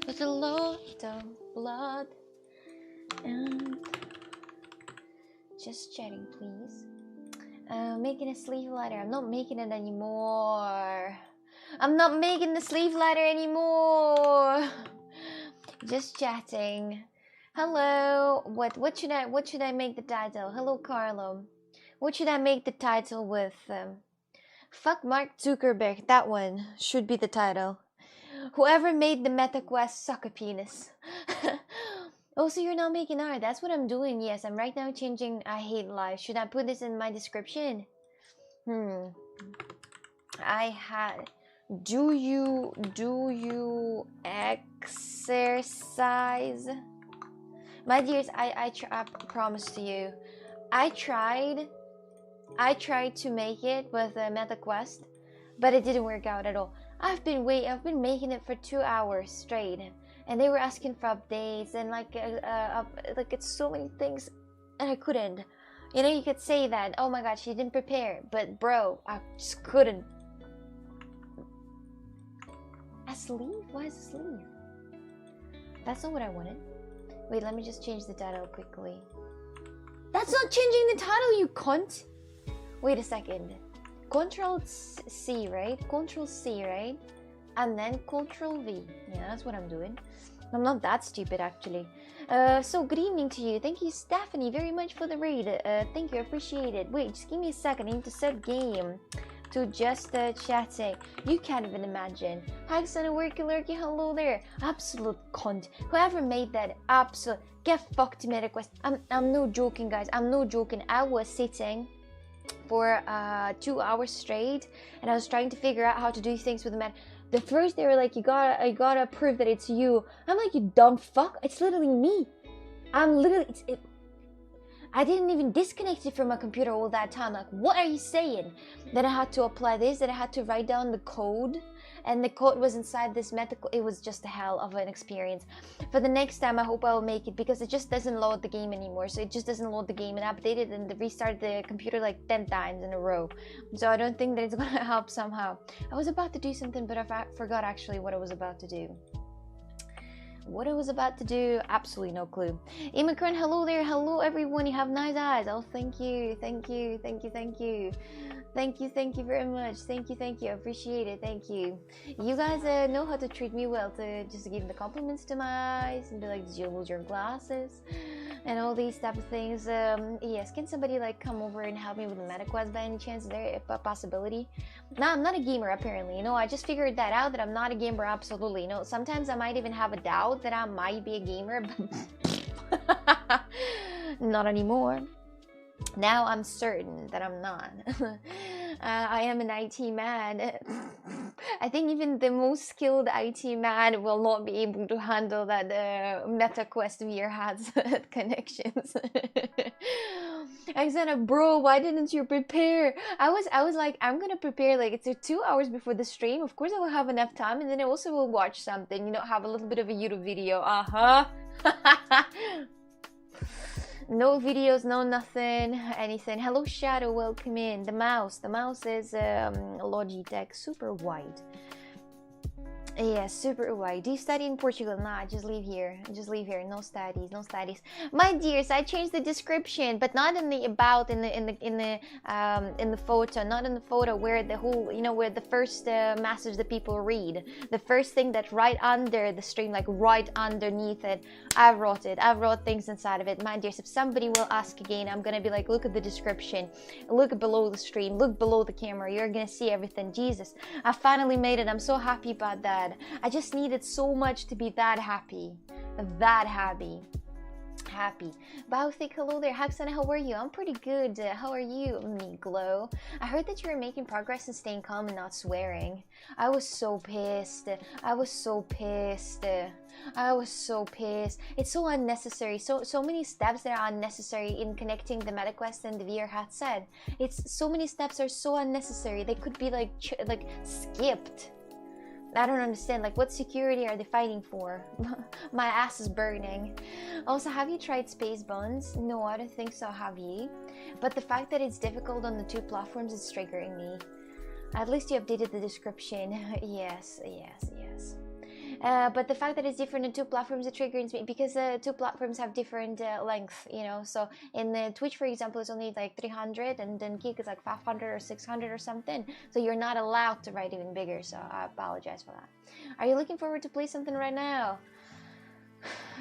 with a lot of blood. And just chatting, please. Making a sleeve letter. I'm not making it anymore. I'm not making the sleeve letter anymore. Just chatting. Hello. What should I make the title? Hello, Carlo. What should I make the title with? Fuck Mark Zuckerberg. That one should be the title. Whoever made the MetaQuest suck a penis. Oh, so you're not making art. That's what I'm doing. Yes, I'm right now changing I hate life. Should I put this in my description? I had. Do you exercise? My dears, I promise to you, I tried to make it with MetaQuest, but it didn't work out at all. I've been making it for 2 hours straight, and they were asking for updates and like it's so many things, and I couldn't. You know, you could say that, oh my god, she didn't prepare, but bro, I just couldn't. A sleeve? Why is a sleeve? That's not what I wanted. Wait, let me just change the title quickly. That's not changing the title, you cunt! Wait a second. Control C, right? Control C, right? And then Control V. Yeah, that's what I'm doing. I'm not that stupid, actually. So good evening to you. Thank you, Stephanie, very much for the raid. Thank you, appreciate it. Wait, just give me a second. I need to set game to just chatting. You can't even imagine. Haxon and Worky Lurky, hello there. Absolute cunt. Whoever made that, absolute. Get fucked, MetaQuest. I'm no joking, guys. I'm no joking. I was sitting for 2 hours straight, and I was trying to figure out how to do things with the meta. The first they were like, you gotta prove that it's you. I'm like, you dumb fuck. It's literally me. I'm literally. I didn't even disconnect it from my computer all that time. Like, what are you saying? Then I had to apply this. Then I had to write down the code. And the code was inside this medical. It was just a hell of an experience. For the next time, I hope I will make it, because it just doesn't load the game anymore. So it just doesn't load the game, and I updated and restarted the computer like 10 times in a row. So I don't think that it's gonna help somehow. I was about to do something, but I forgot actually what I was about to do. What I was about to do, absolutely no clue. Immigrant, hello there, hello everyone, you have nice eyes. Oh, thank you, thank you, thank you, thank you. Thank you very much. Thank you, I appreciate it, thank you. You guys know how to treat me well, to just give the compliments to my eyes and be like, did you lose your glasses? And all these type of things. Yes, can somebody like come over and help me with the MetaQuest by any chance? Is there a possibility? No, I'm not a gamer apparently, you know, I just figured that out, that I'm not a gamer, absolutely. You know, sometimes I might even have a doubt that I might be a gamer, but not anymore. Now I'm certain that I'm not. I am an IT man. I think even the most skilled IT man will not be able to handle that MetaQuest VR has connections. Alexandra, bro, why didn't you prepare? I was like, I'm gonna prepare like it's 2 hours before the stream. Of course I will have enough time, and then I also will watch something, you know, have a little bit of a YouTube video. No videos, no nothing, anything. Hello Shadow, welcome in. The mouse is Logitech super wide. Yeah, super wide. Do you study in Portugal? Nah, I just live here. No studies, no studies. My dears, I changed the description, but not in the about, in the photo, not in the photo where the whole, you know, where the first message that people read, the first thing that's right under the stream, like right underneath it. I wrote it. I wrote things inside of it. My dears, if somebody will ask again, I'm gonna be like, look at the description, look below the stream, look below the camera. You're gonna see everything. Jesus, I finally made it. I'm so happy about that. I just needed so much to be that happy. Bauthic, hello there. Haxana, how are you? I'm pretty good. How are you, me glow? I heard that you were making progress in staying calm and not swearing. I was so pissed. It's so unnecessary. So many steps that are unnecessary in connecting the MetaQuest and the VR headset. It's so many steps are so unnecessary. They could be like skipped. I don't understand, like, what security are they fighting for? My ass is burning. Also, have you tried Space Buns? No, I don't think so, have you? But the fact that it's difficult on the two platforms is triggering me. At least you updated the description. Yes. But the fact that it's different in two platforms, it triggers me because two platforms have different length, you know. So in the Twitch, for example, it's only like 300, and then Geek is like 500 or 600 or something. So you're not allowed to write even bigger. So I apologize for that. Are you looking forward to play something right now?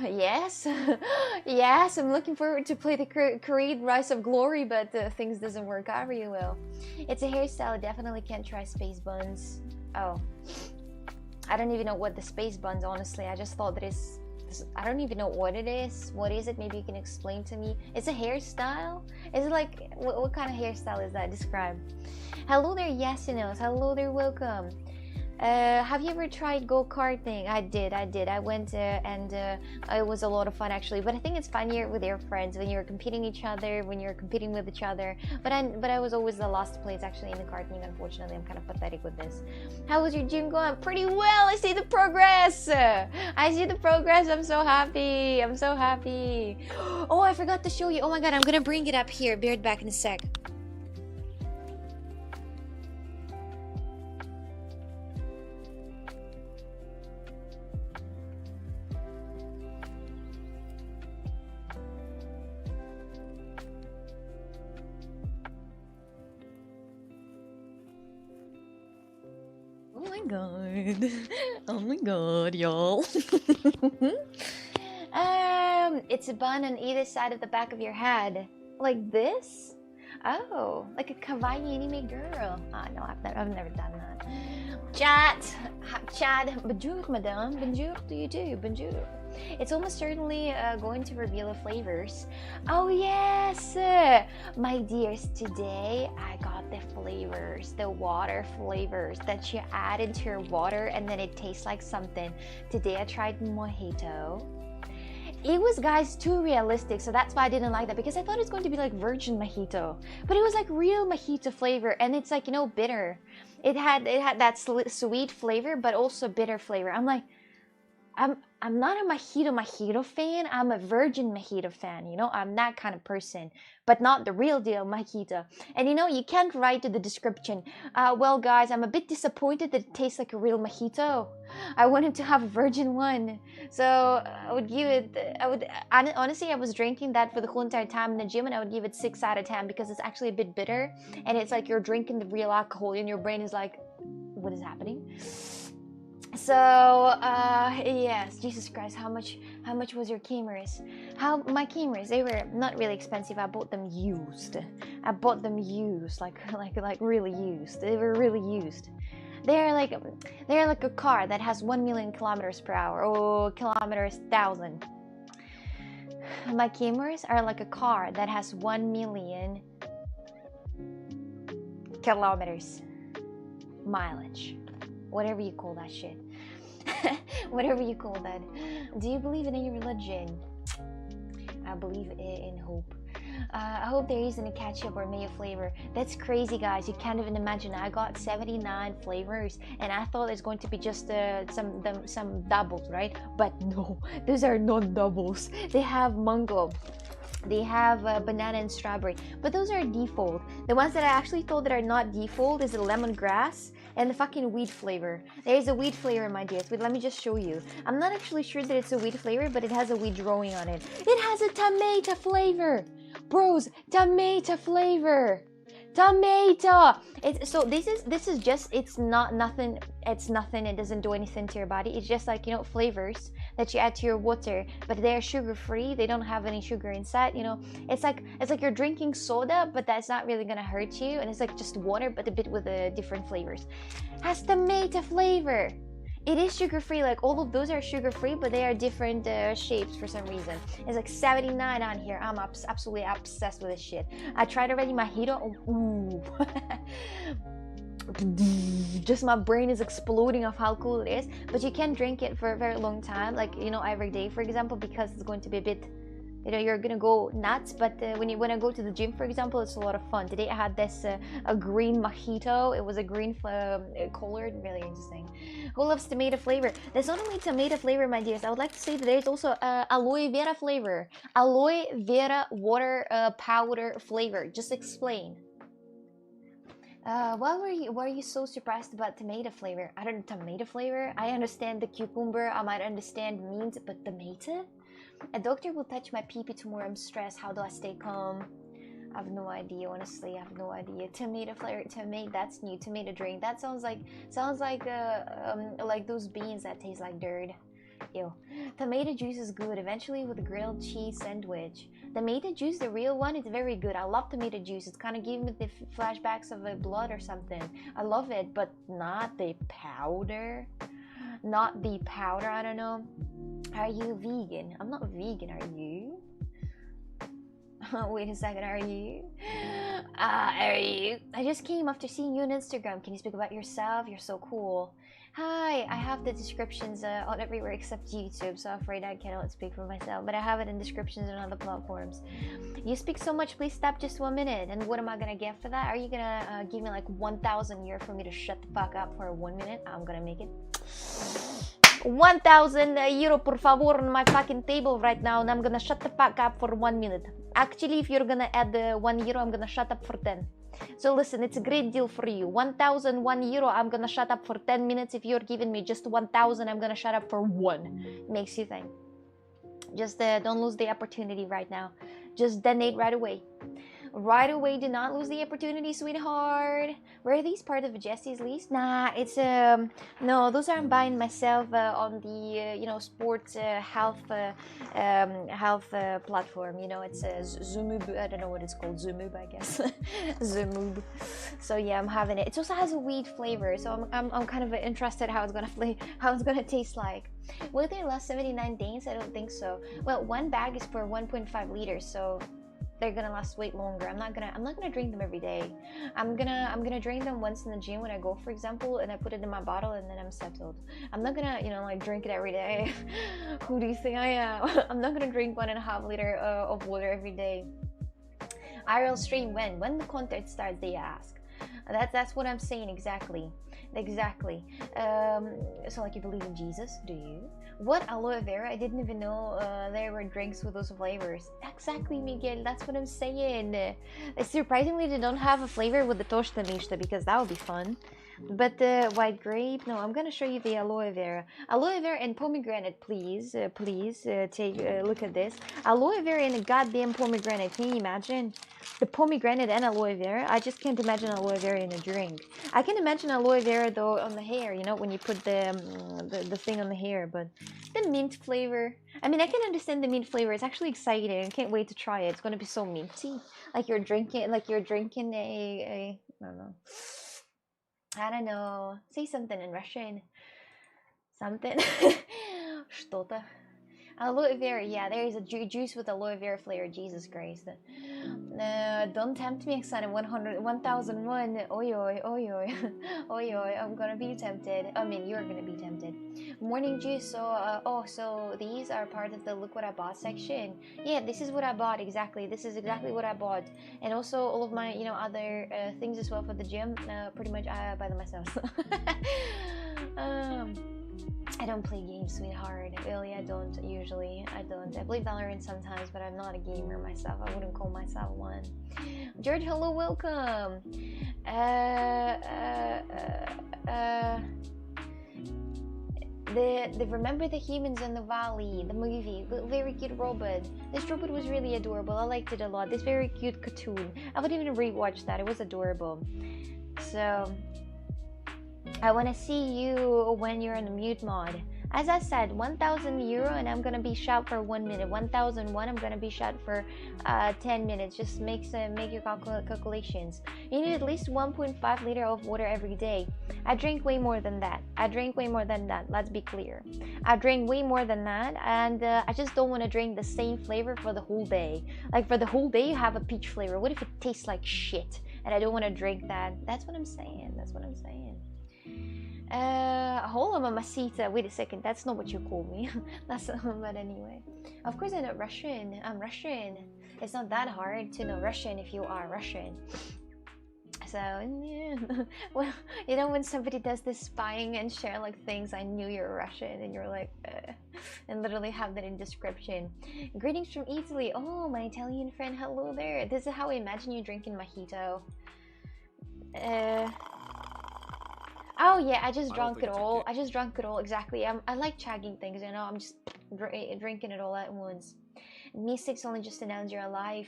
Yes. Yes, I'm looking forward to play the Creed Rise of Glory, but things doesn't work out really well. It's a hairstyle. I definitely can't try space buns. Oh, I don't even know what the space buns, honestly. I just thought that it's, I don't even know what it is. What is it? Maybe you can explain to me. It's a hairstyle? Is it like, what kind of hairstyle is that? Describe. Hello there, Yasinos. Hello there, welcome. Have you ever tried go-karting? I did. I went and it was a lot of fun actually. But I think it's funnier with your friends when you're competing with each other. But I was always the last place actually in the karting. Unfortunately, I'm kind of pathetic with this. How was your gym going? Pretty well. I see the progress. I'm so happy. Oh, I forgot to show you. Oh my god, I'm gonna bring it up here. Bear it back in a sec. Oh my god, y'all. It's a bun on either side of the back of your head. Like this? Oh, like a kawaii anime girl. Ah, no, I've never done that. Chad, bonjour, madame. Bonjour to you too. Bonjour. It's almost certainly going to reveal the flavors. Oh yes, my dears, today I got the flavors, the water flavors that you add into your water and then it tastes like something. Today I tried mojito. It was, guys, too realistic, so that's why I didn't like that, because I thought it was going to be like virgin mojito, but it was like real mojito flavor, and it's like, you know, bitter. It had that sweet flavor, but also bitter flavor. I'm like, I'm not a mojito fan. I'm a virgin mojito fan, you know. I'm that kind of person, but not the real deal mojito. And you know, you can't write to the description, well guys, I'm a bit disappointed that it tastes like a real mojito. I wanted to have a virgin one. So I would give it, honestly, I was drinking that for the whole entire time in the gym, and I would give it 6 out of 10 because it's actually a bit bitter, and it's like you're drinking the real alcohol and your brain is like, what is happening? So yes, Jesus Christ, how much was your cameras? My cameras, they were not really expensive. I bought them used, like really used. They were really used. They're like a car that has 1 million kilometers per hour, or kilometers 1,000. My cameras are like a car that has 1 million kilometers mileage, whatever you call that shit. Whatever you call that. Do you believe in any religion? I believe in hope. I hope there isn't a ketchup or mayo flavor. That's crazy, guys. You can't even imagine. I got 79 flavors, and I thought it's going to be just some doubles, right? But no, those are not doubles. They have mango. They have banana and strawberry, but those are default. The ones that I actually thought that are not default is the lemongrass and the fucking weed flavor. There is a weed flavor, my dears. Wait, let me just show you. I'm not actually sure that it's a weed flavor, but it has a weed drawing on it. It has a tomato flavor, bros. Tomato flavor. Tomato. So this is just, it's not nothing. It's nothing. It doesn't do anything to your body. It's just like, you know, flavors that you add to your water, but they're sugar free. They don't have any sugar inside, you know. It's like you're drinking soda, but that's not really gonna hurt you, and it's like just water but a bit with different flavors. Has tomato flavor. It is sugar free. Like all of those are sugar free, but they are different shapes for some reason. It's like 79 on here. I'm absolutely obsessed with this shit. I tried already mojito. Ooh. Just my brain is exploding of how cool it is, but you can't drink it for a very long time, like, you know, every day, for example, because it's going to be a bit, you know, you're gonna go nuts. But when I go to the gym, for example, it's a lot of fun. Today I had this a green mojito. It was a green colored, really interesting. Who loves tomato flavor? There's not only tomato flavor, my dears. I would like to say that there's also aloe vera flavor, aloe vera water powder flavor. Just explain. Why were you so surprised about tomato flavor? I don't know, tomato flavor? I understand the cucumber, I might understand mint, but tomato? A doctor will touch my pee-pee tomorrow, I'm stressed, how do I stay calm? I have no idea, honestly, I have no idea. Tomato flavor, that's new, tomato drink. That sounds like those beans that taste like dirt. Ew. Tomato juice is good, eventually with a grilled cheese sandwich. Tomato juice, the real one, it's very good. I love tomato juice. It's kind of giving me the flashbacks of blood or something. I love it, but not the powder. Not the powder, I don't know. Are you vegan? I'm not vegan, are you? Wait a second, are you? Are you? I just came after seeing you on Instagram. Can you speak about yourself? You're so cool. Hi, I have the descriptions on everywhere except YouTube, so I'm afraid I cannot speak for myself, but I have it in descriptions on other platforms. You speak so much, please stop just 1 minute. And what am I gonna get for that? Are you gonna give me like 1,000 euro for me to shut the fuck up for 1 minute? I'm gonna make it 1,000 euro por favor on my fucking table right now, and I'm gonna shut the fuck up for 1 minute. Actually, if you're gonna add the 1 euro, I'm gonna shut up for 10. So listen, it's a great deal for you. 1,001 euro, I'm gonna shut up for 10 minutes. If you're giving me just 1,000, I'm gonna shut up for 1. Makes you think. Just don't lose the opportunity right now. Just donate right away. Right away, do not lose the opportunity, sweetheart. Were these part of Jesse's list? Nah, it's no, those I'm buying myself on the sports health platform. You know, it's Zumub. I don't know what it's called. Zumub, I guess. Zumub. So yeah, I'm having it. It also has a weed flavor, so I'm kind of interested how it's gonna taste like. Will they last 79 days? I don't think so. Well, one bag is for 1.5 liters, so they're gonna last way longer. I'm not gonna drink them every day. I'm gonna drink them once in the gym when I go, for example, and I put it in my bottle and then I'm settled. I'm not gonna like drink it every day. Who do you think I am? I'm not gonna drink 1.5 liter of water every day. IRL stream when the concert starts, they ask. That's what I'm saying exactly. So like, you believe in Jesus, do you? What, aloe vera? I didn't even know there were drinks with those flavors. Exactly, Miguel, that's what I'm saying. Surprisingly, they don't have a flavor with the tosta mista, because that would be fun. But the white grape, no, I'm gonna show you the aloe vera. Aloe vera and pomegranate, please. Take a look at this. Aloe vera and a goddamn pomegranate. Can you imagine? The pomegranate and aloe vera. I just can't imagine aloe vera in a drink. I can imagine aloe vera though on the hair, you know, when you put the thing on the hair. But the mint flavor, I mean, I can understand the mint flavor. It's actually exciting. I can't wait to try it. It's gonna be so minty, like you're drinking a I don't know. Say something in Russian. Something. Что-то. Aloe vera, yeah, there is a juice with aloe vera flavor. Jesus Christ. Don't tempt me, Exana. 1,001. Oi, oi, oi, oi. Oi, oi. I'm gonna be tempted. I mean, you're gonna be tempted. Morning juice. So, so these are part of the look what I bought section. Yeah, this is what I bought exactly. This is exactly what I bought, and also all of my, other things as well for the gym. Pretty much I buy them myself. I don't play games, sweetheart. Really, I don't usually. I play Valorant sometimes, but I'm not a gamer myself. I wouldn't call myself one. George, hello, welcome. The Remember the Humans in the Valley, the movie, very cute robot. This robot was really adorable. I liked it a lot. This very cute cartoon. I would even rewatch that. It was adorable. So I want to see you when you're in the mute mod. As I said, 1,000 euro and I'm gonna be shut for 1 minute. 1,001, I'm gonna be shut for 10 minutes. Just make your calculations. You need at least 1.5 liter of water every day. I drink way more than that. Let's be clear. I drink way more than that, and I just don't want to drink the same flavor for the whole day. Like, for the whole day, you have a peach flavor. What if it tastes like shit? And I don't want to drink that. That's what I'm saying. Hold on, mamacita. Wait a second, that's not what you call me. But anyway. Of course I'm not Russian. I'm Russian. It's not that hard to know Russian if you are Russian. So, yeah. Well, when somebody does this spying and share like things, I knew you're Russian, and you're like, and literally have that in description. Greetings from Italy. Oh, my Italian friend, hello there. This is how I imagine you drinking mojito. Oh yeah, I just drank it all. I just drank it all, exactly. I like chagging things, you know. I'm just drinking it all at once. Mystics only just announced you're alive.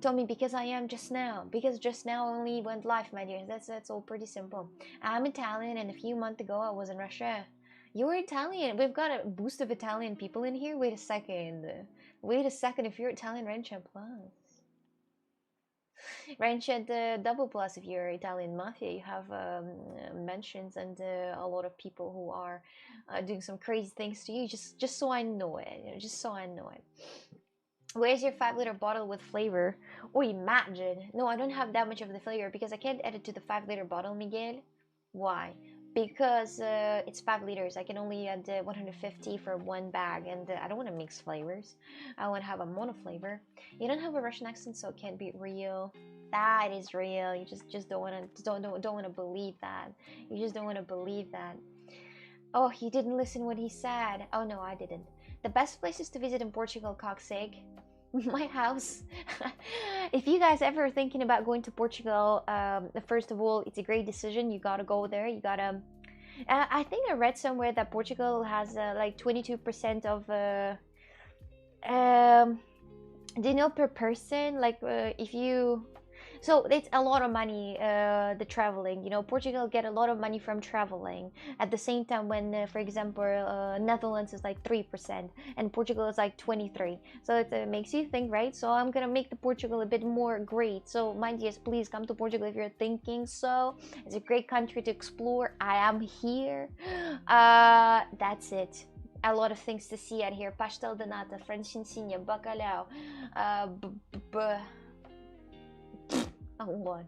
Tommy, because I am just now. Because just now only went live, my dear. That's all pretty simple. I'm Italian, and a few months ago I was in Russia. You're Italian. We've got a boost of Italian people in here. Wait a second. Wait a second. If you're Italian, Rencha plus. Ranched double plus if you're Italian mafia. You have mentions and a lot of people who are doing some crazy things to you. Just so I know it. You know, just so I know it. Where's your 5-liter bottle with flavor? Oh, imagine. No, I don't have that much of the flavor because I can't add it to the 5-liter bottle, Miguel. Why? Because it's 5 liters. I can only add 150 for one bag, and I don't want to mix flavors. I want to have a mono flavor. You don't have a Russian accent, so it can't be real. That is real. You just don't want to believe that. You just don't want to believe that. Oh, you didn't listen what he said. Oh no, I didn't. The best places to visit in Portugal, cocksake. My house. If you guys ever thinking about going to Portugal, first of all, it's a great decision. You gotta go there. You gotta. I think I read somewhere that Portugal has like 22% of. Do you know per person? Like if you. So it's a lot of money, the traveling. You know, Portugal get a lot of money from traveling. At the same time, when, for example, Netherlands is like 3% and Portugal is like 23%. So it makes you think, right? So I'm gonna make the Portugal a bit more great. So mind yes, please come to Portugal if you're thinking so. It's a great country to explore. I am here. That's it. A lot of things to see out here. Pastel de nata, francesinha, bacalhau, a lot.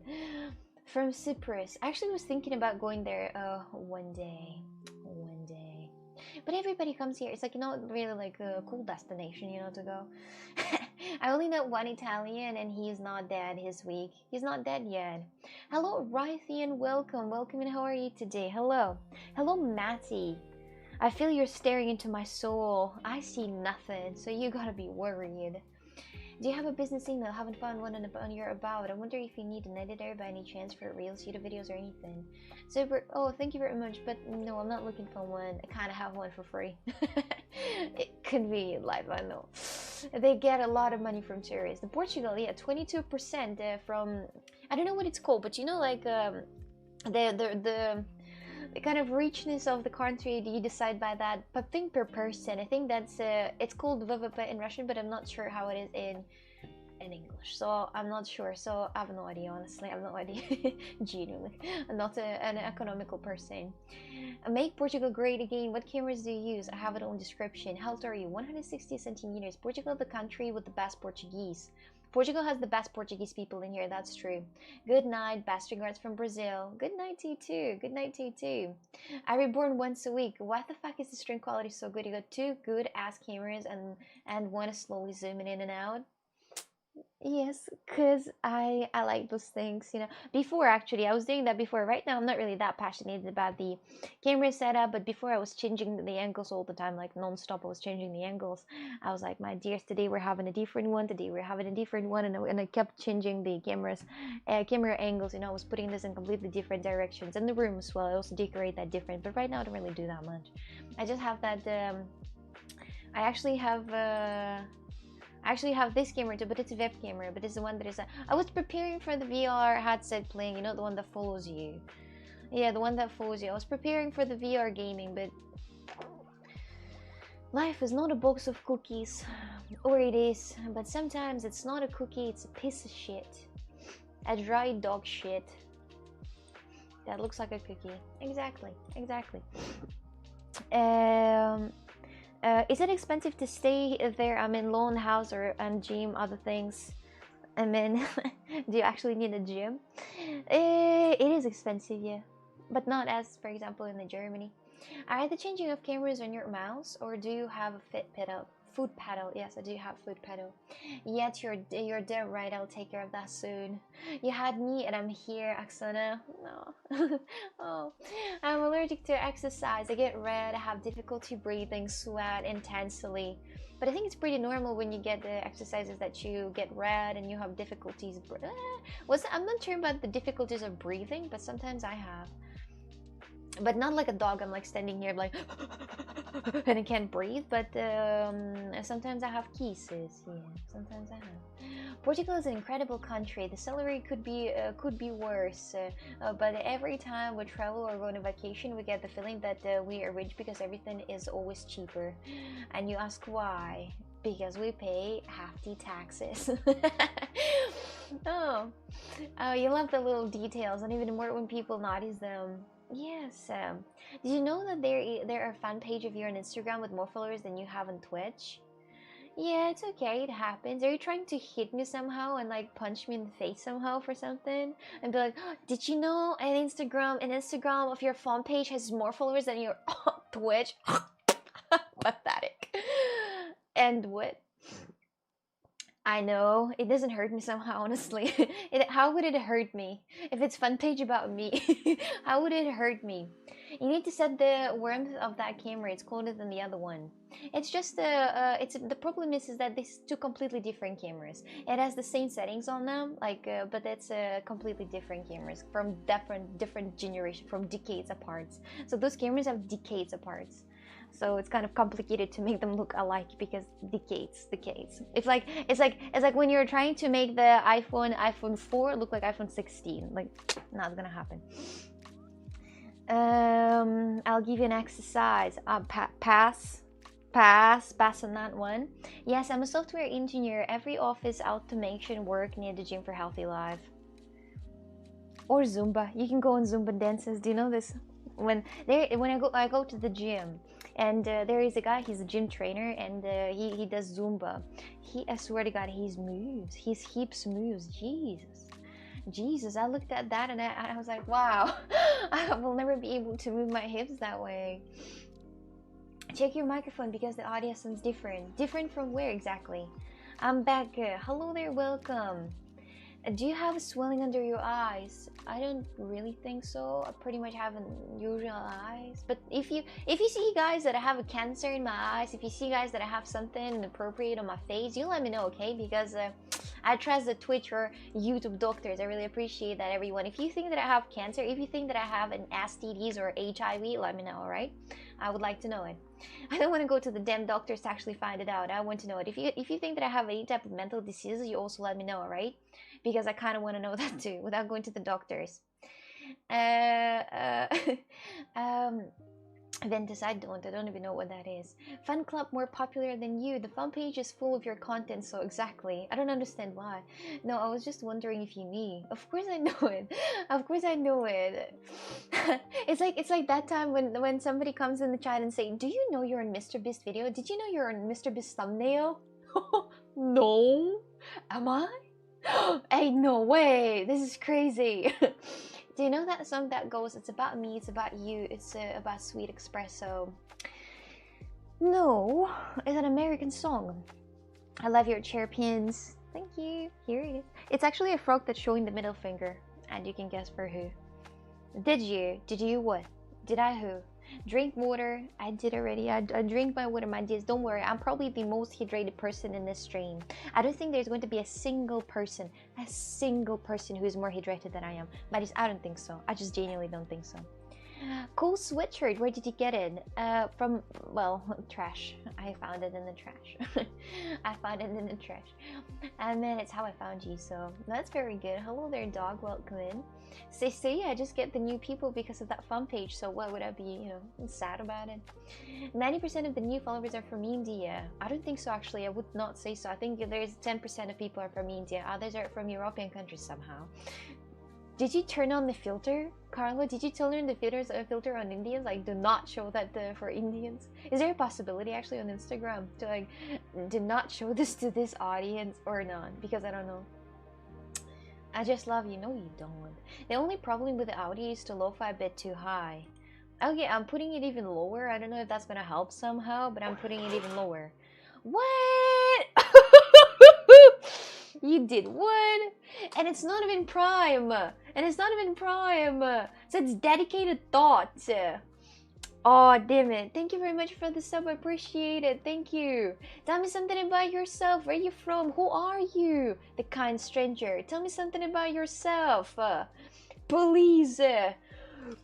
From Cyprus. I actually was thinking about going there one day. But everybody comes here. It's like, you know, really like a cool destination, you know, to go. I only know one Italian and he's not dead. He's weak. He's not dead yet. Hello, Rythian. Welcome. Welcome, and how are you today? Hello. Hello, Matty. I feel you're staring into my soul. I see nothing, so you gotta be worried. Do you have a business email? Haven't found one on your about. I wonder if you need an editor by any chance for Reels, YouTube videos, or anything. Super. Oh, thank you very much. But no, I'm not looking for one. I kind of have one for free. It could be live. I know. They get a lot of money from tourists. In Portugal, yeah, 22% from. I don't know what it's called, but you know, like the kind of richness of the country, you decide by that. But think per person. I think that's it's called VVP in Russian, but I'm not sure how it is in English. So I'm not sure. So I have no idea, honestly. I have no idea. Genuinely, I'm not an economical person. Make Portugal great again. What cameras do you use? I have it on description. How tall are you? 160 centimeters. Portugal, the country with the best Portuguese. Portugal has the best Portuguese people in here, that's true. Good night, best regards from Brazil. Good night to you too, good night to you too. I reborn once a week. Why the fuck is the stream quality so good? You got 2 good ass cameras and one is slowly zooming in and out. Yes, because I like those things, you know. Before, actually, I was doing that before. Right now, I'm not really that passionate about the camera setup, but before I was changing the angles all the time, like non-stop. I was changing the angles. I was like, my dears, today we're having a different one. Today we're having a different one, and I kept changing the camera angles. You know, I was putting this in completely different directions, and the room as well. I also decorate that different. But right now, I don't really do that much. I just have that. I actually have this camera too, but it's a web camera, but it's the one that is I was preparing for the VR headset playing, you know, the one that follows you. Yeah, the one that follows you. I was preparing for the VR gaming, but life is not a box of cookies. Or it is, but sometimes it's not a cookie, it's a piece of shit. A dry dog shit. That looks like a cookie. Exactly. Is it expensive to stay there? I'm in lone house and gym, other things. I mean, do you actually need a gym? It is expensive, yeah, but not as, for example, in Germany. Are the changing of cameras on your mouse, or do you have a Food pedal. Yes, I do have food pedal. Yet you're dead right. I'll take care of that soon. You had me and I'm here, Aksana. No. Oh, I'm allergic to exercise. I get red. I have difficulty breathing, sweat intensely. But I think it's pretty normal when you get the exercises that you get red and you have difficulties. I'm not sure about the difficulties of breathing, but sometimes I have. But not like a dog. I'm like standing here like and I can't breathe. But sometimes I have cases. Yeah, sometimes I have. Portugal is an incredible country. The salary could be worse. But every time we travel or go on a vacation, we get the feeling that we are rich because everything is always cheaper. And you ask why? Because we pay half the taxes. Oh, you love the little details, and even more when people notice them. Yes. Did you know that there are fan page of you on Instagram with more followers than you have on Twitch? Yeah, it's okay. It happens. Are you trying to hit me somehow and like punch me in the face somehow for something? And be like, oh, did you know an Instagram of your fan page has more followers than your Twitch? Pathetic. And what? I know it doesn't hurt me somehow, honestly. How would it hurt me if it's fun page about me? How would it hurt me? You need to set the warmth of that camera. It's colder than the other one. It's just the problem is that these two completely different cameras. It has the same settings on them, like, but it's completely different cameras from different generation, from decades apart. So those cameras have decades apart. So it's kind of complicated to make them look alike because decades. It's like when you're trying to make the iPhone 4 look like iPhone 16. Like, not gonna happen. I'll give you an exercise. Pass on that one. Yes, I'm a software engineer. Every office automation work near the gym for healthy life. Or Zumba. You can go on Zumba dances. Do you know this? When I go to the gym, and there is a guy. He's a gym trainer, and he does Zumba. I swear to God, his hips moves. Jesus, I looked at that and I was like, wow, I will never be able to move my hips that way. Check your microphone because the audio sounds different. Different from where exactly? I'm back. Hello there, welcome. Do you have swelling under your eyes? I don't really think so. I pretty much have unusual eyes. But if you see guys that I have a cancer in my eyes, if you see guys that I have something inappropriate on my face, you let me know, okay? Because I trust the Twitch or YouTube doctors. I really appreciate that, everyone. If you think that I have cancer, if you think that I have an STDs or HIV, let me know, alright? I would like to know it. I don't want to go to the damn doctors to actually find it out. I want to know it. If you think that I have any type of mental diseases, you also let me know, alright? Because I kind of want to know that too, without going to the doctors. Ventus, I don't even know what that is. Fun club more popular than you. The fun page is full of your content, so exactly. I don't understand why. No, I was just wondering if you knew. Of course I know it. Of course I know it. It's like that time when somebody comes in the chat and say, "Do you know you're in Mr. Beast video? Did you know you're in Mr. Beast thumbnail?" No. Am I? Hey, no way. This is crazy. Do you know that song that goes, it's about me, it's about you, it's about sweet espresso? No, it's an American song. I love your chair pins. Thank you. Here it is. It's actually a frog that's showing the middle finger. And you can guess for who. Did you? Did you what? Did I who? Drink water. I did already. I drink my water, my dears. Don't worry. I'm probably the most hydrated person in this stream. I don't think there's going to be a single person who's more hydrated than I am. But I don't think so. I just genuinely don't think so. Cool sweatshirt. Where did you get it? From, well, trash. I found it in the trash. I found it in the trash. And then it's how I found you, so that's very good. Hello there, dog. Welcome in. See, I just get the new people because of that fun page, so why would I be, sad about it? 90% of the new followers are from India. I don't think so, actually. I would not say so. I think there's 10% of people are from India. Others are from European countries somehow. Did you turn on the filter, Carlo? Did you turn on the filter on Indians? Like, do not show that for Indians. Is there a possibility actually on Instagram to like, do not show this to this audience or not? Because I don't know. I just love you. No, you don't. The only problem with the audio is to lo-fi a bit too high. Okay, I'm putting it even lower. I don't know if that's gonna help somehow, but I'm putting it even lower. What? You did what? And it's not even Prime. And it's not even Prime. So it's dedicated thought. Oh, damn it. Thank you very much for the sub. I appreciate it. Thank you. Tell me something about yourself. Where are you from? Who are you? The kind stranger. Tell me something about yourself. Please.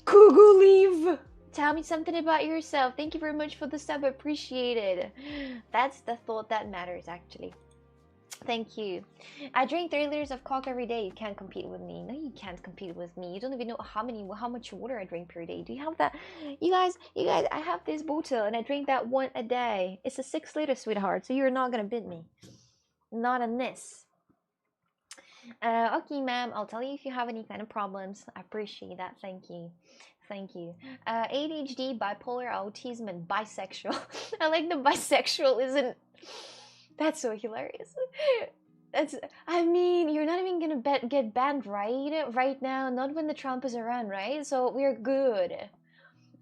Google leave. Tell me something about yourself. Thank you very much for the sub. I appreciate it. That's the thought that matters, actually. Thank you. I drink 3 liters of Coke every day. You can't compete with me. No, you can't compete with me. You don't even know how much water I drink per day. Do you have that? You guys, I have this bottle and I drink that one a day. It's a 6 liter, sweetheart. So you're not gonna beat me. Not on this. Okay, ma'am. I'll tell you if you have any kind of problems. I appreciate that. Thank you. Thank you. ADHD, bipolar, autism, and bisexual. I like the bisexual isn't. That's so hilarious. I mean, you're not even gonna get banned right now. Not when the Trump is around, right? So we're good.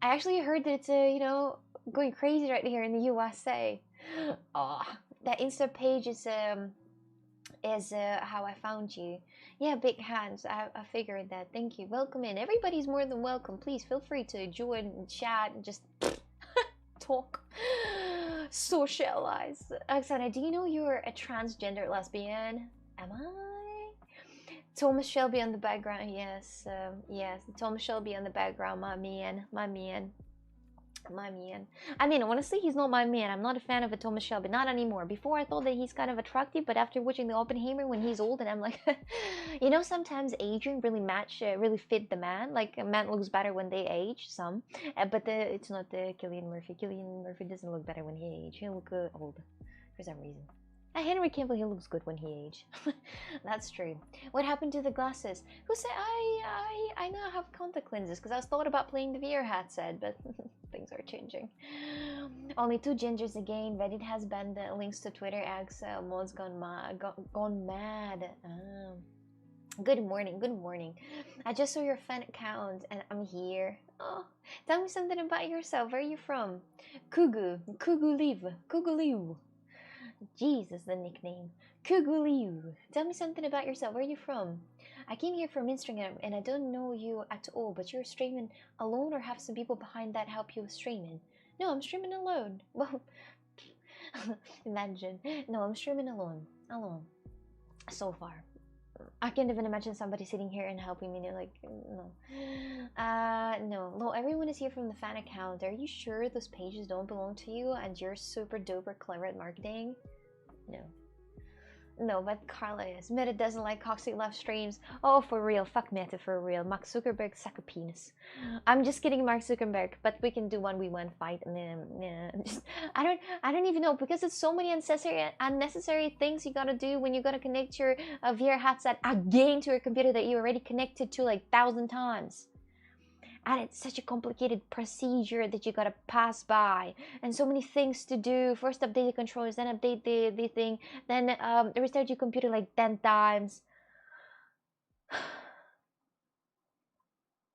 I actually heard that it's going crazy right here in the USA. Oh, that Insta page is how I found you. Yeah, big hands. I figured that. Thank you. Welcome in. Everybody's more than welcome. Please feel free to join and chat and just talk. Socialize. Oksana, do you know you're a transgender lesbian? Am I? Thomas Shelby on the background. Yes, yes. Thomas Shelby on the background. My man. I mean, honestly, he's not my man. I'm not a fan of a Thomas Shelby. Not anymore. Before, I thought that he's kind of attractive, but after watching the Oppenheimer when he's old, and I'm like, sometimes aging really fit the man. Like, a man looks better when they age, some. But it's not the Cillian Murphy. Cillian Murphy doesn't look better when he age. He'll look old for some reason. Henry Cavill, he looks good when he age. That's true. What happened to the glasses? Who said I now have contact lenses because I was thought about playing the VR headset, but things are changing. Only 2 gingers again. Reddit has banned the links to Twitter. X mods gone mad. Good morning. I just saw your fan account and I'm here. Oh, tell me something about yourself. Where are you from? Kuguliv. Jesus, the nickname. Kuguliu. Tell me something about yourself. Where are you from? I came here from Instagram and I don't know you at all, but you're streaming alone or have some people behind that help you with streaming? No, I'm streaming alone. Well, imagine. No, I'm streaming alone. So far. I can't even imagine somebody sitting here and helping me. They're like, no. No, everyone is here from the fan account. Are you sure those pages don't belong to you and you're super duper clever at marketing? No, but Carla is. Meta doesn't like Coxie live streams. Oh, for real. Fuck Meta, for real. Mark Zuckerberg, suck a penis. I'm just kidding, Mark Zuckerberg, but we can do 1v1 fight. I don't even know, because it's so many unnecessary things you gotta do when you gotta connect your VR headset again to your computer that you already connected to like 1,000 times. And it's such a complicated procedure that you gotta pass by, and so many things to do. First update the controllers, then update the thing, then restart your computer like 10 times.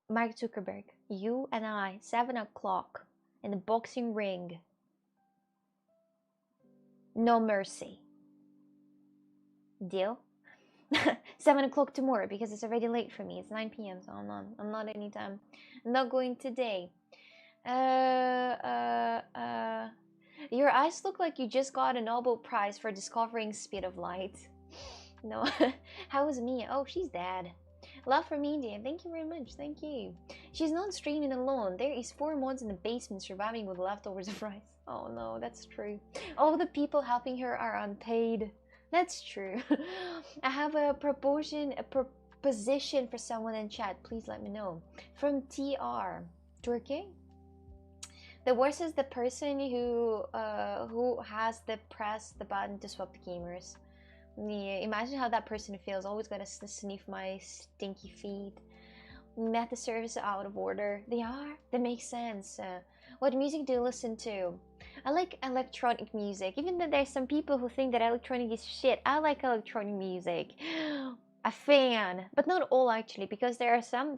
Mark Zuckerberg, you and I, 7 o'clock in the boxing ring. No mercy. Deal? 7 o'clock tomorrow, because it's already late for me. It's 9 p.m. so I'm not anytime. I'm not going today. Your eyes look like you just got a Nobel Prize for discovering speed of light. No. How was Mia? Oh, she's dead. Love from India. Thank you very much. Thank you. She's not streaming alone. There is 4 mods in the basement surviving with leftovers of rice. Oh no, that's true. All the people helping her are unpaid. That's true. I have a proposition for someone in chat. Please let me know. From TR, Turkey. The worst is the person who has to press the button to swap the gamers. Yeah, imagine how that person feels. Always gotta sniff my stinky feet. Meta service out of order. They are. That makes sense. What music do you listen to? I like electronic music. Even though there's some people who think that electronic is shit, I like electronic music. a fan, but not all actually, because there are some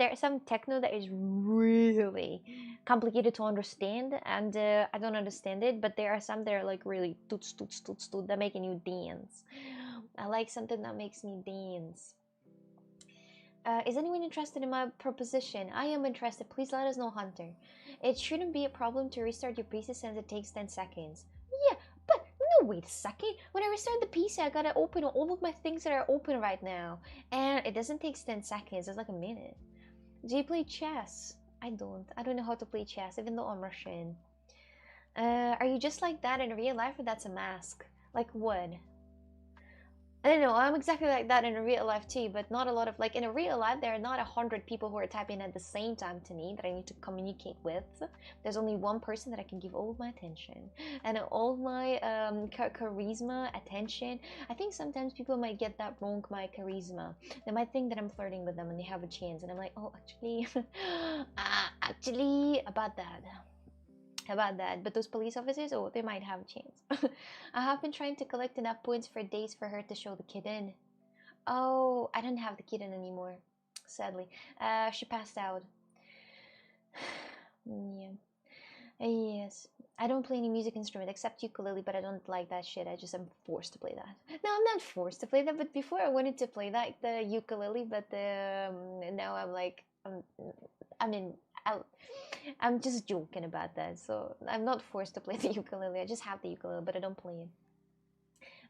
techno that is really complicated to understand, and I don't understand it. But there are some that are like really toots toots toots toots that making you dance. I like something that makes me dance. Is anyone interested in my proposition? I am interested. Please let us know, Hunter. It shouldn't be a problem to restart your PC since it takes 10 seconds. Yeah, but no, wait a second. When I restart the PC, I gotta open all of my things that are open right now. And it doesn't take 10 seconds, it's like a minute. Do you play chess? I don't. I don't know how to play chess, even though I'm Russian. Are you just like that in real life, or that's a mask? Like what? I don't know, I'm exactly like that in real life too, but not a lot of, like, in a real life, there are not 100 people who are typing at the same time to me that I need to communicate with. There's only one person that I can give all of my attention and all of my charisma, attention. I think sometimes people might get that wrong, my charisma. They might think that I'm flirting with them and they have a chance, and I'm like, oh, actually, actually, about that, but those police officers, oh, they might have a chance. I have been trying to collect enough points for days for her to show the kitten. Oh, I don't have the kitten anymore, sadly. She passed out. Yeah. Yes. I don't play any music instrument except ukulele, but I don't like that shit. I'm forced to play that. No, I'm not forced to play that, but before I wanted to play that, the ukulele, but now I'm like, I mean, I'm just joking about that. So I'm not forced to play the ukulele. I just have the ukulele, but I don't play it.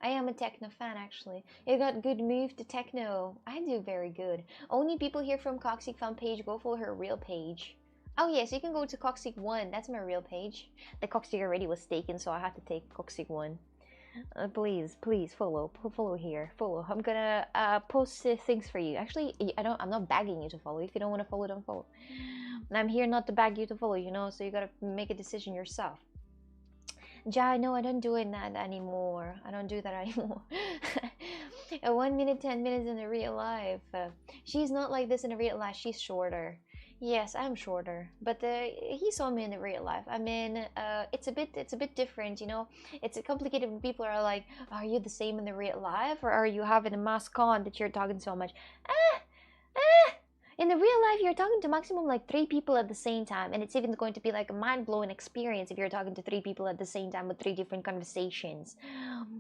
I am a techno fan, actually. You got good move to techno. I do very good. Only people here from Coxic fan page, go follow her real page. Oh yes, you can go to Coxic 1. That's my real page. The Coxic already was taken, so I had to take Coxic 1. Please follow here. Follow. I'm gonna post things for you. Actually, I'm not begging you to follow. If you don't want to follow, don't follow. And I'm here not to beg you to follow, you know, so you gotta make a decision yourself. Ja, no, I don't do that anymore. I don't do that anymore. 1 minute, 10 minutes in the real life. She's not like this in the real life. She's shorter. Yes, I'm shorter, but he saw me in the real life. I mean, it's a bit different, you know. It's complicated when people are like, "Are you the same in the real life, or are you having a mask on that you're talking so much?" In the real life, you're talking to maximum like 3 people at the same time, and it's even going to be like a mind-blowing experience if you're talking to 3 people at the same time with 3 different conversations.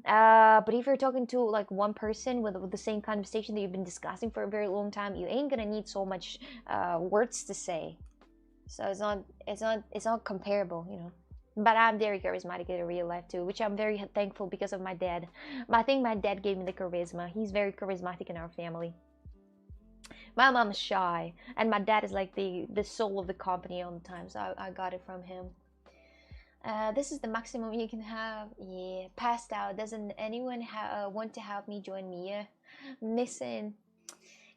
But if you're talking to like one person with the same conversation that you've been discussing for a very long time, you ain't gonna need so much words to say. So it's not comparable, you know. But I'm very charismatic in real life too, which I'm very thankful because of my dad. I think my dad gave me the charisma. He's very charismatic in our family. My mom's shy, and my dad is like the soul of the company all the time, so I got it from him. This is the maximum you can have. Yeah, passed out. Doesn't anyone want to help me join Mia? Missing.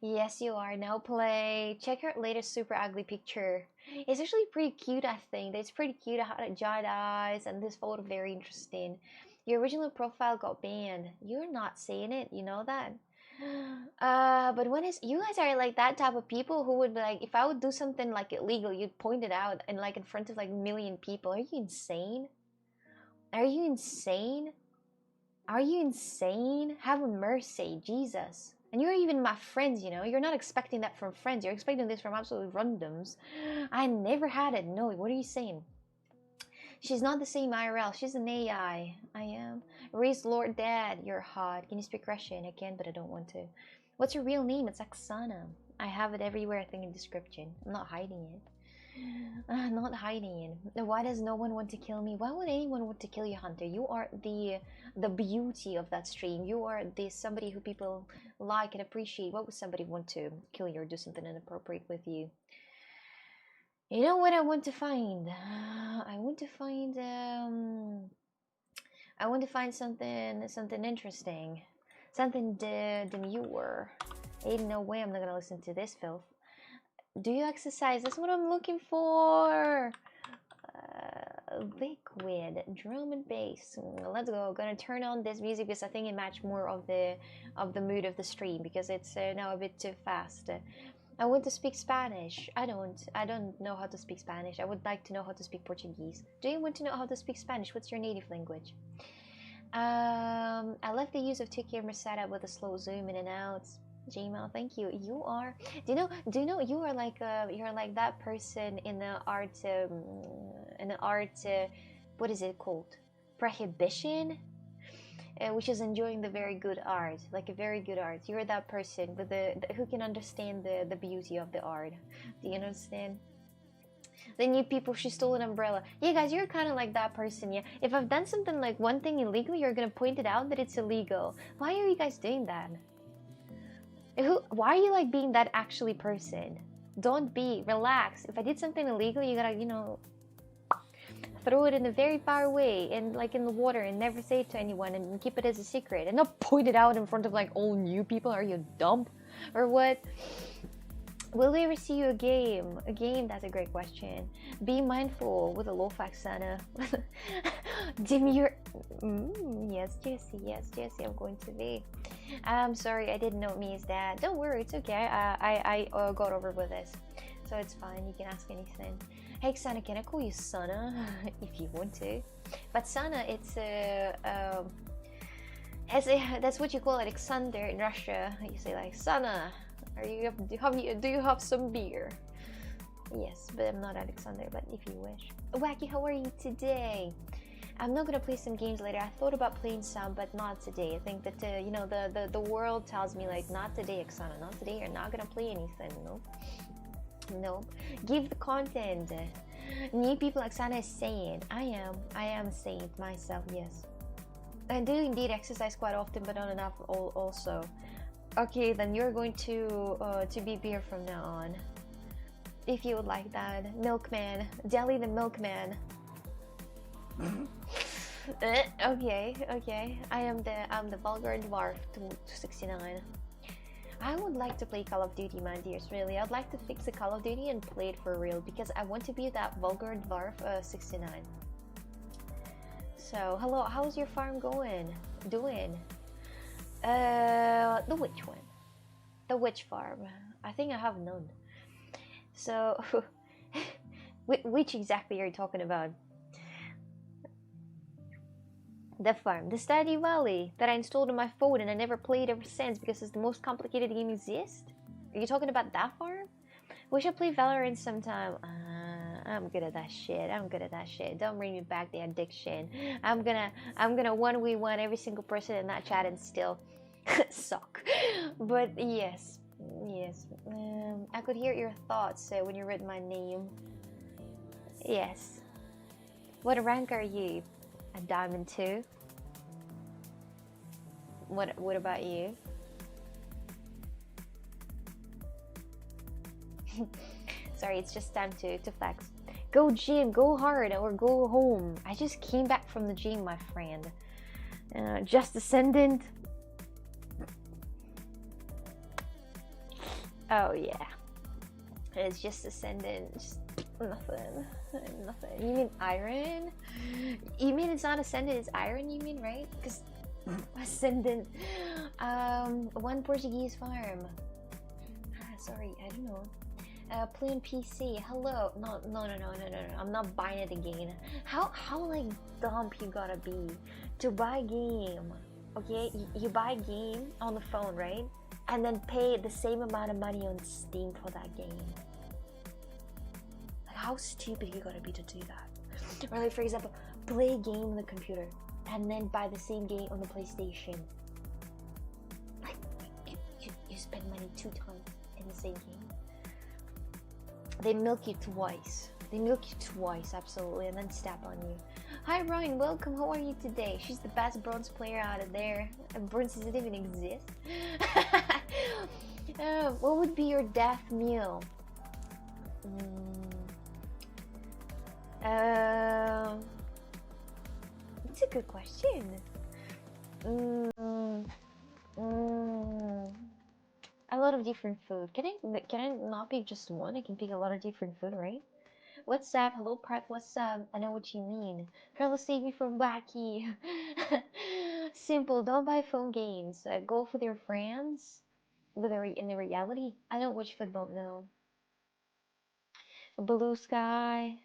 Yes, you are. Now play. Check her latest super ugly picture. It's actually pretty cute, I think. It's pretty cute. I had giant eyes, and this photo very interesting. Your original profile got banned. You're not saying it. You know that? But when is you guys are like that type of people who would be like, if I would do something like illegal, you'd point it out and like in front of like a million people. Are you insane? Are you insane? Are you insane? Have mercy, Jesus. And you're even my friends, you know. You're not expecting that from friends. You're expecting this from absolute randoms. I never had it. No, what are you saying? She's not the same IRL. She's an AI. I am. Raise Lord Dad. You're hot. Can you speak Russian? I can, but I don't want to. What's your real name? It's Oksana. I have it everywhere, I think, in description. I'm not hiding it. Not hiding it. Why does no one want to kill me? Why would anyone want to kill you, Hunter? You are the beauty of that stream. You are the somebody who people like and appreciate. Why would somebody want to kill you or do something inappropriate with you? You know what I want to find? I want to find something interesting, something demure. Ain't no way I'm not gonna listen to this filth. Do you exercise? That's what I'm looking for. Liquid drum and bass. Let's go. Gonna turn on this music because I think it matches more of the mood of the stream, because it's now a bit too fast. I want to speak Spanish. I don't know how to speak Spanish. I would like to know how to speak Portuguese. Do you want to know how to speak Spanish? What's your native language? I love the use of two camera setup with a slow zoom in and out. Gmail, thank you. You are. Do you know you are like you're like that person in the art what is it called? Prohibition, which is enjoying the very good art, like a very good art. You're that person with the who can understand the beauty of the art. Do you understand? The new people, she stole an umbrella. Yeah, guys, you're kind of like that person. Yeah, if I've done something like one thing illegal, you're gonna point it out that it's illegal. Why are you guys doing that? Why are you like being that actually person? Don't be. Relax. If I did something illegal, you gotta, throw it in a very far away and like in the water and never say it to anyone and keep it as a secret and not point it out in front of like all new people. Are you dumb or what? Will we ever see you a game? A game? That's a great question. Be mindful with a Lofax Sana. Dim your... yes, Jesse. Yes, Jesse, I'm going to be. I'm sorry, I didn't know me as that. Don't worry, it's okay. I got over with this. So it's fine, you can ask anything. Hey, Sana, can I call you Sana? If you want to. But Sana, it's that's what you call Alexander in Russia. You say like, Sana. Do you have some beer? Yes, but I'm not Alexander, but if you wish. Wacky, how are you today? I'm not gonna play some games later. I thought about playing some, but not today. I think that the world tells me like, not today, Oksana, not today. You're not gonna play anything. Nope. Give the content. New people, Oksana is saying. I am a saint myself. Yes, I do indeed exercise quite often, but not enough. Also. Okay, then you're going to be beer from now on. If you would like that. Milkman. Deli the milkman. Okay. I'm the vulgar dwarf 269. I would like to play Call of Duty, my dears, really. I'd like to fix the Call of Duty and play it for real because I want to be that vulgar dwarf 69. So, hello, how's your farm doing? The witch one. The witch farm. I think I have none. So, which exactly are you talking about? The farm. The Stardew Valley that I installed on my phone and I never played ever since because it's the most complicated game exist? Are you talking about that farm? We should play Valorant sometime. I'm good at that shit. Don't bring me back the addiction. I'm gonna 1v1 every single person in that chat and still suck. But yes. I could hear your thoughts when you read my name. Yes. What rank are you? A diamond 2. What about you? Sorry, it's just time to flex. Go gym, go hard, or go home. I just came back from the gym, my friend. Just Ascendant. Oh yeah. It's just Ascendant. Just nothing. You mean Iron? You mean it's not Ascendant, it's Iron, you mean, right? Because Ascendant. One Portuguese farm. Sorry, I don't know. Play on PC. Hello. No. I'm not buying it again. How like dumb you gotta be to buy game? Okay, you buy game on the phone, right? And then pay the same amount of money on Steam for that game. Like, how stupid you gotta be to do that? Or like, for example, play a game on the computer and then buy the same game on the PlayStation. Like, you spend money 2 times in the same game. They milk you twice. Absolutely, and then step on you. Hi Ryan, welcome. How are you today? She's the best bronze player out of there. Bronze doesn't even exist. What would be your death meal? It's a good question. A lot of different food. Can I not pick just one? I can pick a lot of different food, right? What's up? Hello, Pratt. What's up? I know what you mean. Trying to save me from wacky. Simple. Don't buy phone games. Go with your friends. In the reality, I don't watch football. No. Blue sky.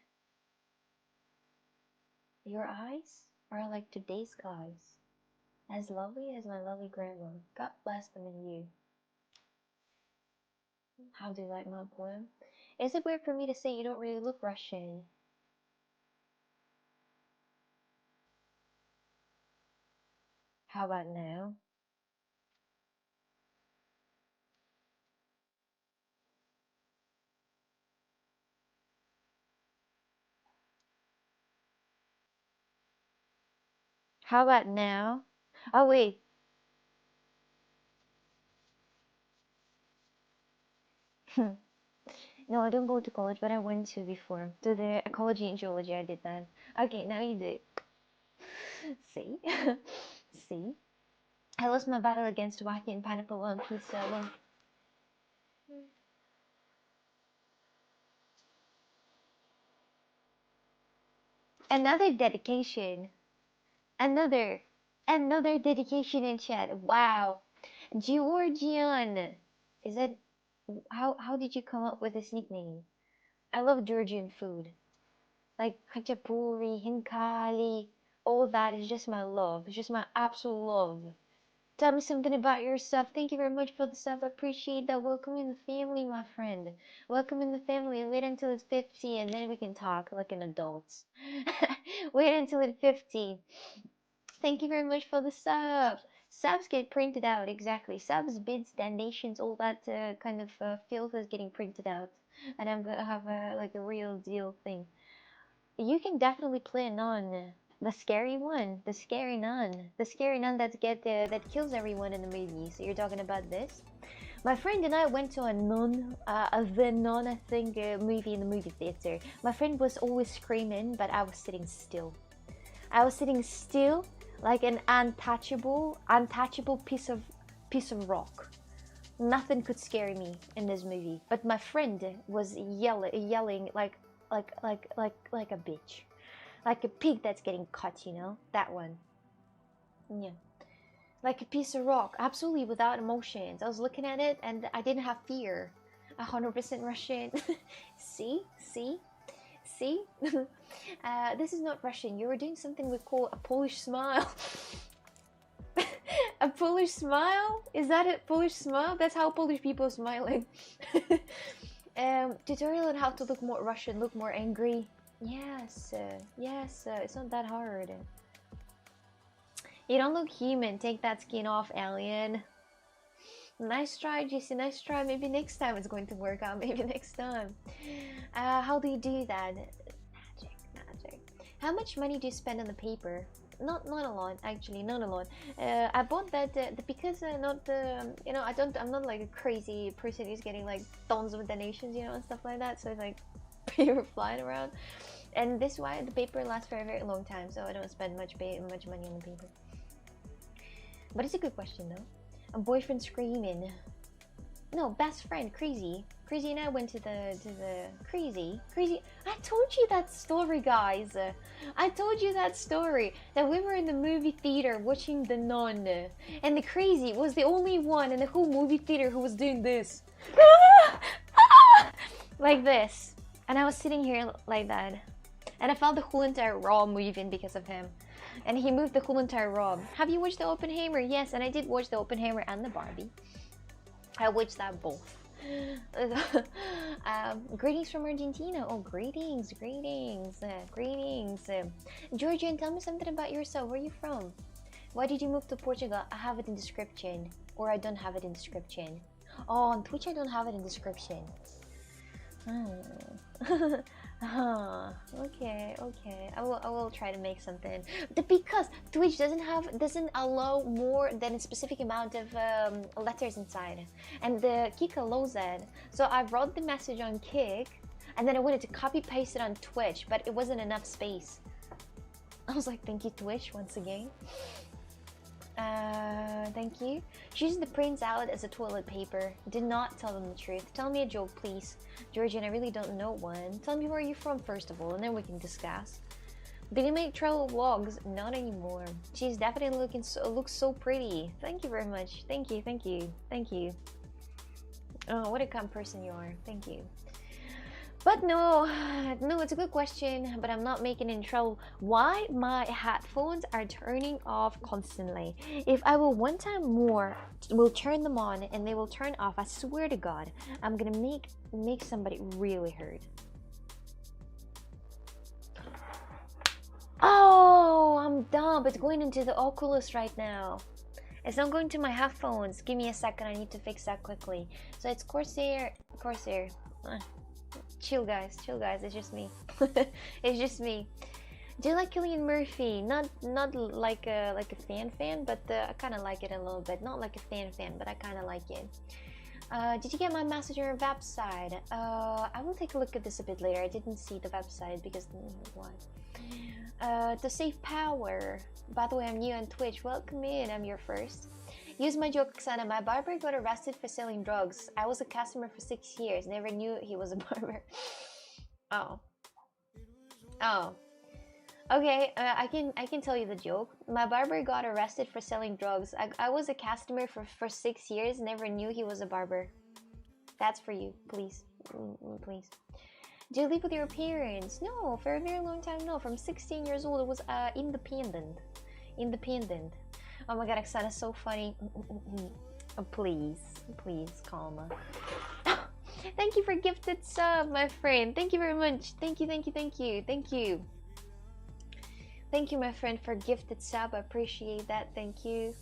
Your eyes are like today's skies. As lovely as my lovely grandma. God bless them and you. How do you like my poem? Is it weird for me to say you don't really look Russian? How about now? How about now? Oh wait. No, I don't go to college, but I went to before. To the ecology and geology, I did that. Okay, now you do. See? See? I lost my battle against Wacky and Pineapple on Pizza. Well, another dedication. Another. Another dedication in chat. Wow. Georgian. Is that how did you come up with this nickname? I love Georgian food. Like khachapuri, hinkali, all that is just my love. It's just my absolute love. Tell me something about yourself. Thank you very much for the stuff. I appreciate that. Welcome in the family, my friend. Welcome in the family. Wait until it's 50 and then we can talk like an adult. Wait until it's 50. Thank you very much for the sub. Subs get printed out, exactly. Subs, bids, donations, all that kind of filth is getting printed out. And I'm gonna have like a real deal thing. You can definitely play a nun. The scary one, the scary nun, that kills everyone in the movie. So you're talking about this? My friend and I went to a nun, the nun, I think, movie in the movie theater. My friend was always screaming, but I was sitting still. I was sitting still, like an untouchable piece of rock. Nothing could scare me in this movie. But my friend was yelling like a bitch. Like a pig that's getting cut, you know? That one. Yeah. Like a piece of rock, absolutely without emotions. I was looking at it and I didn't have fear. 100% Russian. See? See? See? This is not Russian. You were doing something we call a Polish smile. A Polish smile? Is that a Polish smile? That's how Polish people are smiling. Tutorial on how to look more Russian, look more angry. Yes, yes, it's not that hard. You don't look human. Take that skin off, alien. Nice try, JC. Nice try. Maybe next time it's going to work out. Maybe next time. How do you do that? Magic. How much money do you spend on the paper? Not a lot, actually. Not a lot. I bought that because I'm not like a crazy person who's getting like tons of donations, you know, and stuff like that. So it's like paper flying around, and this is why the paper lasts for a very long time. So I don't spend much money on the paper. But it's a good question though. A boyfriend screaming. No, best friend, Crazy and I went to the Crazy. I told you that story, guys. I told you that story, that we were in the movie theater watching The Nun, and the Crazy was the only one in the whole movie theater who was doing this. Like this. And I was sitting here like that, and I felt the whole entire raw moving because of him. And he moved the whole entire rob. Have you watched the Oppenheimer? Yes, and I did watch the Oppenheimer and the Barbie. I watched that both. Greetings from Argentina. Oh, greetings. Georgian, tell me something about yourself. Where are you from? Why did you move to Portugal? I have it in description. Or I don't have it in description. Oh, on Twitch I don't have it in description. Okay. I will try to make something. Because Twitch doesn't allow more than a specific amount of letters inside, and the Kik allows that. So I wrote the message on Kik, and then I wanted to copy paste it on Twitch, but it wasn't enough space. I was like, thank you, Twitch, once again. Thank you. Choose the prints out as a toilet paper. Did not tell them the truth. Tell me a joke, please. Georgian, I really don't know one. Tell me where you're from first of all, and then we can discuss. Did you make travel vlogs? Not anymore. She's definitely looks so pretty. Thank you very much. Thank you. Oh, what a calm person you are. Thank you. But no, no, it's a good question, but I'm not making any trouble. Why my headphones are turning off constantly? If I will one time more, will turn them on and they will turn off, I swear to God, I'm gonna make somebody really hurt. Oh, I'm dumb. It's going into the Oculus right now. It's not going to my headphones. Give me a second. I need to fix that quickly. So it's Corsair. Chill guys, it's just me. It's just me. Do you like Cillian Murphy? Not like a fan, but I kind of like it a little bit. Not like a fan, but I kind of like it. Did you get my message on your website? I will take a look at this a bit later. I didn't see the website because what? To save power. By the way, I'm new on Twitch. Welcome in. I'm your first. Use my joke, Oksana. My barber got arrested for selling drugs. I was a customer for 6 years. Never knew he was a barber. Oh. Okay, I can tell you the joke. My barber got arrested for selling drugs. I was a customer for 6 years. Never knew he was a barber. That's for you, please, please. Do you live with your parents? No, for a very long time. No, from 16 years old, it was independent. Oh my God, Oksana's so funny. Oh, please, calm. Thank you for gifted sub, my friend. Thank you very much. Thank you. Thank you, my friend, for gifted sub. I appreciate that. Thank you.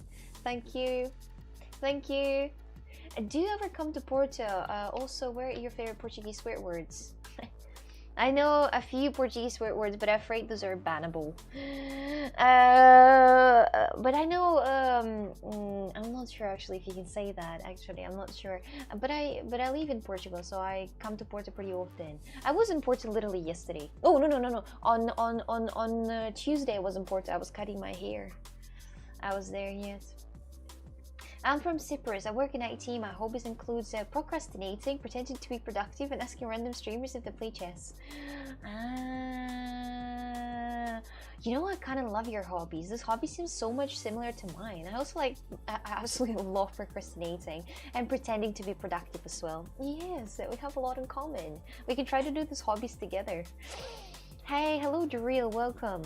Do you ever come to Porto? Also, where are your favorite Portuguese swear words? I know a few Portuguese swear words, but I'm afraid those are bannable. But I know, I'm not sure actually if you can say that. Actually, I'm not sure. But I live in Portugal, so I come to Porto pretty often. I was in Porto literally yesterday. Oh no! On Tuesday I was in Porto. I was cutting my hair. I was there, yes. I'm from Cyprus. I work in IT. My hobbies includes procrastinating, pretending to be productive, and asking random streamers if they play chess. You know, I kind of love your hobbies. This hobby seems so much similar to mine. I also I absolutely love procrastinating and pretending to be productive as well. Yes, we have a lot in common. We can try to do these hobbies together. Hey, hello Drill, welcome.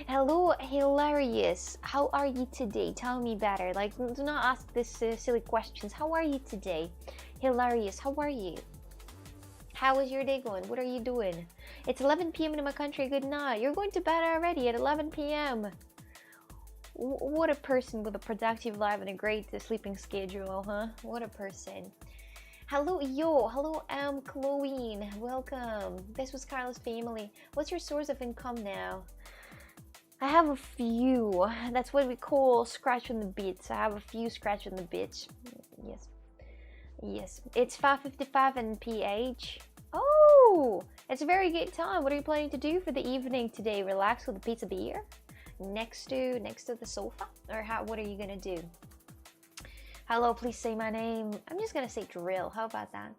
Hello Hilarious, how are you today? Tell me better. Like, do not ask this silly questions. How are you today? Hilarious, how are you? How is your day going? What are you doing? It's 11 p.m. in my country. Good night. You're going to bed already at 11 p.m. What a person with a productive life and a great sleeping schedule, huh? What a person. Hello, hello, Chloe, welcome. This was Carla's family. What's your source of income now? I have a few. That's what we call scratch on the beats. I have a few scratch on the beats. Yes. It's 5:55 in PH. Oh, it's a very good time. What are you planning to do for the evening today? Relax with a pizza beer next to the sofa, or what are you gonna do? Hello, please say my name. I'm just gonna say Drill. How about that?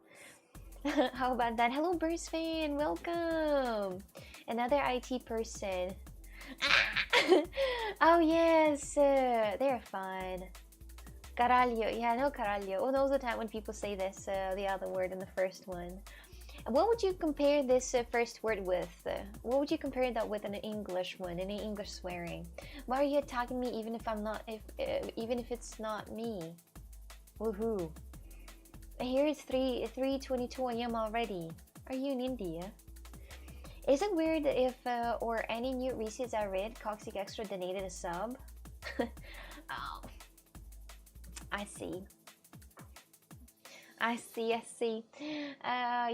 How about that? Hello, Burst fan. Welcome. Another IT person. Oh, yes. They're fun. Caralho. Yeah, I know caralho. Oh, knows the time when people say this, the other word in the first one. What would you compare this first word with? What would you compare that with in an English one, in an English swearing? Why are you attacking me even if I'm not, even if it's not me? Woohoo! Here it's 3:22 a.m. already. Are you in India? Is it weird if or any new receipts I read, Coxic Extra donated a sub? Oh, I see.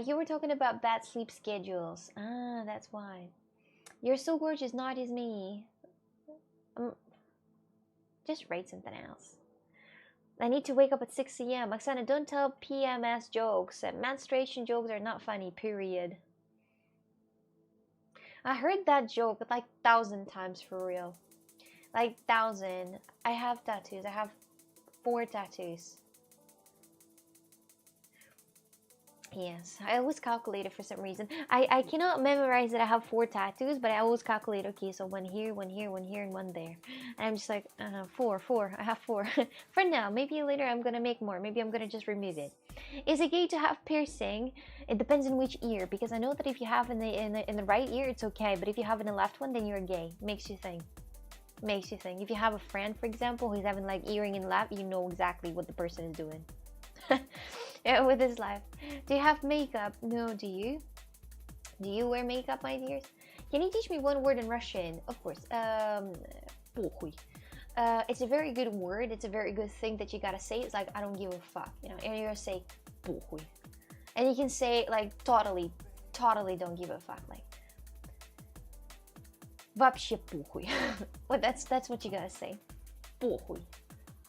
You were talking about bad sleep schedules. Ah, that's why. You're so gorgeous, not as me. Just write something else. I need to wake up at 6 a.m. Oksana, don't tell PMS jokes. Menstruation jokes are not funny, period. I heard that joke like 1,000 times for real. Like 1,000. I have tattoos. I have 4 tattoos. Yes, I always calculate it for some reason. I cannot memorize that I have 4 tattoos, but I always calculate, okay, so one here, one here, one here, and one there. And I'm just like, 4. I have 4. For now, maybe later I'm gonna make more. Maybe I'm gonna just remove it. Is it gay to have piercing? It depends on which ear, because I know that if you have in the right ear, it's okay, but if you have in the left one, then you're gay. Makes you think. Makes you think. If you have a friend, for example, who's having like earring in left, you know exactly what the person is doing. Yeah, with his life. Do you have makeup? No, do you? Do you wear makeup, my dears? Can you teach me one word in Russian? Of course. Похуй. It's a very good word. It's a very good thing that you gotta say. It's like, I don't give a fuck, you know. And you're gonna say похуй. And you can say like totally don't give a fuck. Like вообще похуй. Well, that's what you gotta say. Похуй.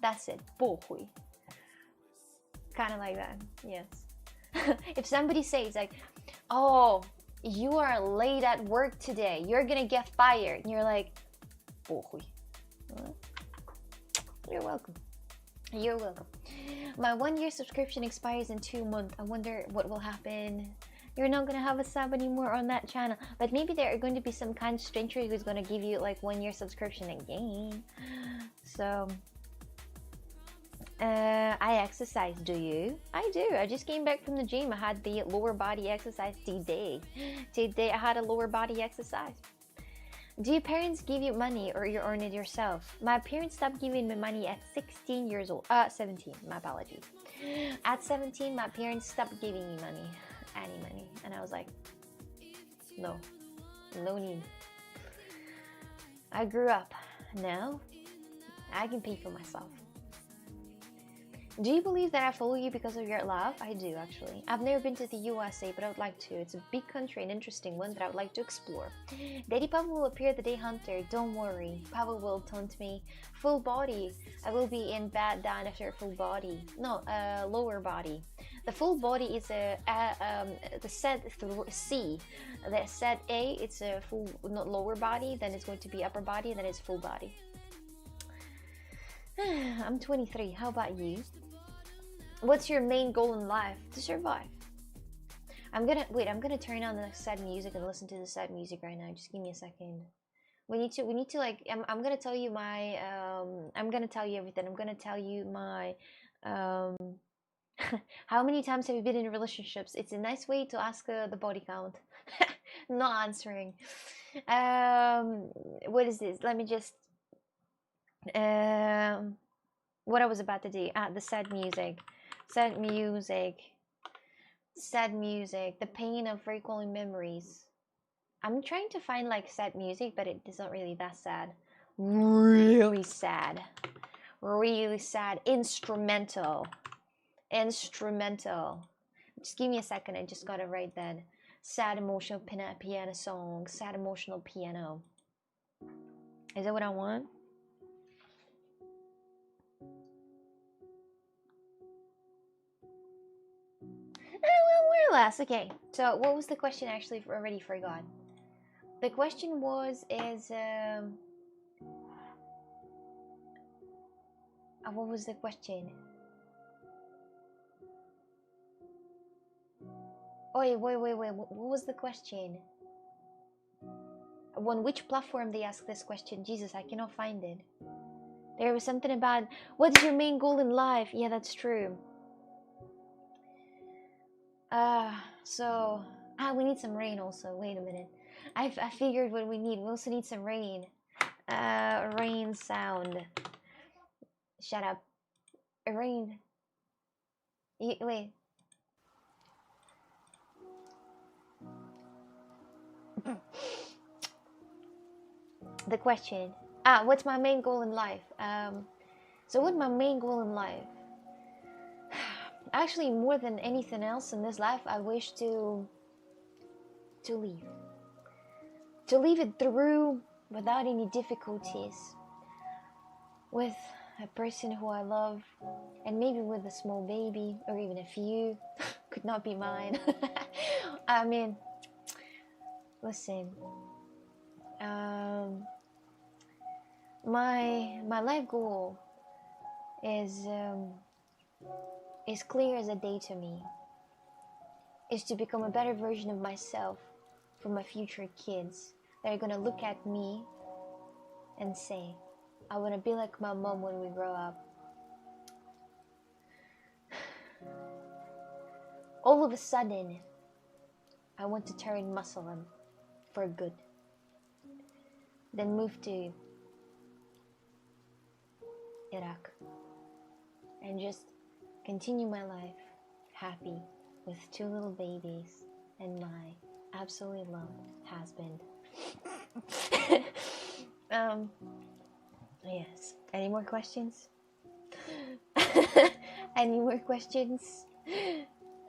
That's it. Похуй. Kind of like that, yes. If somebody says like, oh, you are late at work today, you're gonna get fired, and you're like, похуй. You're welcome. You're welcome. My 1-year subscription expires in 2 months. I wonder what will happen. You're not gonna have a sub anymore on that channel, but maybe there are going to be some kind stranger who's gonna give you like 1-year subscription again. So I exercise, do you? I do. I just came back from the gym. I had the lower body exercise today. Today I had a lower body exercise. Do your parents give you money or you earn it yourself? My parents stopped giving me money at 16 years old. 17, my apologies. At 17, my parents stopped giving me money. Any money. And I was like, no need. I grew up. Now I can pay for myself. Do you believe that I follow you because of your love? I do, actually. I've never been to the USA, but I would like to. It's a big country, an interesting one that I would like to explore. Daddy Pavel will appear the day hunter. Don't worry. Pavel will taunt me. Full body. I will be in bed down after full body. No, lower body. The full body is the set C. The set A, it's a full, not lower body. Then it's going to be upper body. Then it's full body. I'm 23. How about you? What's your main goal in life? To survive. I'm gonna turn on the sad music and listen to the sad music right now. Just give me a second. We need to like, I'm gonna tell you my, I'm gonna tell you everything. I'm gonna tell you my, how many times have you been in relationships? It's a nice way to ask the body count. Not answering. What is this? Let me just, what I was about to do. The sad music. Sad music, the pain of recalling memories. I'm trying to find like sad music, but it's not really that sad. Really sad. Instrumental. Just give me a second. I just gotta write that. Sad emotional piano song. Sad emotional piano. Is that what I want? Well, more or less. Okay, so what was the question? Actually, already forgot. The question was, what was the question? Wait, what was the question? On which platform they asked this question? Jesus, I cannot find it. There was something about, what is your main goal in life? Yeah, that's true. We need some rain also. Wait a minute. I figured what we need. We also need some rain. Rain sound. Shut up. Rain. Wait. The question. What's my main goal in life? So what's my main goal in life? Actually, more than anything else in this life, I wish to leave. To leave it through without any difficulties. With a person who I love, and maybe with a small baby, or even a few. Could not be mine. I mean, listen. My life goal is clear as a day to me. is to become a better version of myself for my future kids that are gonna look at me and say, I wanna be like my mom when we grow up. All of a sudden, I want to turn Muslim for good. Then move to Iraq and just continue my life happy with 2 little babies and my absolutely loved husband. Yes. Any more questions? Any more questions?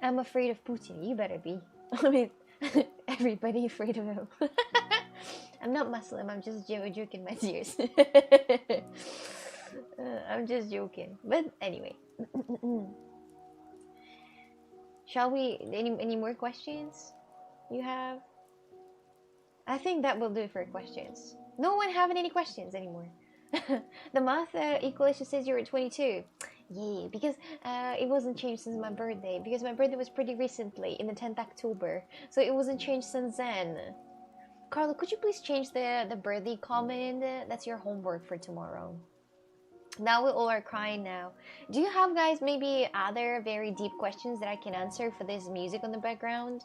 I'm afraid of Putin. You better be. I mean, everybody afraid of him. I'm not Muslim. I'm just joking, my dears. I'm just joking. But anyway. Shall we? Any more questions you have? I think that will do it for questions. No one having any questions anymore. The math equation says you're at 22. Yeah, because it wasn't changed since my birthday. Because my birthday was pretty recently, in the 10th October. So it wasn't changed since then. Carla, could you please change the birthday comment? That's your homework for tomorrow. Now we all are crying now. Do you have, guys, maybe other very deep questions that I can answer for this music on the background?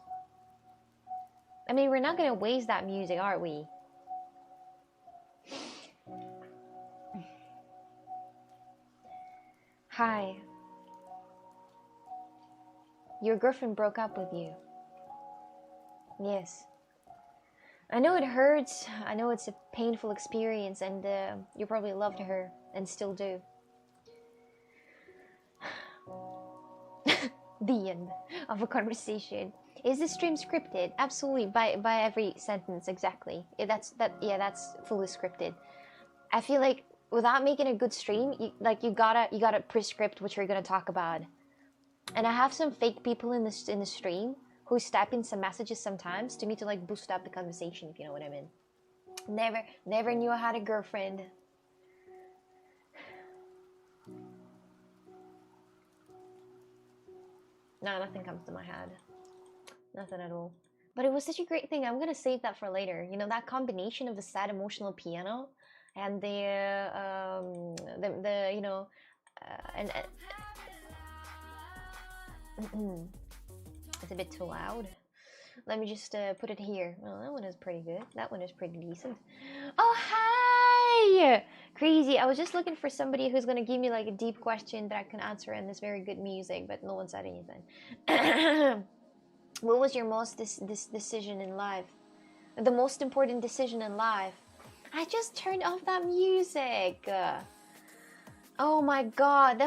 I mean, we're not going to waste that music, are we? Hi. Your girlfriend broke up with you. Yes. I know it hurts. I know it's a painful experience, and you probably loved her and still do. The end of a conversation. Is this stream scripted? Absolutely, by every sentence, exactly. That's fully scripted. I feel like without making a good stream, you gotta prescript what you're gonna talk about. And I have some fake people in the stream who step in some messages sometimes to me to like boost up the conversation, if you know what I mean. Never knew I had a girlfriend. No, nothing comes to my head. Nothing at all. But it was such a great thing. I'm gonna save that for later. You know, that combination of the sad emotional piano and the you know, it's a bit too loud. Let me just put it here. Oh, that one is pretty good. That one is pretty decent. Oh, hi! Crazy. I was just looking for somebody who's gonna give me like a deep question that I can answer in this very good music, but no one said anything. What was your most decision in life? The most important decision in life? I just turned off that music. Oh my god,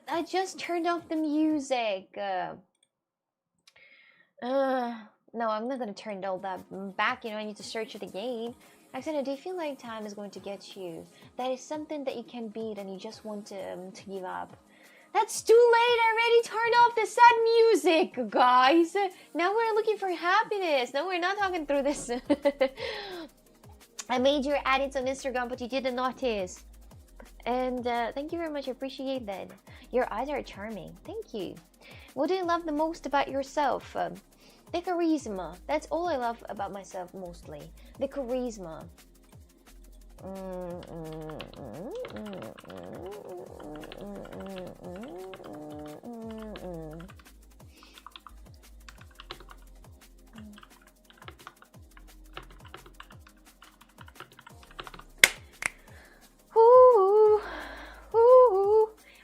I just turned off the music. No, I'm not gonna turn all that back. You know, I need to search it again. Alexander, do you feel like time is going to get you? That is something that you can beat and you just want to give up. That's too late. I already turned off the sad music, guys. Now we're looking for happiness. No, we're not talking through this. I made your edits on Instagram, but you didn't notice. And thank you very much. I appreciate that. Your eyes are charming. Thank you. What do you love the most about yourself? The charisma. That's all I love about myself mostly. The charisma.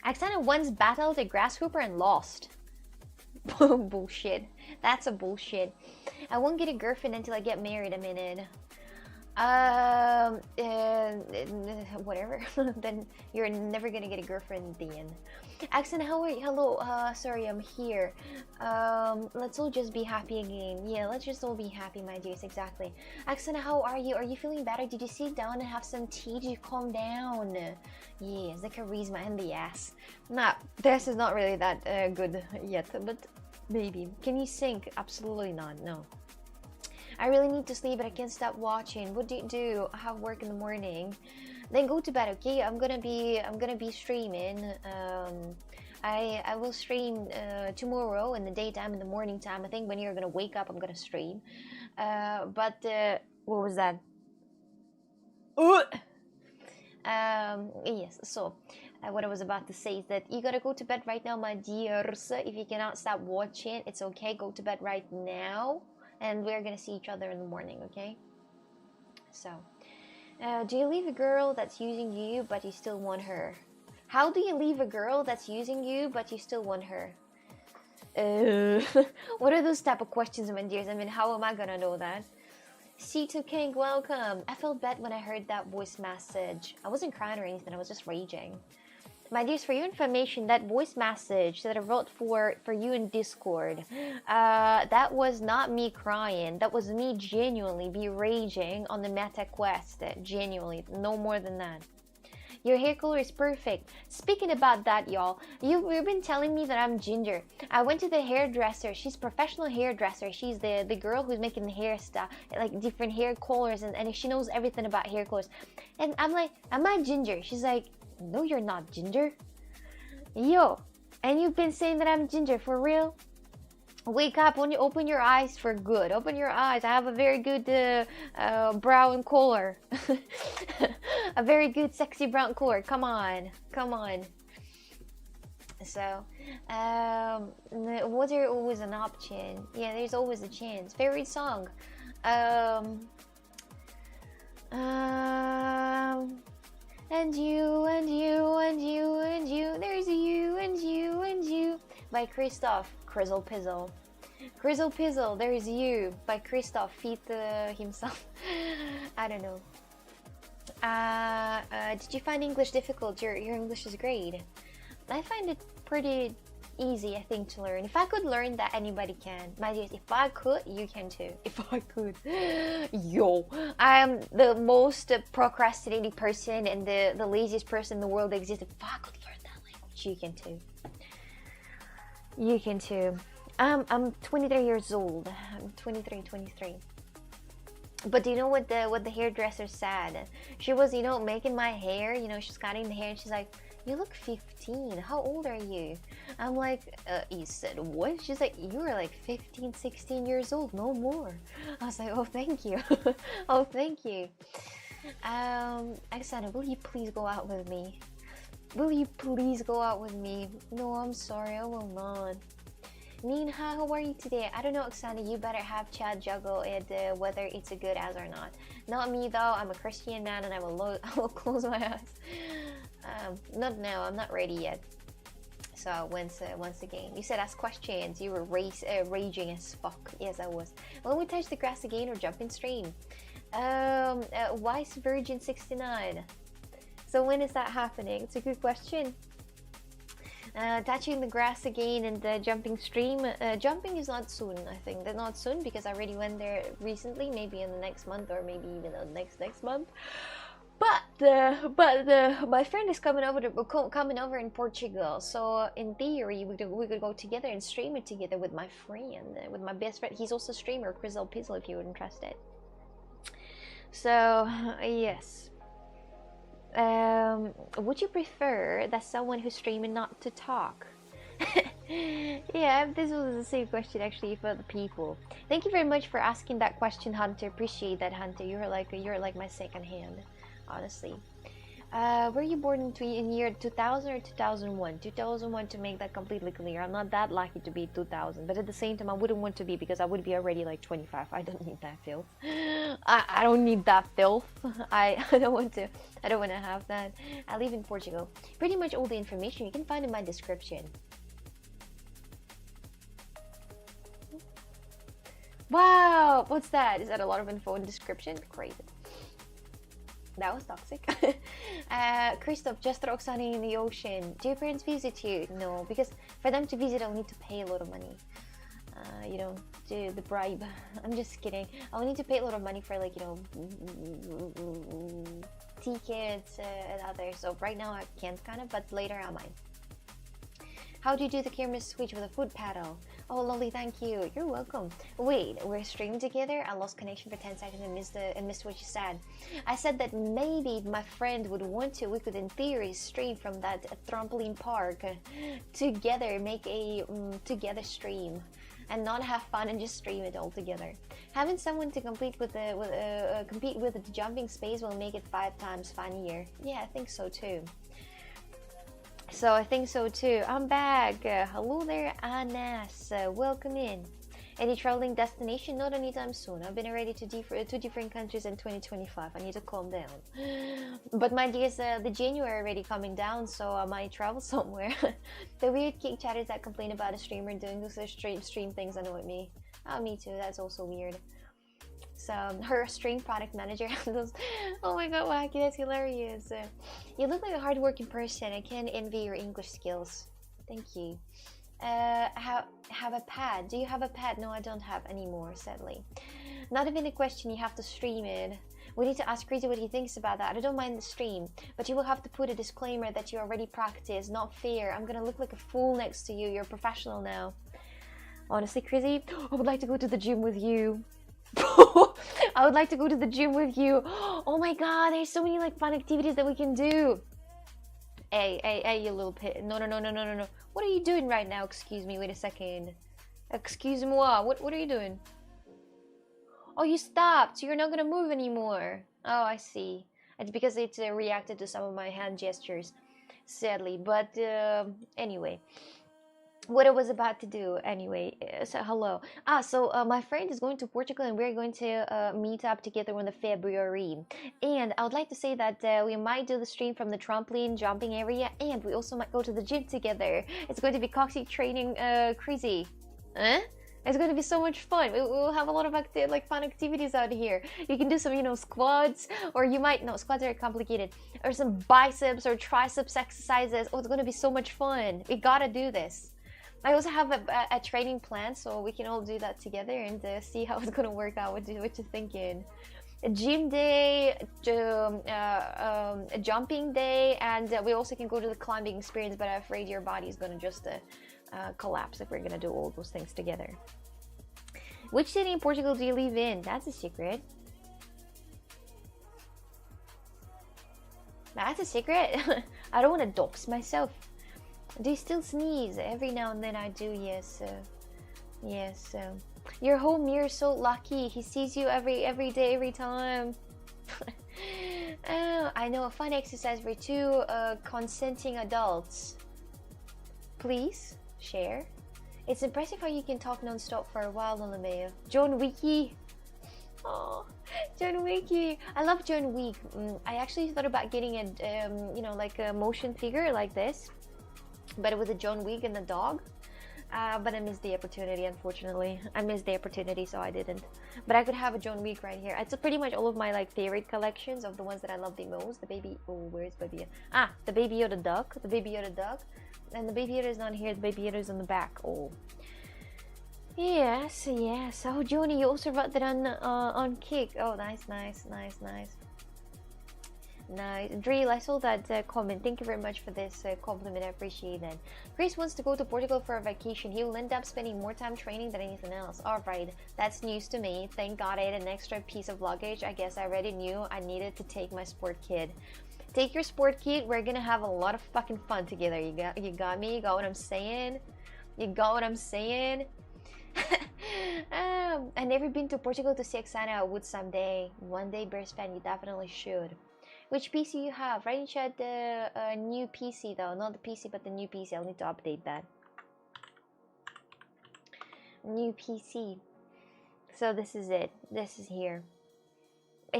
Oksana once battled a grasshopper and lost. Bullshit. That's a bullshit. I won't get a girlfriend until I get married. A minute. Whatever. Then you're never gonna get a girlfriend at the end. Oksana, how are you? Hello. Sorry, I'm here. Let's all just be happy again. Yeah, let's just all be happy, my dears. Exactly. Oksana, how are you? Are you feeling better? Did you sit down and have some tea? Did you calm down? Yes, the charisma and the ass. Nah, this is not really that good yet, but maybe. Can you sing? Absolutely not. No. I really need to sleep, but I can't stop watching. What do you do? I have work in the morning. Then go to bed, okay? I'm gonna be streaming. I will stream tomorrow in the daytime, in the morning time. I think when you're gonna wake up, I'm gonna stream. But what was that? Yes. So what I was about to say is that you gotta go to bed right now, my dears. If you cannot stop watching, it's okay. Go to bed right now, and we're gonna see each other in the morning. Okay. So, do you leave a girl that's using you but you still want her? How do you leave a girl that's using you but you still want her? What are those type of questions, my dears? I mean, how am I gonna know that? C2 King, welcome. I felt bad when I heard that voice message. I wasn't crying or anything, I was just raging. My dears, for your information, that voice message that I wrote for you in Discord, that was not me crying. That was me genuinely be raging on the meta quest. Genuinely, no more than that. Your hair color is perfect. Speaking about that, y'all, you've been telling me that I'm ginger. I went to the hairdresser. She's a professional hairdresser. She's the girl who's making the hair stuff, like different hair colors, and she knows everything about hair colors. And I'm like, am I ginger? She's like, no, you're not ginger. Yo, and you've been saying that I'm ginger for real? Wake up, when you open your eyes for good. Open your eyes. I have a very good brown color. A very good sexy brown color. Come on. Come on. So, was there always an option? Yeah, there's always a chance. Favorite song? And you, and you, and you, and you. There's you, and you, and you. By Christoph Crizzle Pizzle. Crizzle Pizzle, There's You by Christoph Feet himself. I don't know. Did you find English difficult? Your English is great. I find it pretty easy, I think, to learn. If I could learn that, anybody can. My dears, if I could, you can too. If I could. Yo, I am the most procrastinating person and the laziest person in the world that exists. If I could learn that language, you can too. You can too. I'm 23 years old. I'm 23. But do you know what the hairdresser said? She was, making my hair. She's cutting the hair, and she's like, "You look 15. How old are you?" I'm like, "You said what?" She's like, "You were like 15, 16 years old, no more." I was like, "Oh, thank you." Oh, thank you. Alexander, will you please go out with me? Will you please go out with me? No, I'm sorry, I will not. Nina, how are you today? I don't know, Oksana, you better have Chad juggle it, whether it's a good as or not. Not me though, I'm a Christian man and I will close my eyes. Not now, I'm not ready yet. So once again, you said ask questions, you were raging as fuck. Yes, I was. When we touch the grass again or jump in stream? Wise Virgin 69. So when is that happening? It's a good question. Touching the grass again and jumping stream. Jumping is not soon, I think. They're not soon because I already went there recently, maybe in the next month or maybe even the next month. But my friend is coming over in Portugal, so in theory we could go together and stream it together with my friend, with my best friend. He's also a streamer, Crizzle Pizzle, if you're interested. So yes. Would you prefer that someone who's streaming not to talk? Yeah, this was the same question actually for the people. Thank you very much for asking that question, Hunter. Appreciate that, Hunter. You're like my second hand, honestly. Were you born in year 2000 or 2001? 2001, to make that completely clear. I'm not that lucky to be 2000, but at the same time I wouldn't want to be because I would be already like 25. I don't need that filth. I don't need that filth. I don't want to have that. I live in Portugal. Pretty much all the information you can find in my description. Wow, what's that? Is that a lot of info in description? Crazy. That was toxic. Christoph, just throw Oksana in the ocean. Do your parents visit you? No, because for them to visit, I'll need to pay a lot of money. Do the bribe. I'm just kidding. I'll need to pay a lot of money for tickets and others. So right now I can't kind of, but later I might. How do you do the camera switch with a foot paddle? Oh, lovely, thank you. You're welcome. Wait, we're streaming together? I lost connection for 10 seconds and missed what you said. I said that maybe if my friend would want to, we could in theory stream from that trampoline park together, make a together stream. And not have fun and just stream it all together. Having someone to compete with the jumping space will make it 5 times funnier. Yeah, I think so too. I'm back. Hello there, Anas. Welcome in. Any traveling destination? Not anytime soon. I've been already to 2 different countries in 2025. I need to calm down. But mind you, the January already coming down, so I might travel somewhere. The weird kick chatters that complain about a streamer doing those stream things annoy me. Oh, me too. That's also weird. So her stream product manager handles. Oh my god, Wacky, that's hilarious. You look like a hardworking person. I can't envy your English skills. Thank you. Have a pet? Do you have a pet? No, I don't have anymore, sadly. Not even a question, you have to stream it. We need to ask Crazy what he thinks about that. I don't mind the stream, but you will have to put a disclaimer that you already practice. Not fair. I'm gonna look like a fool next to you. You're a professional now. Honestly, Crazy, I would like to go to the gym with you. I would like to go to the gym with you. Oh my god, there's so many like fun activities that we can do. Hey, you little pit. No. What are you doing right now? Excuse me, wait a second. Excuse-moi, what are you doing? Oh, you stopped, so you're not gonna move anymore. Oh, I see. It's because it reacted to some of my hand gestures, sadly. But anyway, what I was about to do anyway. So hello. So my friend is going to Portugal and we're going to meet up together in the February. And I would like to say that we might do the stream from the trampoline jumping area, and we also might go to the gym together. It's going to be coxy training crazy. It's going to be so much fun. We'll have a lot of fun activities out here. You can do some, squats, or you might, no, squats are complicated, or some biceps or triceps exercises. Oh, it's going to be so much fun. We gotta do this. I also have a training plan, so we can all do that together and see how it's gonna work out. What you're thinking? A gym day, a jumping day, and we also can go to the climbing experience. But I'm afraid your body is gonna just collapse if we're gonna do all those things together. Which city in Portugal do you live in? That's a secret. That's a secret. I don't want to dox myself. Do you still sneeze? Every now and then I do, yes. Yes. You're home, you're so lucky. He sees you every day, every time. Oh, I know a fun exercise for 2 consenting adults. Please, share. It's impressive how you can talk non-stop for a while, Olameo. John Wiki. Oh, John Wick. I love John Wick. I actually thought about getting a motion figure like this, but with a John Wick and the dog. But I missed the opportunity, unfortunately. I missed the opportunity, so I didn't. But I could have a John Wick right here. It's pretty much all of my favorite collections of the ones that I love the most. The baby. Oh, where's Baby Yoda? The Baby Yoda duck. The Baby Yoda duck. And the Baby Yoda is not here. The Baby Yoda is on the back. Oh. Yes. Oh, Joni, you also wrote that on Kick. Oh, nice. Nice. Drill, I saw that comment. Thank you very much for this compliment. I appreciate it. Chris wants to go to Portugal for a vacation. He will end up spending more time training than anything else. Alright, that's news to me. Thank God I had an extra piece of luggage. I guess I already knew I needed to take my sport kit. Take your sport kit. We're gonna have a lot of fucking fun together. You got me? You got what I'm saying? I've never been to Portugal to see Oksana. I would someday. One day, Bears fan, you definitely should. Which PC you have? Right in chat the new PC though. Not the PC, but the new PC. I'll need to update that. New PC. So this is it. This is here.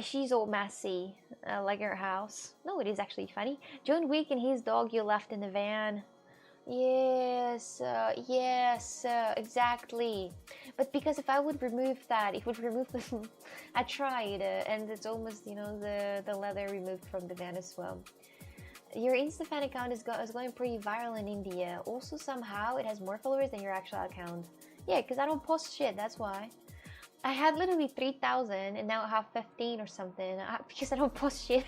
She's all messy. Like her house. No, it is actually funny. John Wick and his dog you left in the van. Yes, exactly. But because if I would remove that, it would remove the... I tried, and it's almost, the leather removed from the van as well. Your Instafan account is going pretty viral in India. Also, somehow, it has more followers than your actual account. Yeah, because I don't post shit, that's why. I had literally 3,000, and now I have 15 or something. Because I don't post shit.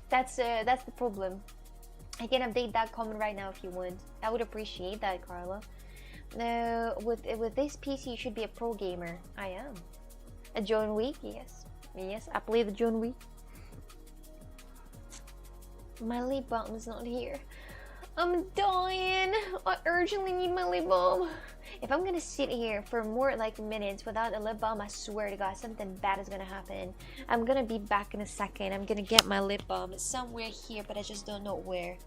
That's the problem. I can update that comment right now if you want. I would appreciate that, Carla. With this PC, you should be a pro gamer. I am. A John Wick, yes. Yes, I play the John Wick. My lip balm is not here. I'm dying. I urgently need my lip balm. If I'm gonna sit here for more like minutes without a lip balm, I swear to God, something bad is gonna happen. I'm gonna be back in a second. I'm gonna get my lip balm. It's somewhere here, but I just don't know where.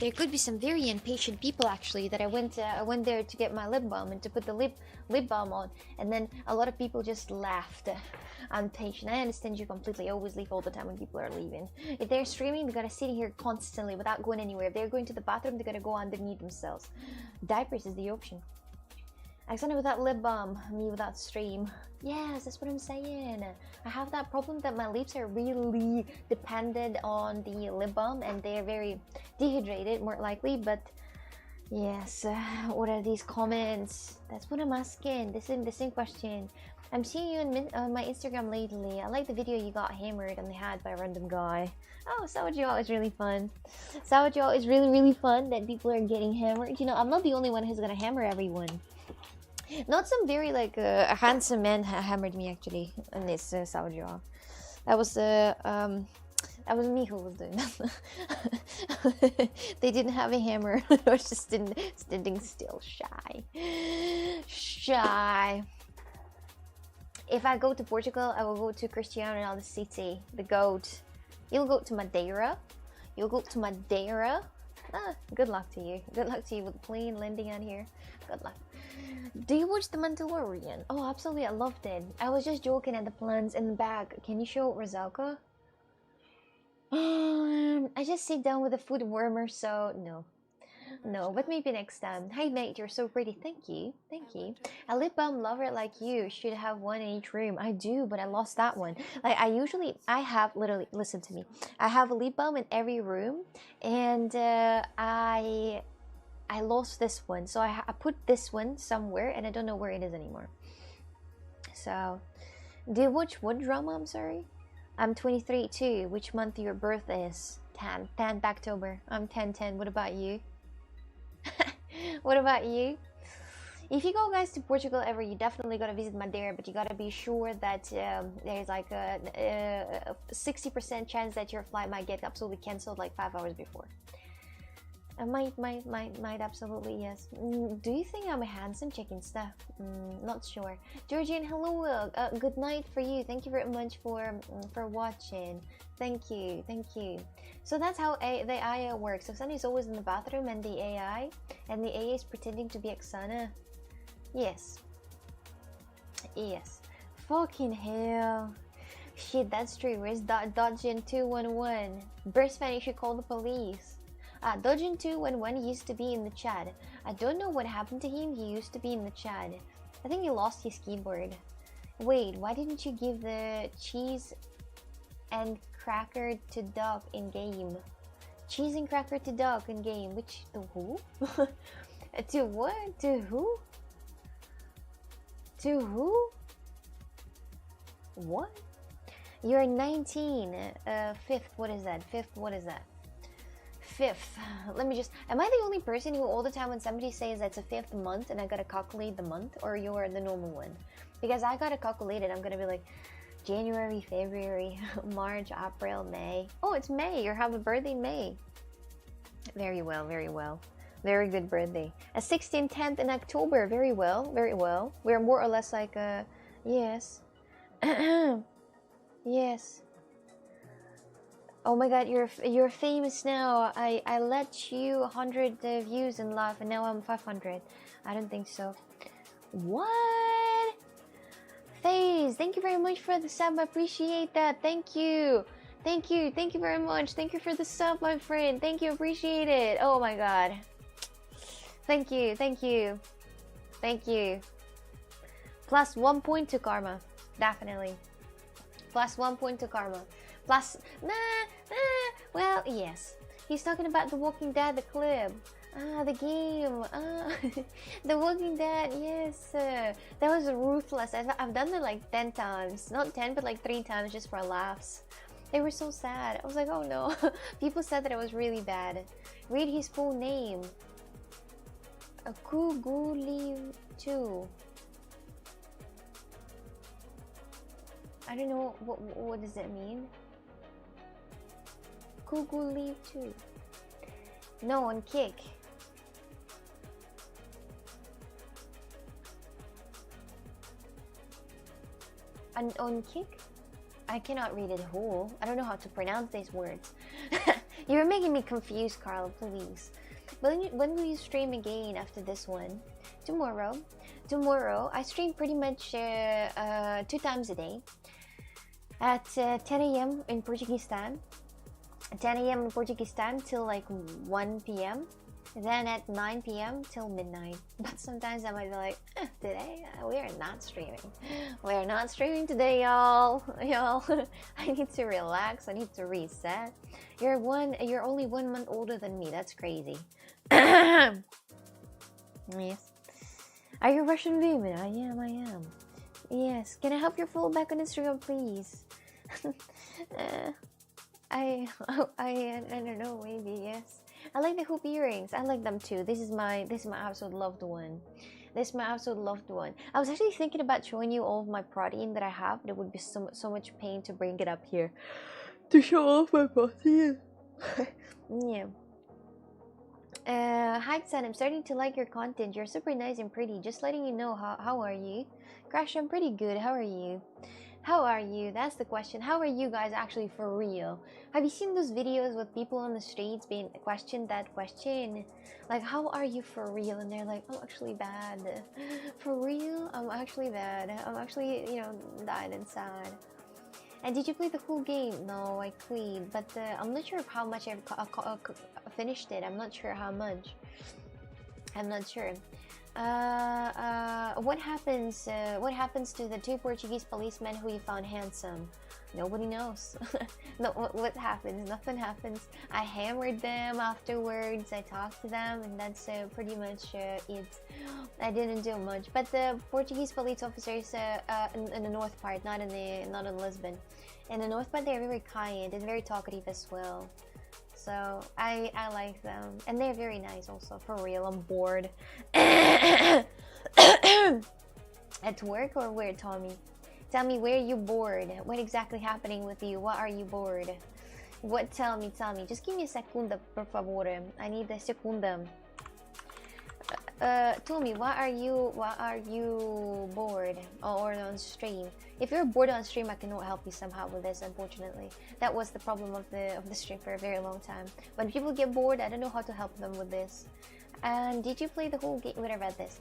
There could be some very impatient people actually that I went there to get my lip balm and to put the lip balm on, and then a lot of people just laughed. I'm patient. I understand you completely. I always leave all the time when people are leaving. If they're streaming, they gotta sit here constantly without going anywhere. If they're going to the bathroom, they gotta go underneath themselves. Diapers is the option. Alexander without lip balm, me without stream. Yes, that's what I'm saying. I have that problem that my lips are really dependent on the lip balm and they're very dehydrated, more likely. But yes, what are these comments? That's what I'm asking. This is the same question. I'm seeing you on my Instagram lately. I like the video you got hammered on the head by a random guy. Oh, Sawajo is really fun. Sawajo is really fun that people are getting hammered. You know, I'm not the only one who's gonna hammer everyone. Not some very like a handsome man hammered me actually in this Sawajo. That was me who was doing that. They didn't have a hammer. I was just standing still, shy. If I go to Portugal, I will go to Cristiano Ronaldo City, the GOAT. You'll go to Madeira. You'll go to Madeira. Ah, good luck to you. Good luck to you with the plane landing out here. Good luck. Do you watch The Mandalorian? Oh, absolutely, I loved it. I was just joking at the plans in the back. Can you show Rizalka? I just sit down with a food warmer, so no, but maybe next time. Hey mate, you're so pretty. Thank you. A lip balm lover like you should have one in each room. I do, but I lost that one. Like I have literally, listen to me, I have a lip balm in every room, and I lost this one, so I put this one somewhere and I don't know where it is anymore. So do you watch what drama? I'm sorry. I'm 23 too. Which month your birth is? 10th October. I'm 10/10. What about you? What about you? If you go guys to Portugal ever, you definitely gotta visit Madeira, but you gotta be sure that there's like a 60% chance that your flight might get absolutely cancelled like 5 hours before. Might absolutely, yes. Do you think I'm handsome? Checking stuff. Not sure. Georgian, hello. Good night for you. Thank you very much for watching. Thank you. So that's how the AI works. Oksana is always in the bathroom, and the AI is pretending to be Oksana. Yes. Fucking hell. Shit, that's true. Where's Dodgen 211? Burst fan, you should call the police. Dojin 211 used to be in the chat. I don't know what happened to him. He used to be in the chat. I think he lost his keyboard. Wait, why didn't you give the cheese and cracker to dog in game? Cheese and cracker to dog in game. Which, to who? To what? To who? To who? What? You're 19. Fifth, what is that? Fifth. Let me just, am I the only person who all the time when somebody says that's a 5th month and I gotta calculate the month, or you're the normal one? Because I gotta calculate it. I'm gonna be like January, February, March, April, May. Oh, it's May. You have a birthday in May. Very well. Very good birthday. A 16th, 10th in October. Very well. We're more or less like yes. Yes. Oh my god, you're famous now. I let you 100 views in live and now I'm 500. I don't think so. What? FaZe, thank you very much for the sub. I appreciate that. Thank you. Thank you very much. Thank you for the sub, my friend. Thank you, appreciate it. Oh my god. Thank you. Plus 1 point to karma, definitely. Plus 1 point to karma. Plus, well, yes. He's talking about The Walking Dead, the clip. The game. The Walking Dead, yes. That was ruthless. I've done it like 10 times. Not 10, but like 3 times just for laughs. They were so sad. I was like, oh no. People said that it was really bad. Read his full name. Kuguli 2. I don't know what does that mean. Kuguli 2. No, on Kick. On Kick? I cannot read it whole. I don't know how to pronounce these words. You're making me confused, Carl, please. When will you stream again after this one? Tomorrow. I stream pretty much 2 times a day. At 10 a.m. in Portuguese time. 10 a.m. in Portuguese time till like 1 p.m. Then at 9 p.m. till midnight. But sometimes I might be like, today we are not streaming. We are not streaming today, y'all. I need to relax. I need to reset. You're only 1 month older than me. That's crazy. Yes. Are you Russian women? I am. Yes. Can I help your follow back on Instagram, please? I don't know, maybe yes. I like the hoop earrings. I like them too. This is my absolute loved one. I was actually thinking about showing you all of my protein that I have. There would be so much pain to bring it up here to show off my protein. Yeah. Hi San, I'm starting to like your content. You're super nice and pretty. Just letting you know. How are you? Crash, I'm pretty good. How are you? That's the question. How are you guys actually for real? Have you seen those videos with people on the streets being questioned that question? Like, how are you for real? And they're like, I'm actually bad. For real? I'm actually bad. I'm actually, died inside. And did you play the whole game? No, I quit. But I'm not sure of how much I've finished it. I'm not sure how much. I'm not sure. What happens to the 2 Portuguese policemen who you found handsome? Nobody knows. No, what happens? Nothing happens. I hammered them afterwards. I talked to them, and that's pretty much it. I didn't do much. But the Portuguese police officers in the north part, not in Lisbon. In the north part, they're very kind and very talkative as well. So I like them, and they're very nice also. For real, I'm bored. At work or where, Tommy? Tell me, where are you bored? What exactly happening with you? What are you bored? What? Tell me. Just give me a secunda, por favor. I need a secunda. Tommy, why are you bored or on stream? If you're bored on stream, I cannot help you somehow with this, unfortunately. That was the problem of the stream for a very long time. When people get bored, I don't know how to help them with this. And did you play the whole game? What about this?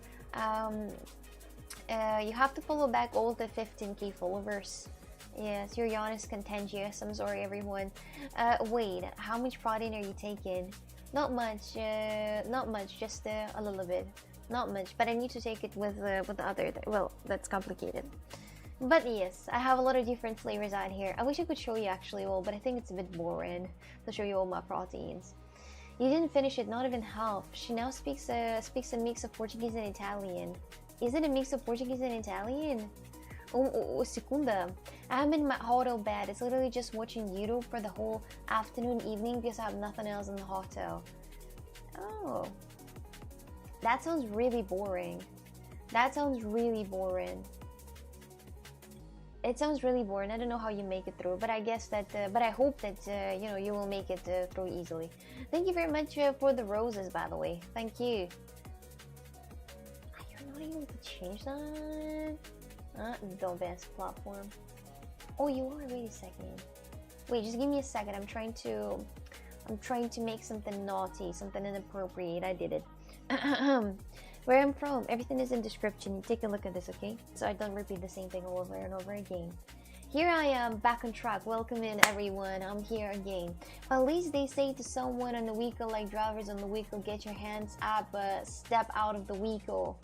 You have to follow back all the 15k followers. Yes, your yawn is contagious. I'm sorry, everyone. Wait, how much protein are you taking? Not much, just a little bit. Not much, but I need to take it with the other. Well, that's complicated. But yes, I have a lot of different flavors out here. I wish I could show you actually all, but I think it's a bit boring to show you all my proteins. You didn't finish it, not even half. She now speaks a mix of Portuguese and Italian. Is it a mix of Portuguese and Italian? Oh, segunda. I'm in my hotel bed. It's literally just watching YouTube for the whole afternoon, evening because I have nothing else in the hotel. Oh. That sounds really boring. It sounds really boring. I don't know how you make it through, but I guess that, but I hope that, you will make it through easily. Thank you very much for the roses, by the way. Thank you. You're not able to change that? The best platform. Oh, you are. Wait a second. Wait, just give me a second. I'm trying to make something naughty, something inappropriate. I did it. Where I'm from, everything is in description. You take a look at this, okay? So I don't repeat the same thing over and over again. Here I am, back on track. Welcome in, everyone. I'm here again. Police, they say to someone on the vehicle, like drivers on the vehicle, get your hands up, step out of the vehicle.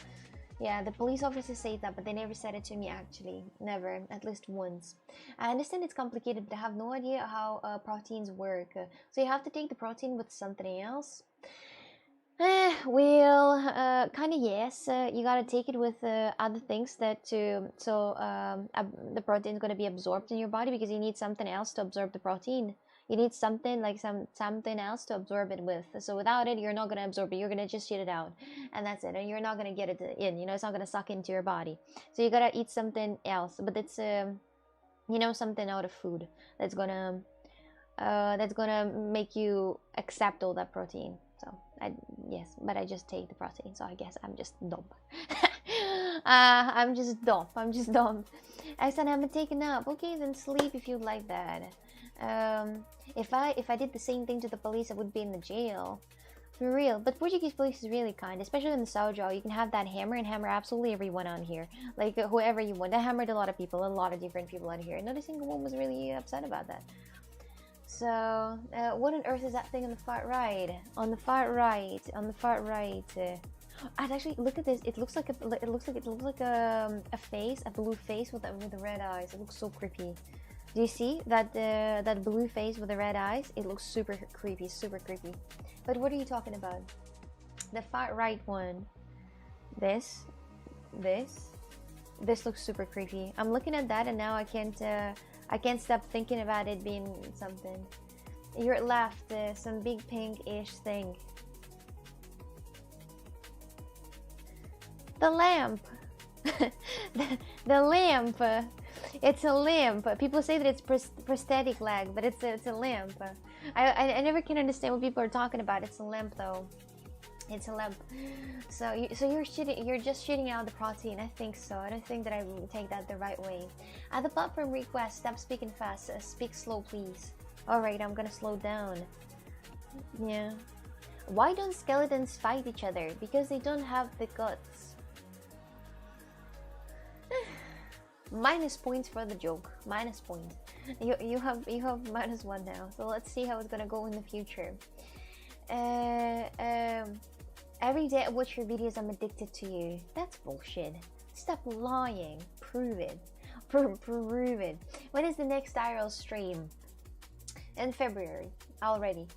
Yeah, the police officers say that, but they never said it to me, actually. Never, at least once. I understand it's complicated, but I have no idea how proteins work. So you have to take the protein with something else. Well, kind of yes. You gotta take it with other things that the protein is gonna be absorbed in your body, because you need something else to absorb the protein. You need something like something else to absorb it with. So without it, you're not gonna absorb it. You're gonna just shit it out, and that's it. And you're not gonna get it in. You know, it's not gonna suck into your body. So you gotta eat something else. But it's something out of food that's gonna make you accept all that protein. So yes, but I just take the protein. So I guess I'm just dumb. I'm just dumb. I said I'm taking up. Okay, then sleep if you like that. If I did the same thing to the police, I would be in the jail. For real. But Portuguese police is really kind, especially in the Saujao. You can have that hammer and hammer absolutely everyone on here. Like whoever you want. I hammered a lot of people, a lot of different people out here. Not a single one was really upset about that. So, what on earth is that thing on the far right? On the far right. I'd actually look at this. It looks like a face, a blue face with the red eyes. It looks so creepy. Do you see that that blue face with the red eyes? It looks super creepy, super creepy. But what are you talking about? The far right one. This looks super creepy. I'm looking at that and now I can't stop thinking about it being something. Your left, some big pink-ish thing. The lamp. the lamp. It's a lamp. People say that it's prosthetic leg, but it's a lamp. I never can understand what people are talking about. It's a lamp though. It's a lamp. So you're just shitting out the protein. I think so. I don't think that I will take that the right way. At the platform request, stop speaking fast. Speak slow, please. Alright, I'm gonna slow down. Yeah. Why don't skeletons fight each other? Because they don't have the guts. Minus points for the joke. Minus points. You have -1 now. So let's see how it's gonna go in the future. Every day I watch your videos, I'm addicted to you. That's bullshit. Stop lying. Prove it. Prove it. When is the next IRL stream? In February. Already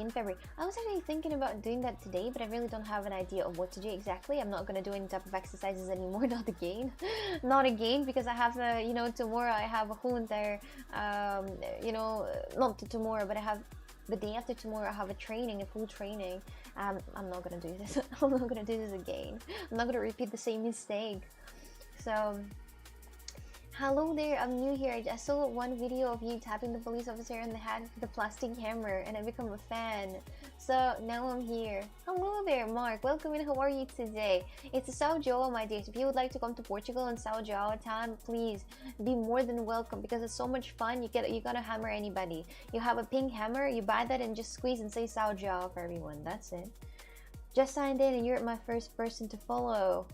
in February. I was actually thinking about doing that today, but I really don't have an idea of what to do exactly. I'm not gonna do any type of exercises anymore. Not again. Not again, because I have tomorrow I have a whole entire not tomorrow, but I have the day after tomorrow I have a full training. I'm not gonna do this. I'm not gonna do this again. I'm not gonna repeat the same mistake. So hello there, I'm new here. I saw one video of you tapping the police officer in the head with the plastic hammer and I become a fan. So now I'm here. Hello there, Mark. Welcome in. How are you today? It's a São João, my dears. If you would like to come to Portugal in São João time, please be more than welcome, because it's so much fun. You gotta hammer anybody. You have a pink hammer, you buy that and just squeeze and say São João for everyone. That's it. Just signed in and you're my first person to follow.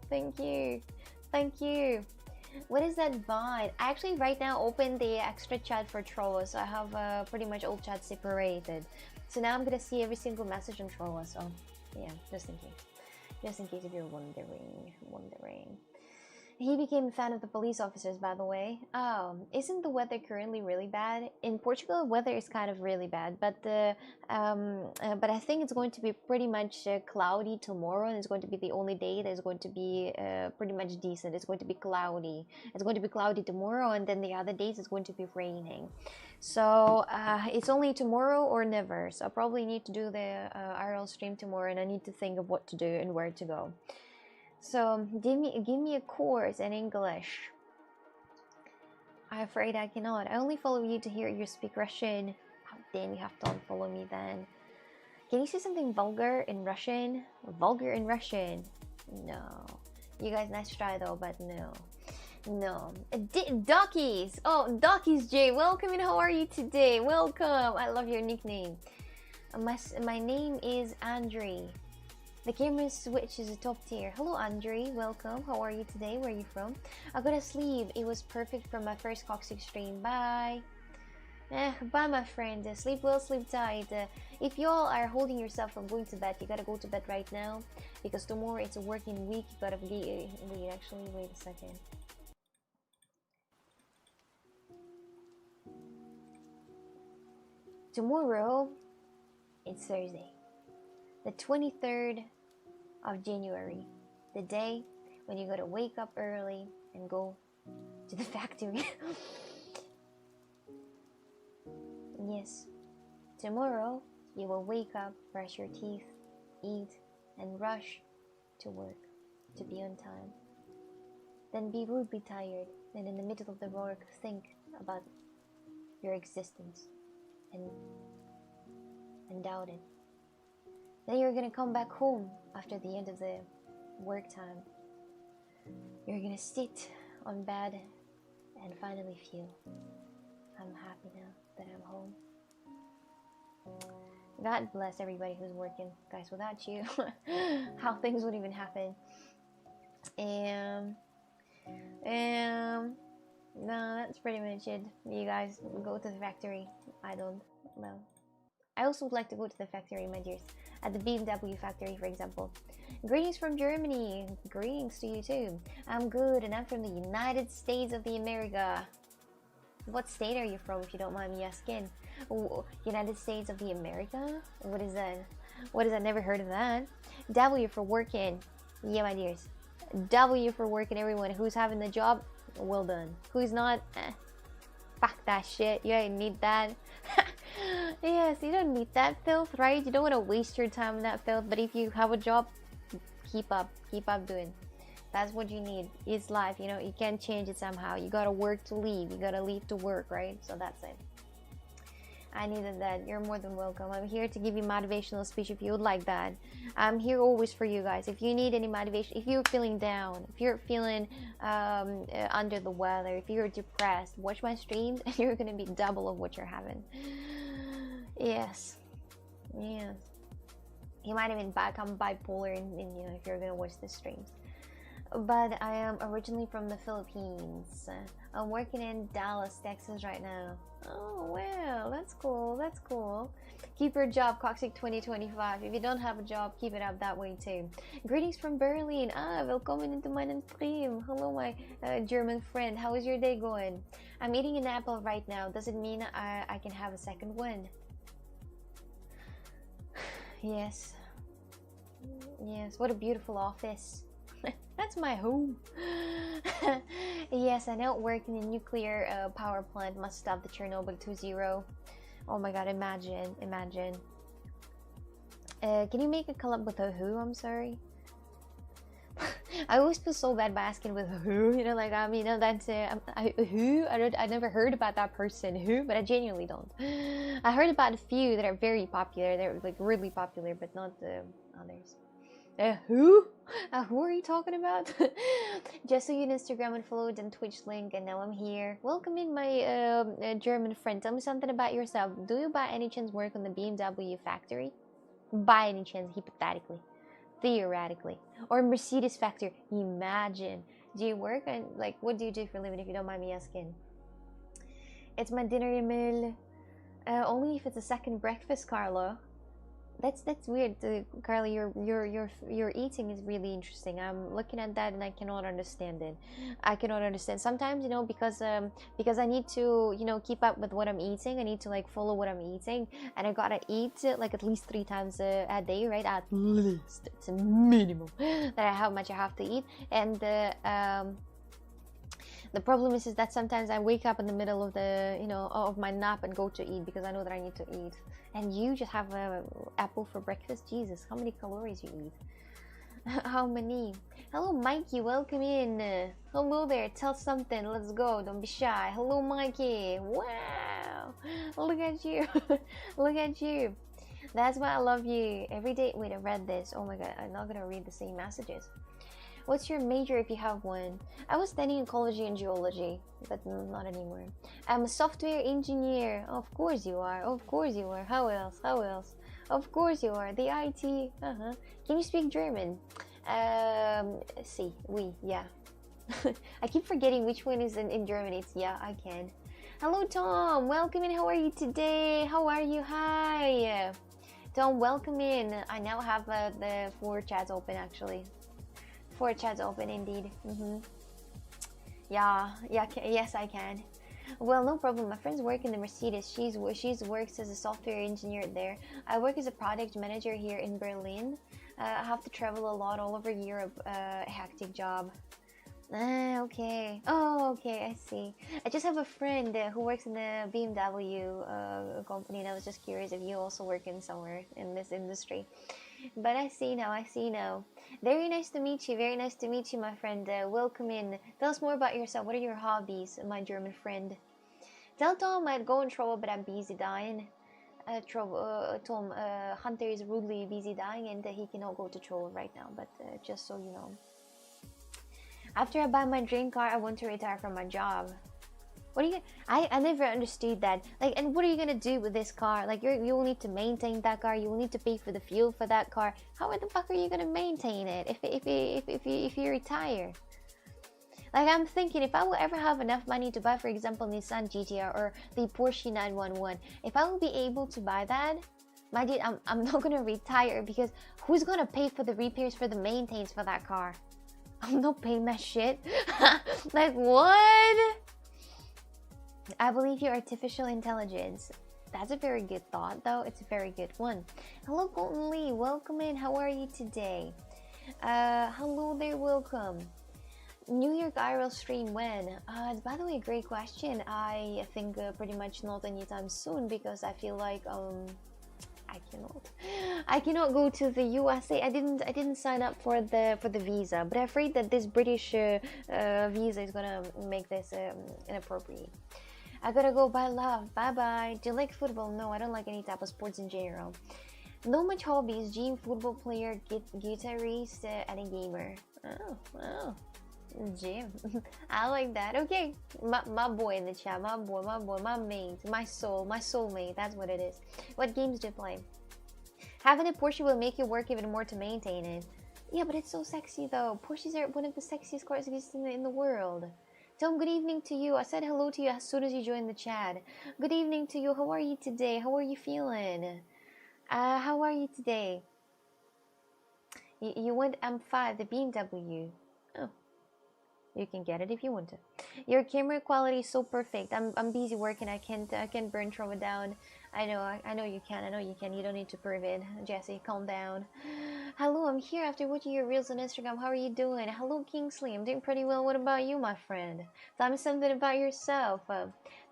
Thank you. Thank you. What is that vibe? I actually right now opened the extra chat for Troa, so I have pretty much all chats separated. So now I'm gonna see every single message on Troa, so yeah, just in case. Just in case if you're wondering. He became a fan of the police officers, by the way. Isn't the weather currently really bad? In Portugal, weather is kind of really bad, but I think it's going to be pretty much cloudy tomorrow, and it's going to be the only day that is going to be pretty much decent. It's going to be cloudy. It's going to be cloudy tomorrow, and then the other days it's going to be raining. So it's only tomorrow or never. So I probably need to do the IRL stream tomorrow, and I need to think of what to do and where to go. So give me a course in English. I'm afraid I cannot. I only follow you to hear you speak Russian. Oh, then you have to unfollow me then. Can you say something vulgar in Russian? Vulgar in Russian? No. You guys, nice try though, but no. No. Dockies! Oh, Dockies J, welcome and how are you today? Welcome! I love your nickname. My name is Andre. The camera switch is a top tier. Hello Andre, welcome. How are you today? Where are you from? I gotta sleep. It was perfect for my first Coxic stream. Bye. Bye my friend. Sleep well, sleep tight. If y'all are holding yourself from going to bed, you gotta go to bed right now, because tomorrow it's a working week. You gotta be wait a second. Tomorrow it's Thursday, the 23rd of January, the day when you gotta wake up early and go to the factory. Yes, tomorrow you will wake up, brush your teeth, eat, and rush to work to be on time. Then be rudely tired, and in the middle of the work think about your existence and doubt it. Then you're gonna come back home after the end of the work time. You're gonna sit on bed and finally feel, I'm happy now that I'm home. God bless everybody who's working, guys. Without you, how things would even happen. No, that's pretty much it. You guys go to the factory. I don't. Well, I also would like to go to the factory, my dears. At the BMW factory, for example. Greetings from Germany. Greetings to you too. I'm good, and I'm from the United States of the America. What state are you from, if you don't mind me asking? Ooh, United States of the America? What is that? What is that? Never heard of that. W for working. Yeah, my dears. W for working, everyone. Who's having the job? Well done. Who's not? Fuck that shit. You don't need that. Yes, you don't need that filth, right? You don't want to waste your time on that filth. But if you have a job, keep up doing. That's what you need. It's life, you know. You can't change it somehow. You gotta work to leave. You gotta leave to work, right? So that's it. I needed that. You're more than welcome. I'm here to give you motivational speech if you would like that. I'm here always for you guys. If you need any motivation, if you're feeling down, if you're feeling under the weather, if you're depressed, watch my streams and you're gonna be double of what you're having. Yes. Yes. You might even become bipolar in you know, if you're gonna watch the streams. But I am originally from the Philippines. I'm working in Dallas, Texas right now. Oh, well, that's cool. That's cool. Keep your job, Coxic 2025. If you don't have a job, keep it up that way too. Greetings from Berlin. Willkommen into meinen Stream. Hello, my German friend. How is your day going? I'm eating an apple right now. Does it mean I can have a second one? Yes. Yes, what a beautiful office. That's my home. Yes, I know working in nuclear power plant must stop the Chernobyl 2.0. Oh my god, imagine. Can you make a collab with a who? I'm sorry. I always feel so bad by asking with who, you know, like, I mean, that's who? I never heard about that person, who, but I genuinely don't. I heard about a few that are very popular, they're like really popular, but not the others. Who? Who are you talking about? Just so you know, Instagram and followed and Twitch link, and now I'm here. Welcoming my German friend. Tell me something about yourself. Do you by any chance work on the BMW factory? By any chance, hypothetically, theoretically, or Mercedes factory? Imagine. Do you work and like what do you do for a living, if you don't mind me asking? It's my dinner meal. Only if it's a second breakfast, Carlo. That's weird, Carly. Your eating is really interesting. I'm looking at that and I cannot understand it. I cannot understand. Sometimes, you know, because I need to, you know, keep up with what I'm eating. I need to like follow what I'm eating, and I gotta eat like at least 3 times a day, right? At least it's a minimum that how much I have to eat. And the problem is that sometimes I wake up in the middle of the, you know, of my nap and go to eat because I know that I need to eat. And you just have an apple for breakfast? Jesus, how many calories you eat? How many? Hello, Mikey, welcome in. Hello there, tell something, let's go, don't be shy. Hello, Mikey. Wow, look at you. Look at you. That's why I love you. Every day. Wait, I read this. Oh my god, I'm not gonna read the same messages. What's your major if you have one? I was studying ecology and geology, but not anymore. I'm a software engineer. Of course you are. Of course you are. How else? How else? Of course you are. The IT. Can you speak German? See, oui, yeah. I keep forgetting which one is in German. It's yeah, I can. Hello, Tom. Welcome in. How are you today? How are you? Hi. Tom, welcome in. I now have the 4 chats open, actually. 4 chats open, indeed. Yeah, yes, I can. Well, no problem. My friends work in the Mercedes. She's works as a software engineer there. I work as a product manager here in Berlin. I have to travel a lot all over Europe. Hectic job. Okay. Oh, okay. I see. I just have a friend who works in the BMW company, and I was just curious if you also work in somewhere in this industry. But I see now. I see now. Very nice to meet you. Very nice to meet you, my friend. Welcome in. Tell us more about yourself. What are your hobbies, my German friend? Tell Tom I'd go and troll, but I'm busy dying. Tom, Hunter is rudely busy dying, and he cannot go to troll right now. But just so you know. After I buy my dream car, I want to retire from my job. What are you? I never understood that. Like, and what are you gonna do with this car? Like, you will need to maintain that car. You will need to pay for the fuel for that car. How the fuck are you gonna maintain it if you retire? Like, I'm thinking, if I will ever have enough money to buy, for example, Nissan GTR or the Porsche 911, if I will be able to buy that, my dude, I'm not gonna retire, because who's gonna pay for the repairs, for the maintenance for that car? I'm not paying that shit. Like, what? I believe you're artificial intelligence. That's a very good thought, though. It's a very good one. Hello, Colton Lee. Welcome in. How are you today? Hello there. Welcome. New York IRL stream when? It's, by the way, a great question. I think pretty much not anytime soon, because I feel like I cannot go to the USA. I didn't sign up for the visa, but I'm afraid that this British visa is gonna make this inappropriate. I gotta go. Bye, love. Bye bye. Do you like football? No, I don't like any type of sports in general. No much hobbies. Gym, football player, guitarist, and a gamer. Oh, gym. I like that. Okay, my boy in the chat. My boy, my mate, my soulmate. That's what it is. What games do you play? Having a Porsche will make you work even more to maintain it. Yeah, but it's so sexy though. Porsches are one of the sexiest cars existing in the world. Tom, good evening to you. I said hello to you as soon as you joined the chat. Good evening to you. How are you today? How are you feeling? How are you today? You want M5, the BMW. Oh, you can get it if you want to. Your camera quality is so perfect. I'm busy working. I can't burn trauma down. I know you can. I know you can. You don't need to prove it. Jesse, calm down. Hello, I'm here after watching your reels on Instagram. How are you doing? Hello, Kingsley. I'm doing pretty well. What about you, my friend? Tell me something about yourself.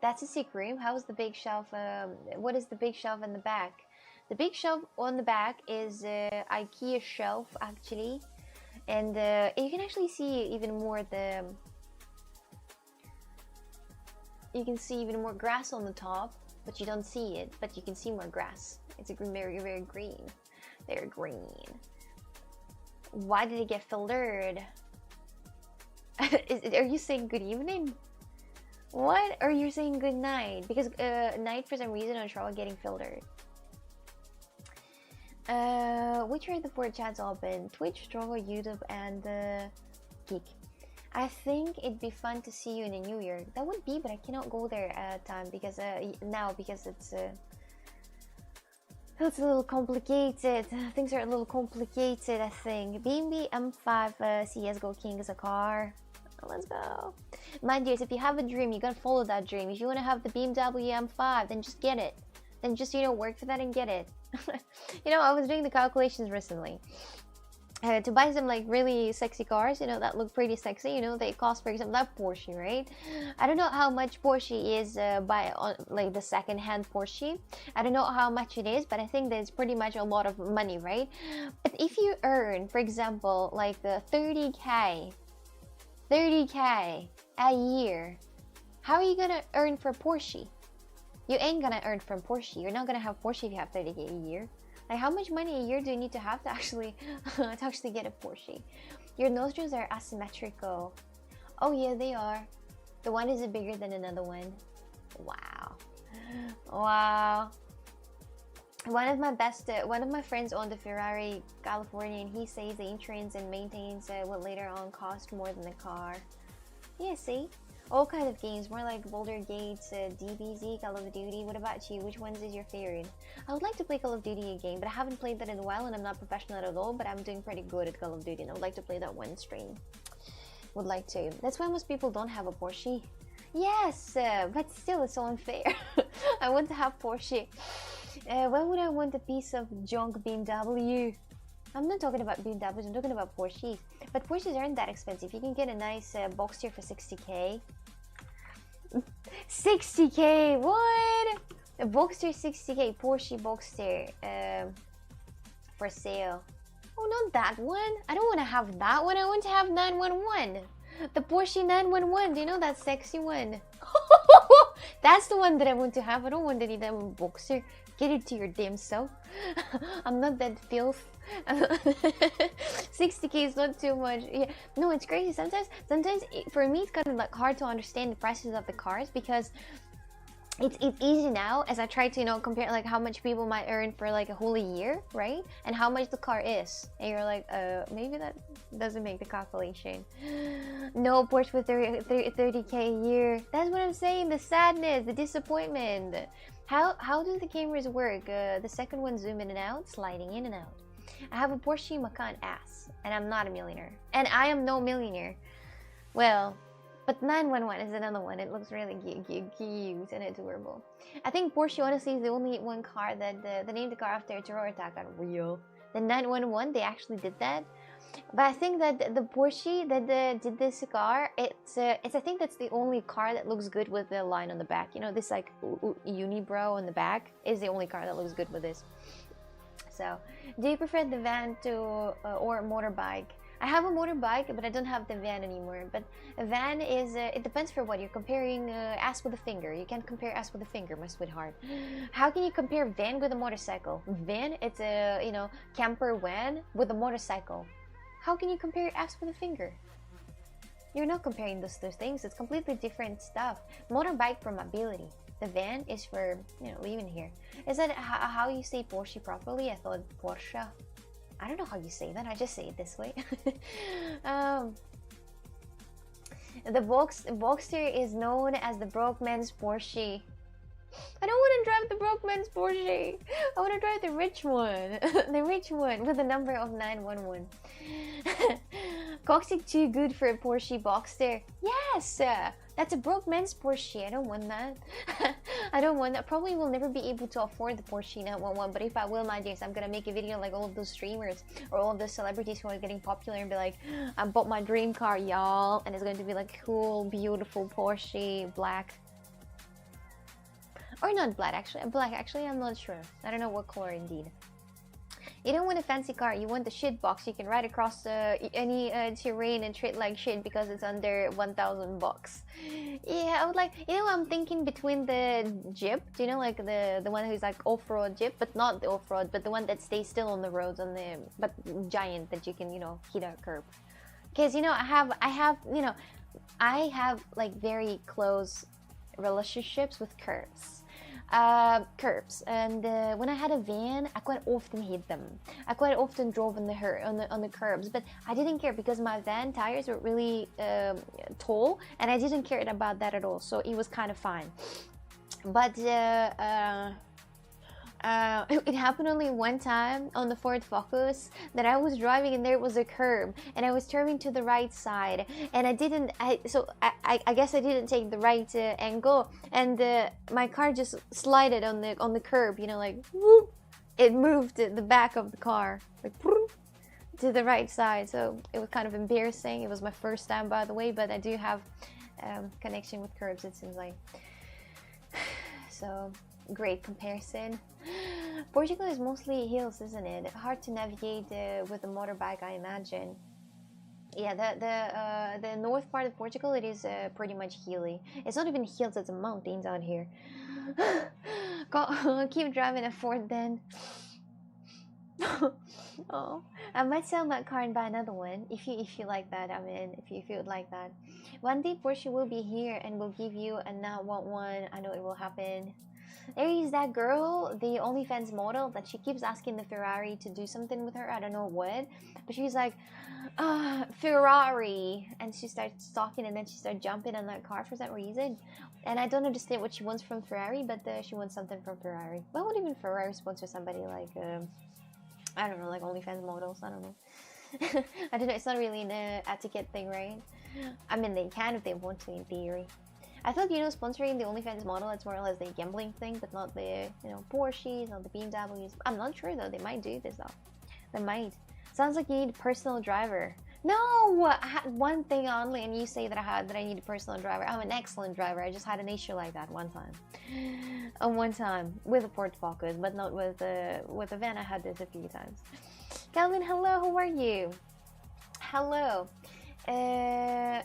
That's a secret room. How's the big shelf? What is the big shelf in the back? The big shelf on the back is IKEA shelf, actually. And you can actually see even more you can see even more grass on the top, but you don't see it, but you can see more grass. It's a very, very green. They're green. Why did it get filtered? Are you saying good evening? What? Or you're saying good night? Because night, for some reason, on trouble getting filtered. Which are the 4 chats open? Twitch, Trovo, YouTube, and Geek. I think it'd be fun to see you in New York. That would be, but I cannot go there at time because now, because it's a little complicated. Things are a little complicated, I think. BMW M5 CSGO King is a car. Let's go. Mind you, if you have a dream, you gotta follow that dream. If you want to have the BMW M5, then just get it. Then just, work for that and get it. I was doing the calculations recently. To buy some like really sexy cars, that look pretty sexy, they cost, for example, that Porsche, right? I don't know how much Porsche is like the second-hand Porsche. I don't know how much it is, but I think that's pretty much a lot of money, right? But if you earn, for example, like the 30k a year, how are you gonna earn for Porsche? You ain't gonna earn from Porsche. You're not gonna have Porsche if you have 30k a year. Like, how much money a year do you need to have to actually get a Porsche? Your nostrils are asymmetrical. Oh yeah, they are. The one is bigger than another one. Wow. one of my friends owned a Ferrari California, and he says the insurance and maintenance will later on cost more than the car. Yeah, see? All kind of games, more like Boulder Gates, DBZ, Call of Duty. What about you? Which ones is your favorite? I would like to play Call of Duty again, but I haven't played that in a while, and I'm not professional at all, but I'm doing pretty good at Call of Duty, and I would like to play that one stream. Would like to. That's why most people don't have a Porsche. Yes, but still it's so unfair. I want to have Porsche. Why would I want a piece of junk BMW? I'm not talking about BMWs, I'm talking about Porsches. But Porsches aren't that expensive. You can get a nice Boxster for 60k. 60k, what? A Boxster 60k, Porsche Boxster for sale. Oh, not that one. I don't want to have that one. I want to have 911. The Porsche 911. Do you know that sexy one? That's the one that I want to have. I don't want any that one Boxster. Get it to your damn self. I'm not that filth. 60k is not too much. Yeah, no, it's crazy. Sometimes for me it's kind of like hard to understand the prices of the cars, because it's easy now as I try to, you know, compare like how much people might earn for like a whole year, right? And how much the car is, and you're like, maybe that doesn't make the calculation. No Porsche with 30k a year. That's what I'm saying. The sadness, the disappointment. How do the cameras work? The second one zoom in and out, sliding in and out. I have a Porsche Macan ass, and I'm not a millionaire, and I am no millionaire. Well, but 911 is another one. It looks really cute and adorable. I think Porsche honestly is the only one car that they named the car after a terror attack on Rio. The 911, they actually did that. But I think that the Porsche that did this car, it's I think that's the only car that looks good with the line on the back. You know, this like unibrow on the back is the only car that looks good with this. So, do you prefer the van to or motorbike? I have a motorbike, but I don't have the van anymore. But a van is, it depends for what you're comparing. Ass with a finger. You can't compare ass with a finger, my sweetheart. How can you compare van with a motorcycle? Van, it's a, you know, camper van with a motorcycle. How can you compare ass with a finger? You're not comparing those things. It's completely different stuff. Motorbike for mobility. The van is for, you know, living here. Is that how you say Porsche properly? I thought Porsche. I don't know how you say that. I just say it this way. The Boxster is known as the broke man's Porsche. I don't want to drive the broke man's Porsche. I want to drive the rich one. The rich one with the number of 911. Coccyx too good for a Porsche Boxster. Yes! That's a broke man's Porsche. I don't want that. I don't want that. Probably will never be able to afford the Porsche 911. But if I will, my dears, I'm gonna make a video like all of those streamers or all of those celebrities who are getting popular and be like, I bought my dream car, y'all. And it's going to be like cool, beautiful Porsche, black. Or not black, actually, I'm not sure. I don't know what color indeed. You don't want a fancy car, you want the shit box. You can ride across any terrain and treat like shit because it's under 1,000 bucks. Yeah, I would like, you know, I'm thinking between the Jeep, do you know, like the one who's like off-road Jeep, but not the off-road, but the one that stays still on the roads, but giant, that you can, you know, hit a curb. Because, you know, I have like very close relationships with curbs. And when I had a van, I quite often hit them. I quite often drove on the curbs, but I didn't care because my van tires were really tall, and I didn't care about that at all. So it was kind of fine. But it happened only one time on the Ford Focus that I was driving and there was a curb and I was turning to the right side and I guess I didn't take the right angle, and my car just slided on the curb, you know, like whoop, it moved the back of the car like to the right side. So it was kind of embarrassing. It was my first time, by the way, but I do have connection with curbs, it seems like. So great comparison. Portugal is mostly hills, isn't it? Hard to navigate with a motorbike, I imagine. Yeah, the north part of Portugal, it is pretty much hilly. It's not even hills, it's mountains out here. Keep driving a Ford then. Oh, I might sell that car and buy another one if you like that. I mean, if you would like that. One day Porsche will be here and will give you a 911. I know it will happen. There is that girl, the OnlyFans model, that she keeps asking the Ferrari to do something with her. I don't know what, but she's like, Ferrari, and she starts talking, and then she starts jumping on that car for some reason. And I don't understand what she wants from Ferrari, but she wants something from Ferrari. Why would even Ferrari sponsor somebody like, I don't know, like OnlyFans models? I don't know. I don't know. It's not really an etiquette thing, right? I mean, they can if they want to, in theory. I thought, sponsoring the OnlyFans model, it's more or less the gambling thing, but not the, Porsches, not the BMWs. I'm not sure, though. They might do this, though. They might. Sounds like you need a personal driver. No! I had one thing only, and you say that I need a personal driver. I'm an excellent driver. I just had an issue like that one time. One time. With a Ford Focus, but not with a van. I had this a few times. Calvin, hello. How are you? Hello. Hi,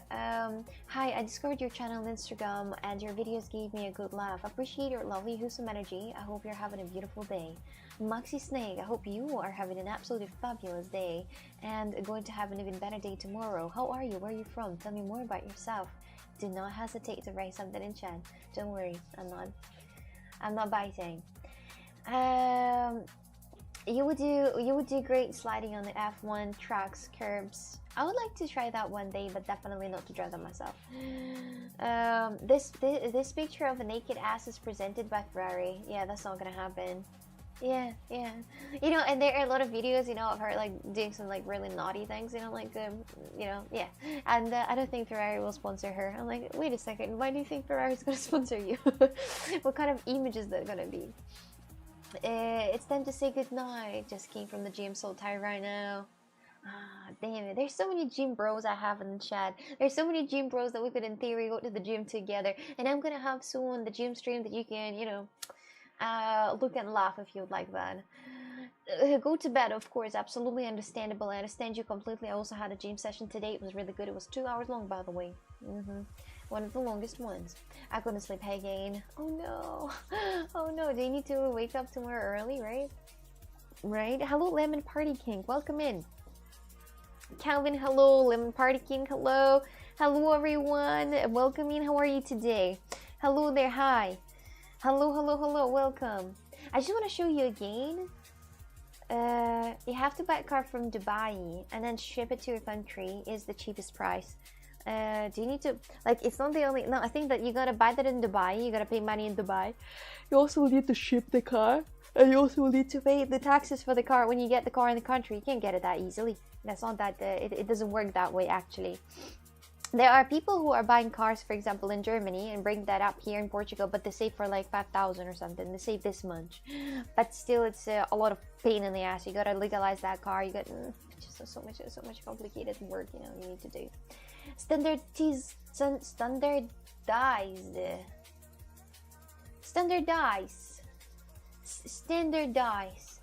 I discovered your channel on Instagram and your videos gave me a good laugh. Appreciate your lovely wholesome energy. I hope you're having a beautiful day. Moxie Snake, I hope you are having an absolutely fabulous day and going to have an even better day tomorrow. How are you? Where are you from? Tell me more about yourself. Do not hesitate to write something in chat. Don't worry, I'm not biting. You would do great sliding on the F1 tracks, curbs. I would like to try that one day, but definitely not to drive them myself. This picture of a naked ass is presented by Ferrari. Yeah, that's not gonna happen. Yeah. And there are a lot of videos, of her like doing some like really naughty things, yeah. And I don't think Ferrari will sponsor her. I'm like, wait a second, why do you think Ferrari's gonna sponsor you? What kind of image is that gonna be? It's time to say goodnight. Just came from the gym, so tired right now. Damn it. There's so many gym bros I have in the chat. There's so many gym bros that we could in theory go to the gym together. And I'm gonna have soon the gym stream that you can, look and laugh if you'd like that. Go to bed, of course. Absolutely understandable. I understand you completely. I also had a gym session today. It was really good. It was 2 hours long, by the way. One of the longest ones. I couldn't sleep again. Oh no. Oh no. Do you need to wake up tomorrow early, right? Right? Hello, Lemon Party King. Welcome in. Calvin, hello. Lemon Party King, hello. Hello, everyone. Welcome in. How are you today? Hello there. Hi. Hello. Welcome. I just want to show you again. You have to buy a car from Dubai and then ship it to your country is the cheapest price. Do you need to, like, it's not the only, no, I think that you gotta buy that in Dubai, you gotta pay money in Dubai. You also will need to ship the car, and you also will need to pay the taxes for the car when you get the car in the country. You can't get it that easily. That's not that, it doesn't work that way, actually. There are people who are buying cars, for example, in Germany and bring that up here in Portugal, but they save for like 5,000 or something. They save this much, but still, it's a lot of pain in the ass. You gotta legalize that car. You got just so much complicated work, you need to do. Standardized.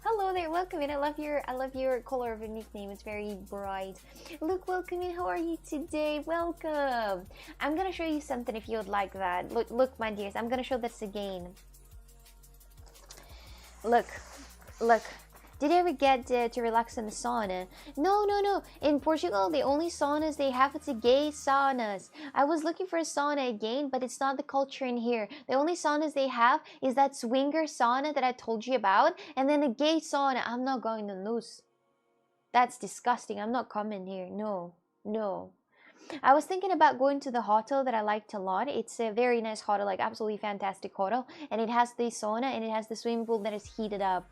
Hello there, welcome in. I love your color of your nickname. It's very bright. Look, welcome in. How are you today? Welcome. I'm gonna show you something if you would like that. Look, my dears. I'm gonna show this again. Look. Did you ever get to relax in the sauna? No. In Portugal, the only saunas they have, it's a gay saunas. I was looking for a sauna again, but it's not the culture in here. The only saunas they have is that swinger sauna that I told you about, and then a gay sauna. I'm not going to lose. That's disgusting. I'm not coming here. No. I was thinking about going to the hotel that I liked a lot. It's a very nice hotel, like absolutely fantastic hotel, and it has the sauna and it has the swimming pool that is heated up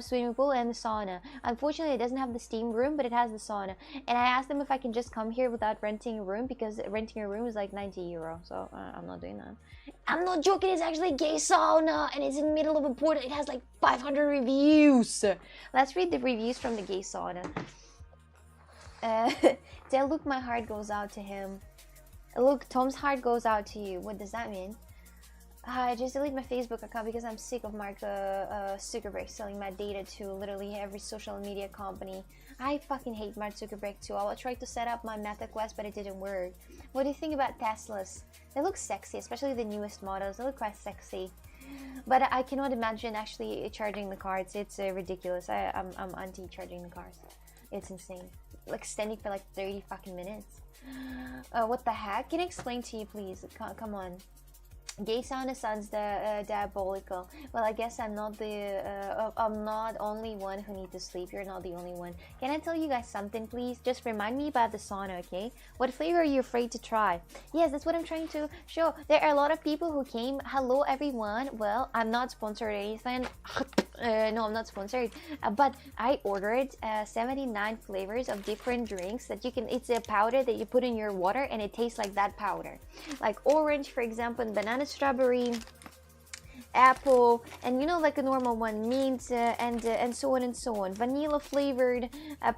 swimming pool and the sauna. Unfortunately, it doesn't have the steam room, but it has the sauna. And I asked them if I can just come here without renting a room, because renting a room is like 90 euro, so I'm not doing that. I'm not joking. It's actually a gay sauna, and it's in the middle of a port. It has like 500 reviews. Let's read the reviews from the gay sauna. Look, my heart goes out to him. Look, Tom's heart goes out to you. What does that mean? I just deleted my Facebook account because I'm sick of Mark Zuckerberg selling my data to literally every social media company. I fucking hate Mark Zuckerberg too. I tried to set up my Meta Quest, but it didn't work. What do you think about Teslas? They look sexy, especially the newest models. They look quite sexy. But I cannot imagine actually charging the cards. It's ridiculous. I'm anti-charging the cars. It's insane. Like standing for like 30 fucking minutes. What the heck? Can I explain to you, please? Come on. Gay sauna sounds diabolical. Well, I guess I'm not only one who needs to sleep. You're not the only one. Can I tell you guys something, please? Just remind me about the sauna, okay? What flavor are you afraid to try? Yes, that's what I'm trying to show. There are a lot of people who came. Hello, everyone. Well, I'm not sponsored or anything. No, I'm not sponsored. But I ordered 79 flavors of different drinks that you can. It's a powder that you put in your water, and it tastes like that powder, like orange, for example, and banana, strawberry, apple, and you know, like a normal one, mint, and so on and so on. Vanilla flavored,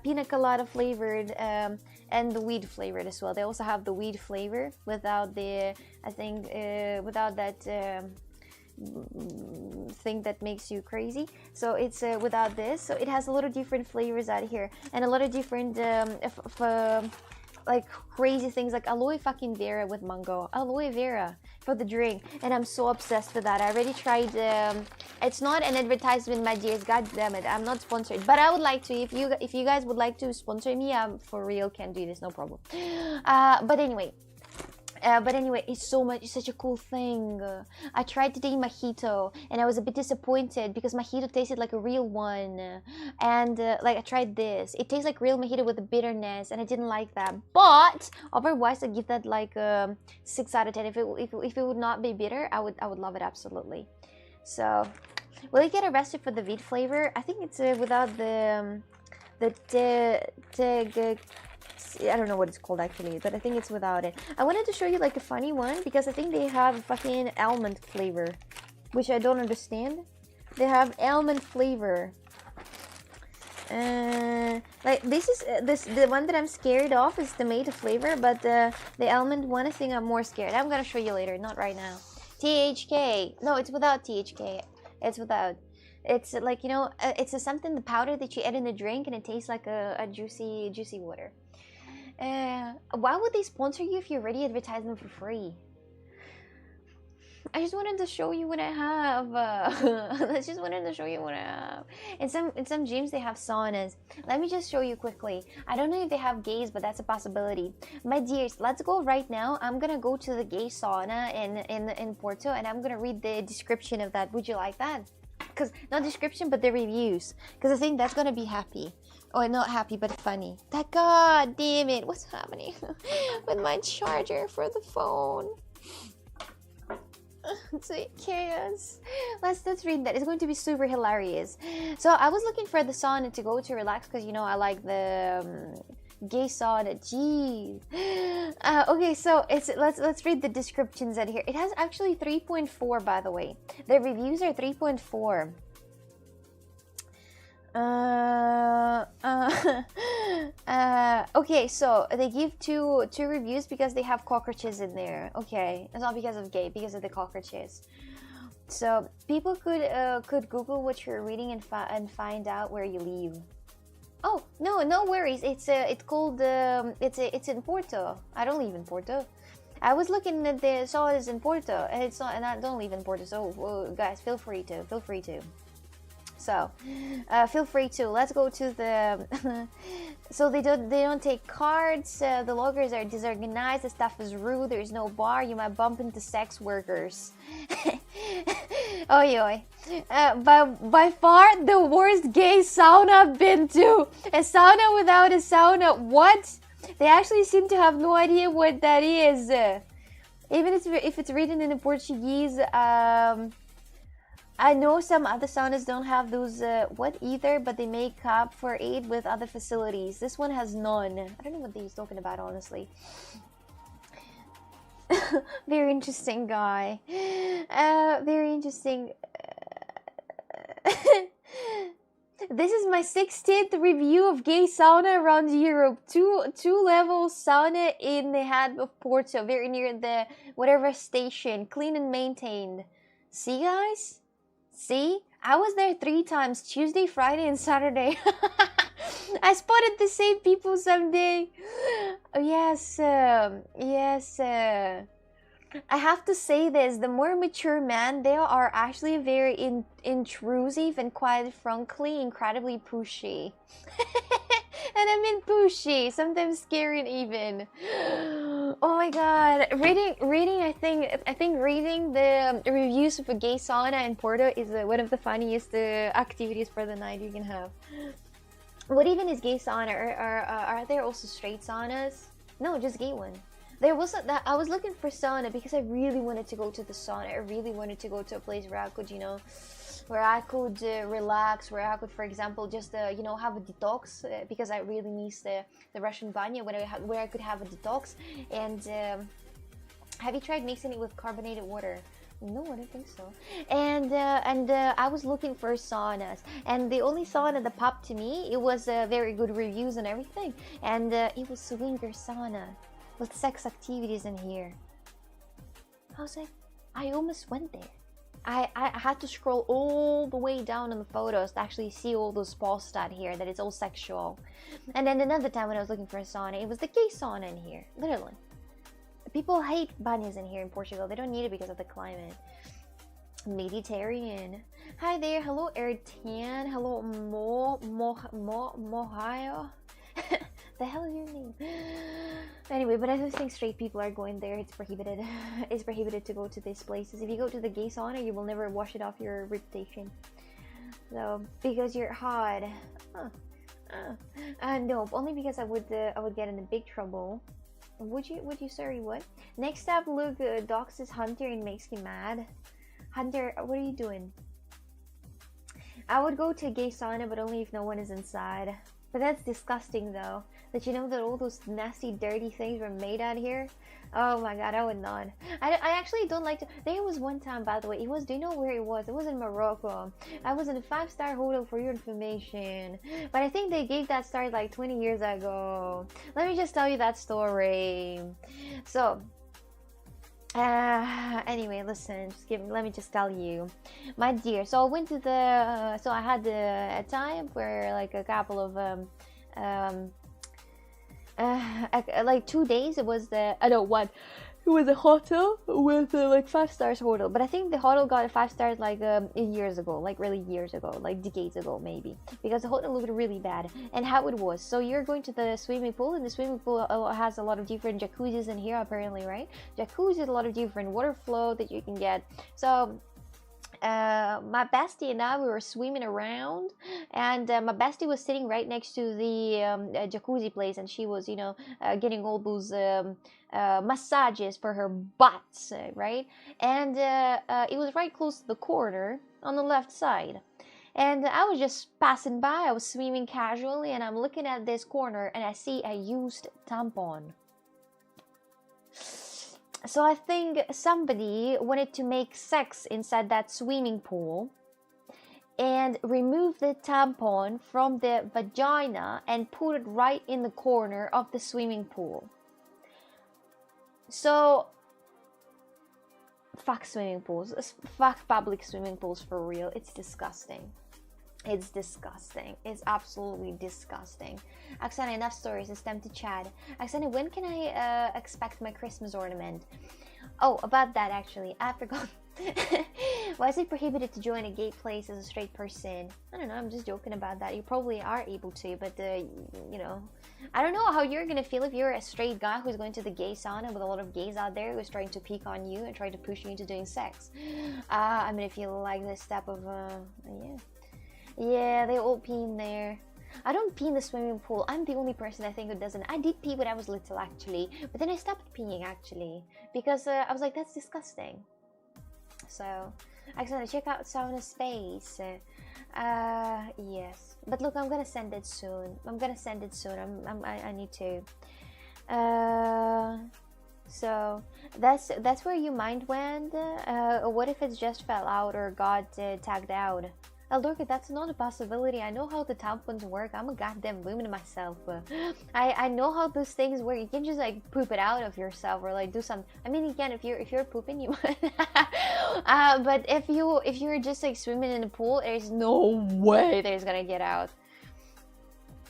pina colada flavored, and the weed flavored as well. They also have the weed flavor without the, I think, without that thing that makes you crazy. So it's without this. So it has a lot of different flavors out here, and a lot of different like crazy things, like aloe fucking vera with mango, aloe vera for the drink, and I'm so obsessed with that. I already tried. It's not an advertisement, my dears. God damn it, I'm not sponsored, but I would like to. If you guys would like to sponsor me, I'm for real can do this, no problem. But anyway, it's such a cool thing. I tried today mojito, and I was a bit disappointed because mojito tasted like a real one, and like I tried this, it tastes like real mojito with the bitterness, and I didn't like that. But otherwise, I give that like 6 out of 10. If it would not be bitter, I would love it absolutely. So, will you get arrested for the weed flavor? I think it's without the I don't know what it's called actually, but I think it's without it. I wanted to show you like a funny one because I think they have a fucking almond flavor, which I don't understand. They have almond flavor. Like the one that I'm scared of is the tomato flavor, but the almond one, I think I'm more scared. I'm gonna show you later, not right now. THK. No, it's without THK. It's without. It's like, you know, it's something, the powder that you add in the drink, and it tastes like a juicy water. Why would they sponsor you if you already advertise them for free? I just wanted to show you what I have. I just wanted to show you what I have. In some gyms they have saunas. Let me just show you quickly. I don't know if they have gays, but that's a possibility. My dears, let's go right now. I'm gonna go to the gay sauna in Porto, and I'm gonna read the description of that. Would you like that? Because not description, but the reviews. Because I think that's gonna be happy. Oh, not happy, but funny. That, god damn it, what's happening with my charger for the phone? It's like chaos. Let's read that. It's going to be super hilarious. So I was looking for the sauna to go to relax because, you know, I like the gay sauna. Jeez. Okay, so let's read the descriptions out here. It has actually 3.4, by the way. The reviews are 3.4. Okay, so they give two reviews because they have cockroaches in there. Okay, it's not because of gay, because of the cockroaches. So people could Google what you're reading and find out where you live. Oh no worries. It's called it's in Porto. I don't live in Porto. I was looking at the saunas in Porto, and it's not, and I don't live in Porto. So guys, feel free to. So, feel free to. Let's go to the. So they don't take cards. The lockers are disorganized. The staff is rude. There is no bar. You might bump into sex workers. Oi. By far the worst gay sauna I've been to. A sauna without a sauna. What? They actually seem to have no idea what that is. Even if it's written in Portuguese. I know some other saunas don't have those, either, but they make up for it with other facilities. This one has none. I don't know what he's talking about, honestly. Very interesting guy. Very interesting. This is my 16th review of gay sauna around Europe. Two level sauna in the head of Porto, very near the whatever station. Clean and maintained. See, guys? See? I was there 3 times, Tuesday, Friday, and Saturday. I spotted the same people someday. Yes. I have to say this, the more mature men, they are actually very intrusive and quite frankly, incredibly pushy. And I mean pushy, sometimes scary even. Oh my god, reading. I think reading the reviews of a gay sauna in Porto is one of the funniest activities for the night you can have. What even is gay sauna? Are there also straight saunas? No, just gay one. There wasn't that. I was looking for sauna because I really wanted to go to the sauna. I really wanted to go to a place where I could, where I could relax, where I could, for example, just have a detox because I really miss the Russian banya where I could have a detox. And have you tried mixing it with carbonated water? No, I don't think so. And I was looking for saunas, and the only sauna that popped to me, it was very good reviews and everything, and it was swinger sauna with sex activities in here. I was like, I almost went there. I had to scroll all the way down on the photos to actually see all those posts out here that it's all sexual. And then another time when I was looking for a sauna, it was the gay sauna in here, literally. People hate banyas in here in Portugal. They don't need it because of the climate. Mediterranean. Hi there. Hello, Ertan. Hello, Mohio. The hell is your name? Anyway, but I don't think straight people are going there. It's prohibited. It's prohibited to go to these places. If you go to the gay sauna, you will never wash it off your reputation. So, because you're hot. No, only because I would get in a big trouble. Would you, sorry, what? Next up, look, doxes Hunter and makes me mad. Hunter, what are you doing? I would go to a gay sauna, but only if no one is inside. But that's disgusting, though. That you know that all those nasty, dirty things were made out here? Oh my god, I would not. I actually don't like to... There was one time, by the way, do you know where it was? It was in Morocco. I was in a 5-star hotel, for your information. But I think they gave that star like 20 years ago. Let me just tell you that story. So... anyway, listen, let me just tell you, my dear. So I went to the so I had a time where like a couple of like 2 days. It was it was a hotel with like 5 stars hotel, but I think the hotel got a 5 stars like years ago, like really years ago, like decades ago maybe, because the hotel looked really bad. And how it was, so you're going to the swimming pool, and the swimming pool has a lot of different jacuzzis in here apparently, right? Jacuzzi, a lot of different water flow that you can get. So my bestie and I, we were swimming around, and my bestie was sitting right next to the jacuzzi place, and she was getting all those massages for her butts, right? And it was right close to the corner on the left side. And I was just passing by. I was swimming casually, and I'm looking at this corner, and I see a used tampon. So I think somebody wanted to make sex inside that swimming pool and remove the tampon from the vagina and put it right in the corner of the swimming pool. So, fuck swimming pools. Fuck public swimming pools, for real. It's disgusting. It's disgusting. It's absolutely disgusting. Oksana, enough stories. It's time to chat. Oksana, when can I expect my Christmas ornament? Oh, about that actually, I forgot. Why is it prohibited to join a gay place as a straight person? I don't know, I'm just joking about that. You probably are able to, but I don't know how you're gonna feel if you're a straight guy who's going to the gay sauna with a lot of gays out there who's trying to peek on you and trying to push you into doing sex. I'm gonna feel like this type of yeah, they all pee in there. I don't pee in the swimming pool. I'm the only person I think who doesn't. I did pee when I was little actually, but then I stopped peeing actually because I was like, that's disgusting. So I gotta check out Sauna Space. Yes, but look, I'm gonna send it soon. I need to. So that's where your mind went. What if it just fell out or got tagged out? Look, that's not a possibility. I know how the tampons work. I'm a goddamn woman myself. I know how those things work. You can just like poop it out of yourself or like do some. I mean, you can if you're pooping, you might. But if you're just like swimming in the pool, there's no way that it's gonna get out.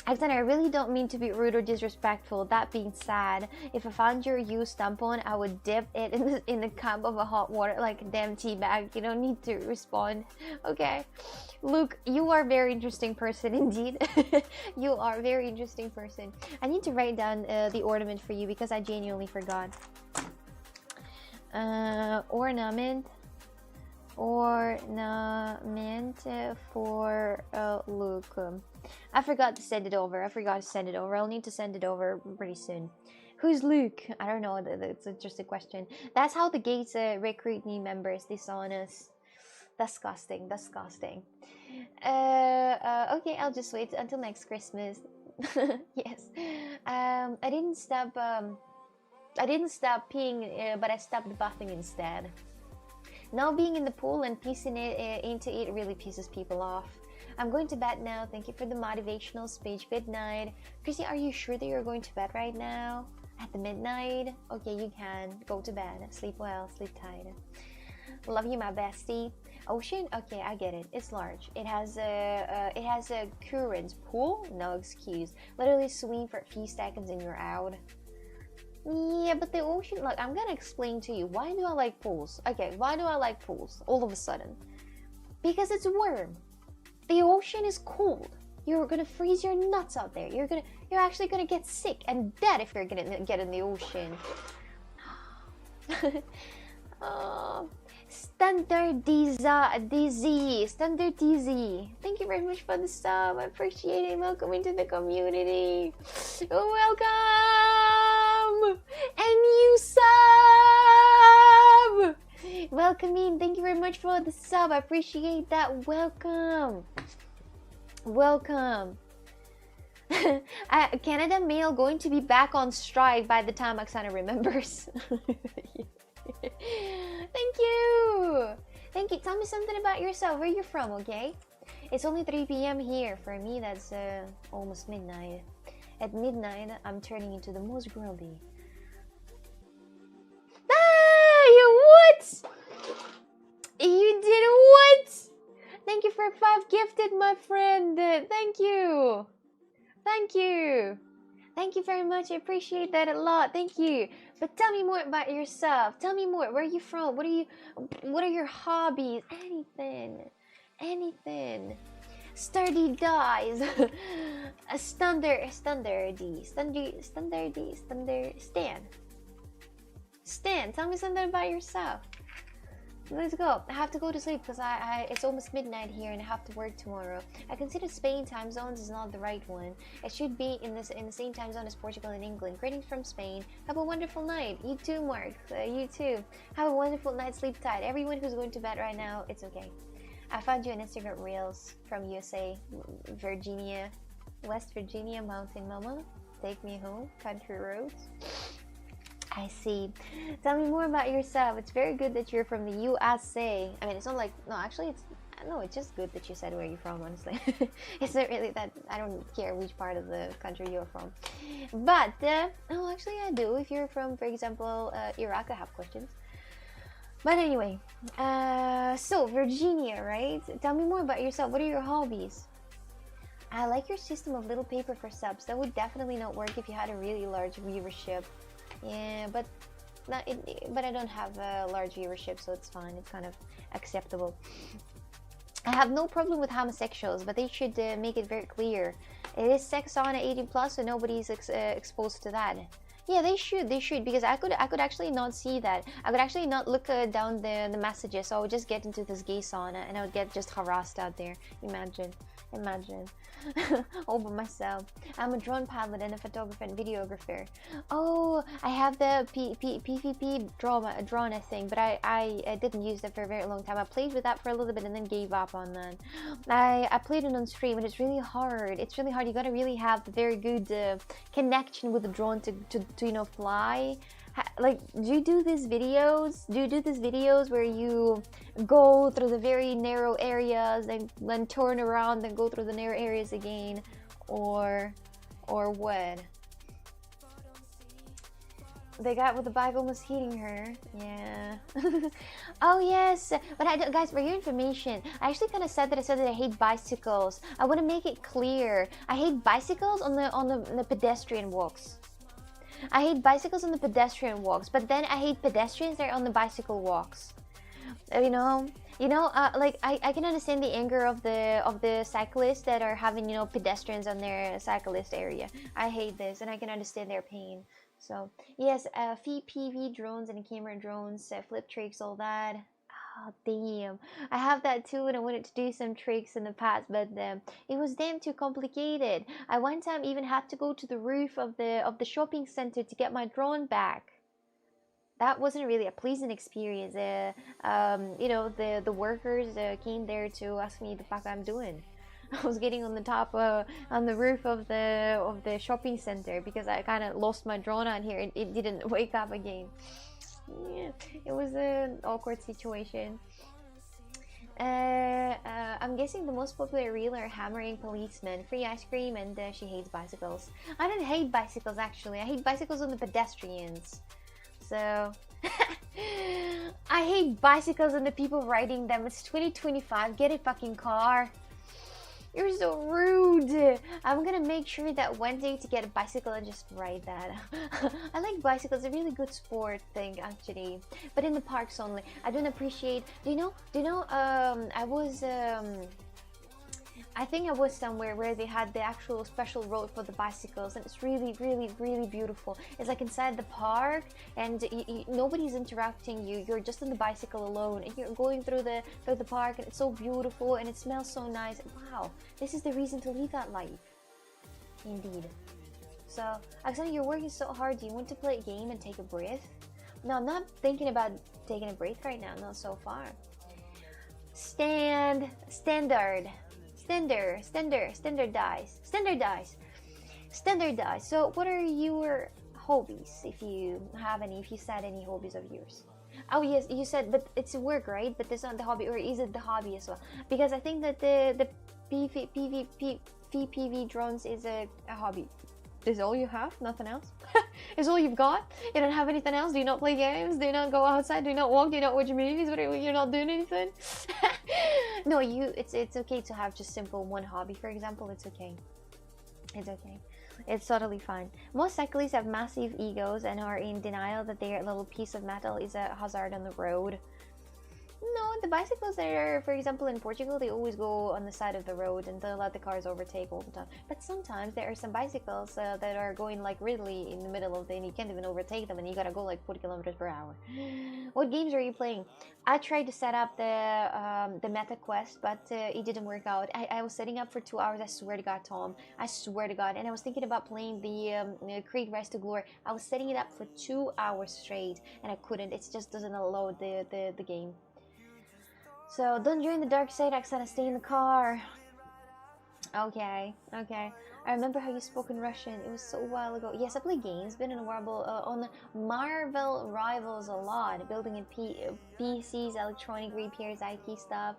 Alexander, I really don't mean to be rude or disrespectful. That being said, if I found your used tampon, I would dip it in the cup of a hot water like a damn tea bag. You don't need to respond. Okay. Luke, you are a very interesting person indeed. You are a very interesting person. I need to write down the ornament for you because I genuinely forgot. Ornament for Luke. I forgot to send it over. I'll need to send it over pretty soon. Who's Luke? I don't know. That's just a question. That's how the gays recruit new members. They saw us. Disgusting. Okay, I'll just wait until next Christmas. Yes. I didn't stop peeing, but I stopped bathing instead. Now being in the pool and piecing it into it really pisses people off. I'm going to bed now. Thank you for the motivational speech. Good night. Chrissy, are you sure that you're going to bed right now? At the midnight? Okay, you can. Go to bed. Sleep well. Sleep tight. Love you, my bestie. Ocean? Okay, I get it. It's large. It has a current. Pool? No excuse. Literally swim for a few seconds and you're out. Yeah, but the ocean, look, I'm gonna explain to you. Why do I like pools? Okay, why do I like pools all of a sudden? Because it's warm. The ocean is cold. You're gonna freeze your nuts out there. You're actually gonna get sick and dead if you're gonna get in the ocean. Standard DZ. Thank you very much for the sub. I appreciate it. Welcome into the community. Welcome! And you sub! Welcome in. Thank you very much for the sub. I appreciate that. Welcome. Canada Mail going to be back on strike by the time Oksana remembers. Thank you. Tell me something about yourself. Where you're from, okay? It's only 3 p.m. here. For me, that's almost midnight. At midnight, I'm turning into the most grumpy. Ah, you what? You did what? Thank you for 5 gifted, my friend. Thank you. Thank you very much. I appreciate that a lot. Thank you. But tell me more about yourself. Tell me more. Where are you from? What are your hobbies? Anything. Sturdy dies. Stan, tell me something about yourself. Let's go. I have to go to sleep because it's almost midnight here and I have to work tomorrow. I consider Spain time zones is not the right one. It should be in the same time zone as Portugal and England. Greetings from Spain. Have a wonderful night. You too, Mark. You too. Have a wonderful night. Sleep tight. Everyone who's going to bed right now, it's okay. I found you on Instagram Reels from USA, Virginia, West Virginia, Mountain Mama. Take me home. Country roads. I see. Tell me more about yourself. It's very good that you're from the USA. I mean, it's not like, no, actually, it's just good that you said where you're from, honestly. It's not really that, I don't care which part of the country you're from. But, oh, actually, I do. If you're from, for example, Iraq, I have questions. But anyway, so Virginia, right? Tell me more about yourself. What are your hobbies? I like your system of little paper for subs. That would definitely not work if you had a really large viewership. Yeah, but I don't have a large viewership, so it's fine. It's kind of acceptable. I have no problem with homosexuals, but they should make it very clear. It is sex sauna 18+, so nobody's exposed to that. Yeah, they should, because I could actually not see that. I could actually not look down the messages, so I would just get into this gay sauna and I would get just harassed out there. Imagine. All by myself. I'm a drone pilot and a photographer and videographer. Oh, I have the PvP drone, I think, but I didn't use that for a very long time. I played with that for a little bit and then gave up on that. I played it on stream and it's really hard. You gotta really have a very good connection with the drone to you know, fly. Like, do you do these videos where you go through the very narrow areas and then turn around and go through the narrow areas again, or what? The guy with the bike almost hitting her. Yeah. Oh yes. But guys, for your information, I actually kind of said that I hate bicycles. I want to make it clear. I hate bicycles on the pedestrian walks. I hate bicycles on the pedestrian walks, but then I hate pedestrians that are on the bicycle walks. Like I can understand the anger of the cyclists that are having pedestrians on their cyclist area. I hate this, and I can understand their pain. So yes, PV drones and camera drones, flip tricks, all that. Oh damn, I have that too, and I wanted to do some tricks in the past, but it was damn too complicated. I one time even had to go to the roof of the shopping center to get my drone back. That wasn't really a pleasant experience. The workers came there to ask me the fuck I'm doing. I was getting on the top on the roof of the shopping center because I kind of lost my drone out here. It didn't wake up again. Yeah, it was an awkward situation. I'm guessing the most popular reel are hammering policemen, free ice cream, and she hates bicycles. I don't hate bicycles actually. I hate bicycles on the pedestrians. So I hate bicycles and the people riding them. It's 2025. Get a fucking car. You're so rude. I'm gonna make sure that one day to get a bicycle and just ride that. I like bicycles. It's a really good sport thing actually, but in the parks only. I don't appreciate. Do you know? I think I was somewhere where they had the actual special road for the bicycles, and it's really, really, really beautiful. It's like inside the park, and nobody's interrupting you. You're just on the bicycle alone, and you're going through the park, and it's so beautiful, and it smells so nice. Wow, this is the reason to live that life. Indeed. So, Oksana, you're working so hard. Do you want to play a game and take a breath? No, I'm not thinking about taking a break right now. Not so far. Standardized. So what are your hobbies, if you have any, if you said any hobbies of yours? Oh yes, you said, but it's work, right? But that's not the hobby, or is it the hobby as well? Because I think that the PV drones is a hobby. Is all you have? Nothing else? Is all you've got? You don't have anything else? Do you not play games? Do you not go outside? Do you not walk? Do you not watch movies? You're not doing anything? No, it's okay to have just simple one hobby, for example. It's okay. It's okay. It's totally fine. Most cyclists have massive egos and are in denial that their little piece of metal is a hazard on the road. No, the bicycles that are, for example, in Portugal, they always go on the side of the road and don't let the cars overtake all the time. But sometimes there are some bicycles that are going like really in the middle of the, and you can't even overtake them, and you gotta go like 40 kilometers per hour. What games are you playing? I tried to set up the meta quest, but it didn't work out. I was setting up for 2 hours. I swear to God, Tom. I swear to God. And I was thinking about playing the Creed Rise to Glory. I was setting it up for 2 hours straight, and I couldn't. It just doesn't allow the game. So don't join the dark side, Oksana. Stay in the car. Okay. I remember how you spoke in Russian. It was so a while ago. Yes, I play games. Been in a while on Marvel Rivals a lot. Building in PCs, electronic repairs, IT stuff.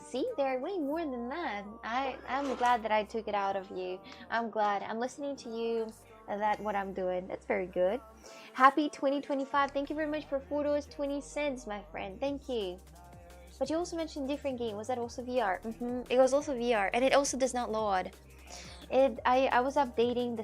See, there are way more than that. I'm glad that I took it out of you. I'm glad. I'm listening to you. That what I'm doing. That's very good. Happy 2025. Thank you very much for $4.20, 20 cents, my friend. Thank you. But you also mentioned different game. Was that also VR? It was also VR, and it also does not load. I was updating the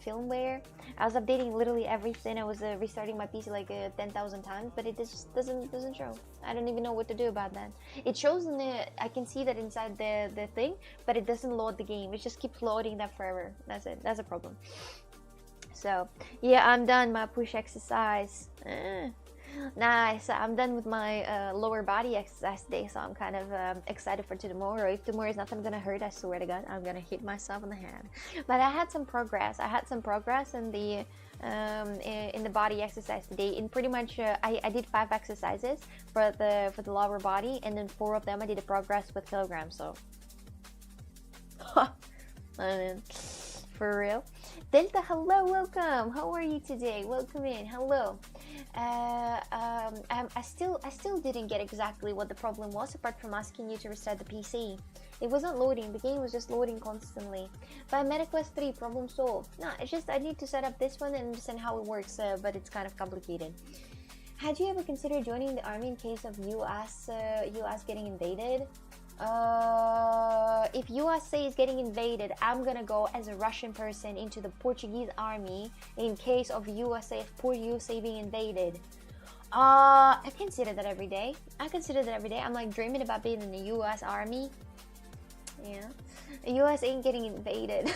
firmware. I was updating literally everything. I was restarting my PC like 10,000 times, but it just doesn't show. I don't even know what to do about that. It shows in the, I can see that inside the thing, but it doesn't load the game. It just keeps loading that forever. That's it. That's a problem. So yeah, I'm done my push exercise. Nice. I'm done with my lower body exercise today, so I'm kind of excited for tomorrow. If tomorrow is nothing gonna hurt, I swear to God, I'm gonna hit myself in the head. But I had some progress. In the body exercise today. In pretty much, I did 5 exercises for the lower body, and then 4 of them I did a progress with kilograms. So, for real. Delta, hello, welcome. How are you today? Welcome in. Hello. I still didn't get exactly what the problem was, apart from asking you to restart the PC. It wasn't loading. The game was just loading constantly. But MetaQuest 3, problem solved. Nah, it's just I need to set up this one and understand how it works, but it's kind of complicated. Had you ever considered joining the army in case of US getting invaded? If USA is getting invaded, I'm gonna go as a Russian person into the Portuguese army in case of poor USA being invaded. I consider that every day. I'm like dreaming about being in the US army. Yeah. The US ain't getting invaded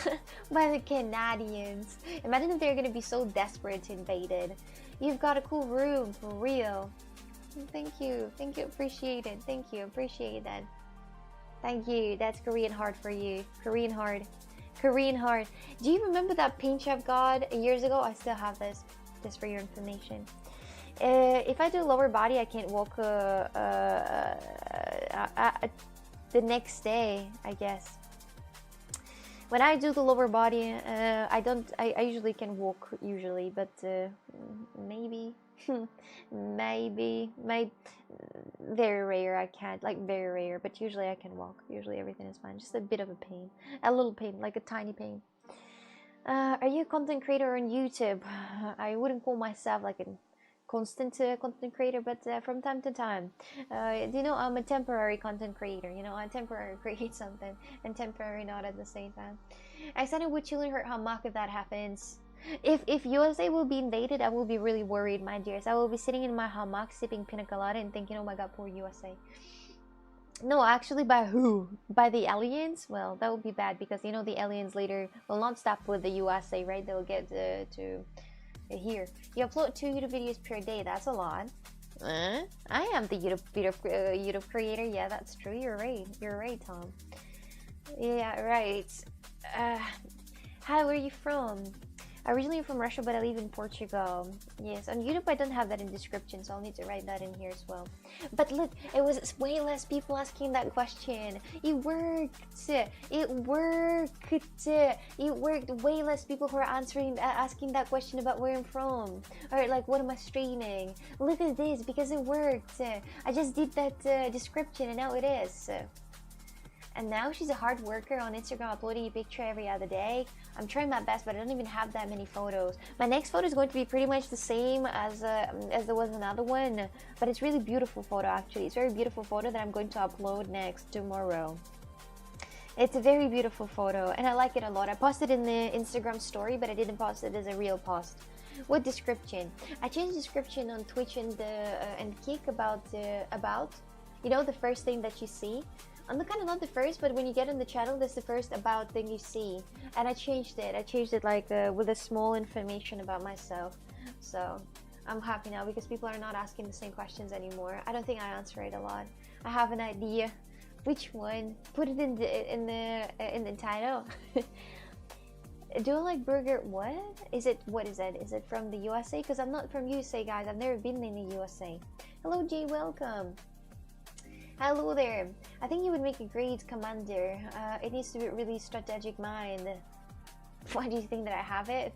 by the Canadians. Imagine if they're gonna be so desperate to invade it. You've got a cool room, for real. Thank you, appreciate it. Thank you, appreciate that. Thank you, that's Korean hard for you. Korean hard. Do you remember that paint I've got years ago? I still have this, just for your information. If I do lower body, I can't walk the next day, I guess. When I do the lower body, I usually can walk usually, but maybe very rare I can't, like very rare, but usually I can walk. Usually everything is fine, just a bit of a pain, a little pain, like a tiny pain. Are you a content creator on YouTube? I wouldn't call myself like a constant content creator, but from time to time, you know, I'm a temporary content creator. You know, I temporarily create something and temporary not at the same time. I said I would chill in her hammock if that happens. If USA will be invaded, I will be really worried, my dears. I will be sitting in my hammock sipping pina colada and thinking, oh my god, poor USA. No, actually, by who? By the aliens? Well, that would be bad because, you know, the aliens later will not stop with the USA, right? They'll get to here. You upload 2 YouTube videos per day. That's a lot. I am the YouTube creator. Yeah, that's true. You're right, Tom. Yeah, right. Hi, where are you from? Originally from Russia, but I live in Portugal. Yes, on YouTube I don't have that in description, so I'll need to write that in here as well. But look, it was way less people asking that question. It worked. It worked. Way less people who are asking that question about where I'm from, or like what am I streaming. Look at this, because it worked. I just did that description, and now it is. And now she's a hard worker on Instagram, uploading a picture every other day. I'm trying my best, but I don't even have that many photos. My next photo is going to be pretty much the same as there was another one, but it's really beautiful photo actually. It's a very beautiful photo that I'm going to upload next tomorrow. It's a very beautiful photo, and I like it a lot. I posted in the Instagram story, but I didn't post it as a real post. What description? I changed description on Twitch and Kick about you know, the first thing that you see. I'm kind of not the first, but when you get on the channel, that's the first about thing you see. And I changed it like with a small information about myself. So I'm happy now because people are not asking the same questions anymore. I don't think I answer it a lot. I have an idea. Which one? Put it in the title. Do you like burger? What is it? Is it from the USA? Because I'm not from USA, guys. I've never been in the USA. Hello, Jay. Welcome. Hello there. I think you would make a great commander. It needs to be really strategic mind. Why do you think that I have it?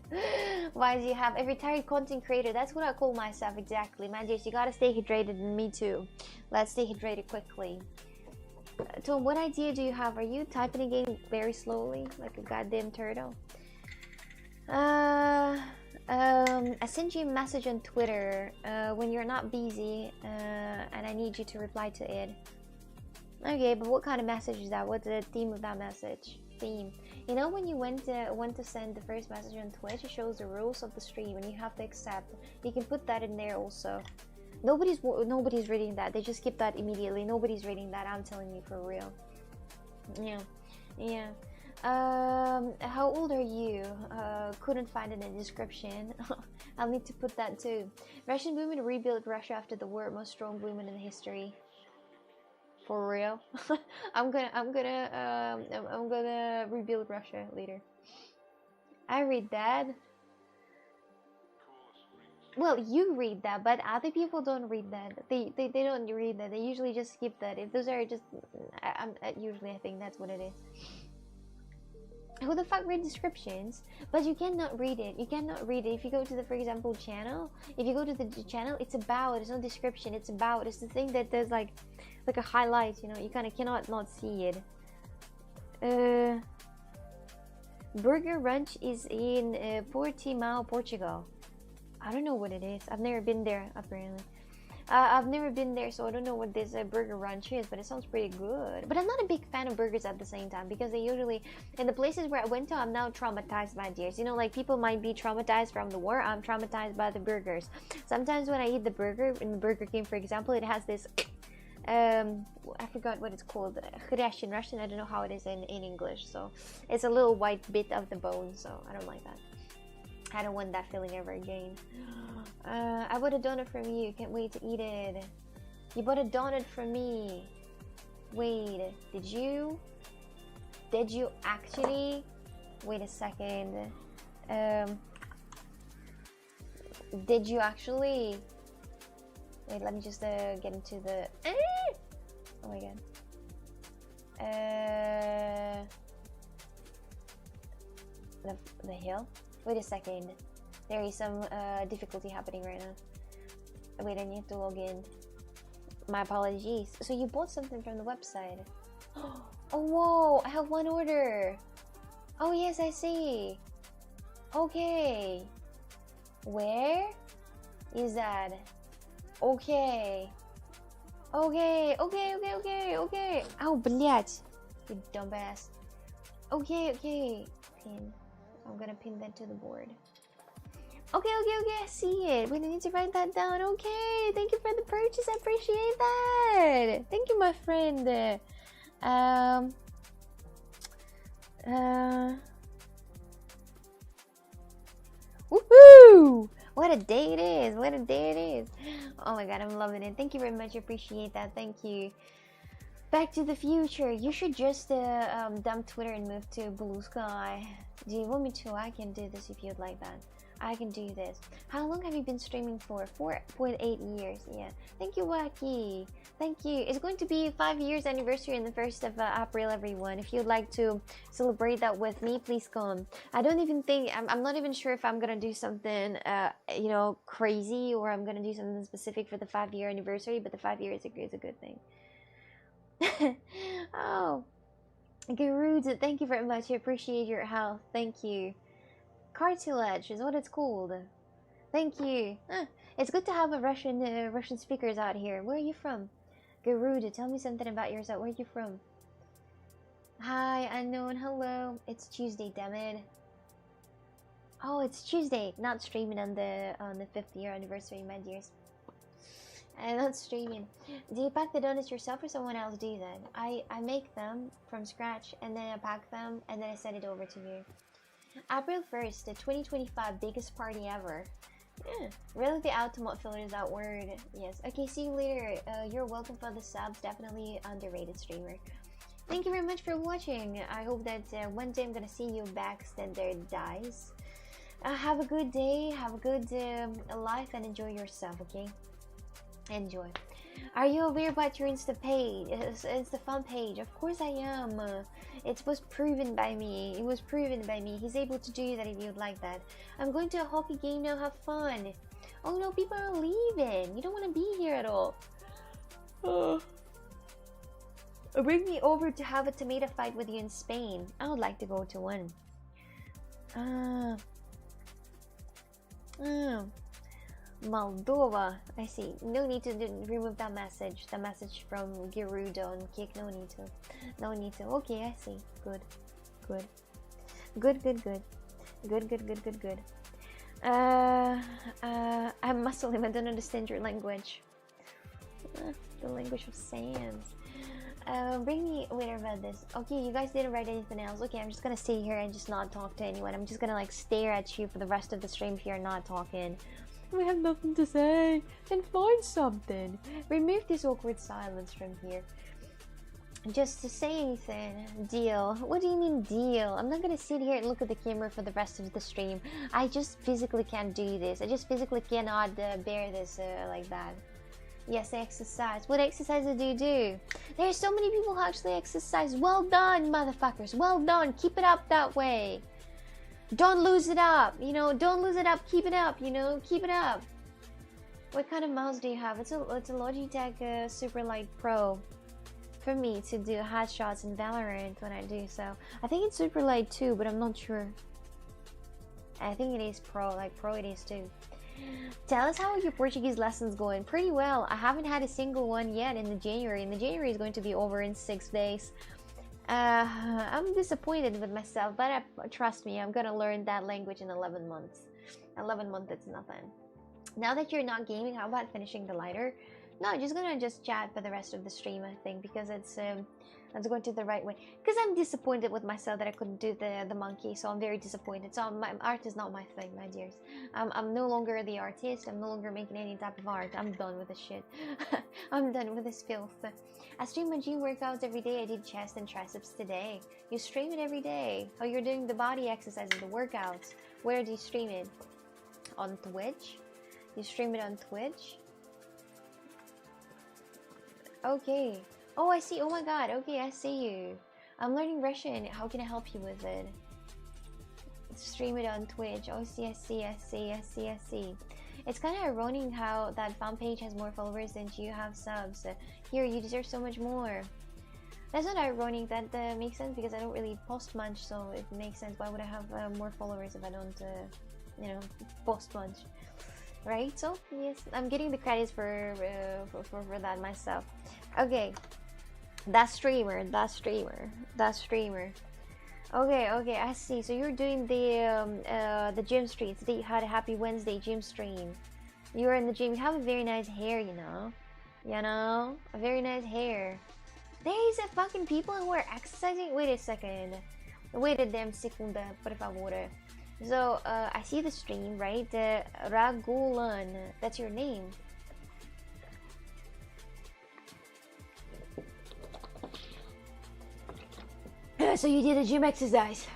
Why do you have a retired content creator? That's what I call myself exactly. Man, you gotta stay hydrated, and me too. Let's stay hydrated quickly. Tom, what idea do you have? Are you typing again very slowly, like a goddamn turtle? I sent you a message on Twitter when you're not busy, and I need you to reply to it. Okay, but what kind of message is that? What's the theme of that message? Theme. You know, when you went to send the first message on Twitch, it shows the rules of the stream, and you have to accept. You can put that in there also. Nobody's reading that. They just skip that immediately. Nobody's reading that. I'm telling you, for real. Yeah. How old are you? Couldn't find it in the description. I'll need to put that too. Russian women rebuilt Russia after the war. Most strong women in history. For real. I'm gonna rebuild Russia later. I read that. Well, you read that, but other people don't read that. They don't read that. They usually just skip that. If those are just, usually I think that's what it is. Who the fuck read descriptions? But you cannot read it. You cannot read it. If you go to the, for example, channel, if you go to the channel, it's about, it's no description, it's about, it's the thing that there's like a highlight, you know, you kind of cannot not see it. Uh, Burger Ranch is in Portimao, Portugal. I don't know what it is. I've never been there, apparently. I've never been there, so I don't know what this Burger Ranch is, but it sounds pretty good. But I'm not a big fan of burgers at the same time, because they usually, in the places where I went to, I'm now traumatized by theirs. You know, like people might be traumatized from the war, I'm traumatized by the burgers. Sometimes when I eat the burger, in the Burger King, for example, it has this, I forgot what it's called, хрящ in Russian, I don't know how it is in English, so it's a little white bit of the bone, so I don't like that. I don't want that feeling ever again. I bought a donut from you. Can't wait to eat it. You bought a donut from me. Wait, did you actually? Wait a second. Did you actually? Wait, let me just get into the. Oh my god. The hill. Wait a second. There is some difficulty happening right now. Wait, I need to log in. My apologies. So you bought something from the website. Oh, whoa! I have one order. Oh, yes, I see. Okay. Where is that? Okay. Okay. Ow, блядь. You dumbass. Okay. Pin. I'm gonna pin that to the board. Okay, I see it. Wait, I need to write that down. Okay, thank you for the purchase. I appreciate that. Thank you, my friend. Woohoo! What a day it is. Oh my god, I'm loving it. Thank you very much. I appreciate that. Thank you. Back to the future. You should just dump Twitter and move to Blue Sky. Do you want me to? I can do this if you'd like that. I can do this. How long have you been streaming for? 4.8 years. Yeah. Thank you, Wacky. Thank you. It's going to be 5 years anniversary on the 1st of April, everyone. If you'd like to celebrate that with me, please come. I don't even think, I'm not even sure if I'm gonna do something, you know, crazy, or I'm gonna do something specific for the 5-year anniversary, but the 5 years is a good thing. Oh, Gerudo, thank you very much. I appreciate your help. Thank you. Cartilage is what it's called. Thank you. It's good to have a Russian speakers out here. Where are you from? Gerudo, tell me something about yourself. Where are you from? Hi, unknown. Hello. It's Tuesday, damn it. Oh, it's Tuesday. Not streaming on the 5th year anniversary, my dears. I'm not streaming. Do you pack the donuts yourself or someone else do that? I make them from scratch, and then I pack them, and then I send it over to you. April 1st, the 2025 biggest party ever. Yeah, really the ultimate filler is that word. Yes. Okay, see you later. You're welcome for the subs. Definitely underrated streamer. Thank you very much for watching. I hope that one day I'm gonna see you back standard dice. Have a good day. Have a good life, and enjoy yourself. Okay. Enjoy. Are you aware about your Insta page? It's the fun page. Of course I am. It was proven by me. He's able to do that if you'd like that. I'm going to a hockey game now. Have fun. Oh no, people are leaving. You don't want to be here at all. Bring me over to have a tomato fight with you in Spain. I would like to go to one. Moldova. I see. No need to remove that message. The message from Gerudo and Kick. No need to. Okay, I see. Good. I'm Muslim. I don't understand your language. The language of sands. Bring me later about this. Okay, you guys didn't write anything else. Okay, I'm just gonna stay here and just not talk to anyone. I'm just gonna like stare at you for the rest of the stream if you're not talking. We have nothing to say. Then find something. Remove this awkward silence from here. Just to say anything. Deal. What do you mean deal? I'm not gonna sit here and look at the camera for the rest of the stream. I just physically can't do this. I just physically cannot bear this like that. Yes, I exercise. What exercises do you do? There's so many people who actually exercise. Well done, motherfuckers. Well done. Keep it up that way. Don't lose it up, you know. Don't lose it up. Keep it up, you know. Keep it up. What kind of mouse do you have? It's a Logitech Superlight Pro. for me to do headshots in Valorant when I do so. I think it's super light too, but I'm not sure. I think it is pro, like pro it is too. Tell us how your Portuguese lessons going. Pretty well. I haven't had a single one yet in the January, and the January is going to be over in 6 days. I'm disappointed with myself, but trust me, I'm gonna learn that language in 11 months. 11 months, it's nothing. Now that you're not gaming, how about finishing the lighter? No, just gonna chat for the rest of the stream, I think, because it's going to the right way. Because I'm disappointed with myself that I couldn't do the monkey, so I'm very disappointed. So my art is not my thing, my dears. I'm no longer the artist. I'm no longer making any type of art. I'm done with this shit. I'm done with this filth. I stream my gym workouts every day. I did chest and triceps today. You stream it every day. Oh, you're doing the body exercises, the workouts. Where do you stream it? On Twitch? You stream it on Twitch? Okay. Oh, I see. Oh my god. Okay, I see you. I'm learning Russian. How can I help you with it? Stream it on Twitch. Oh, I see. It's kind of ironic how that fan page has more followers than you have subs. Here, you deserve so much more. That's not ironic. That makes sense because I don't really post much, so it makes sense. Why would I have more followers if I don't, post much? Right? So yes, I'm getting the credits for that myself. Okay, that streamer. Okay, I see. So you're doing the gym stream. Today you had a happy Wednesday gym stream. You're in the gym. You have a very nice hair, you know, a very nice hair. There is a fucking people who are exercising. Wait a second. Wait a damn secunda, por favor. So I see the stream, right? Ragulan, that's your name. So you did a gym exercise.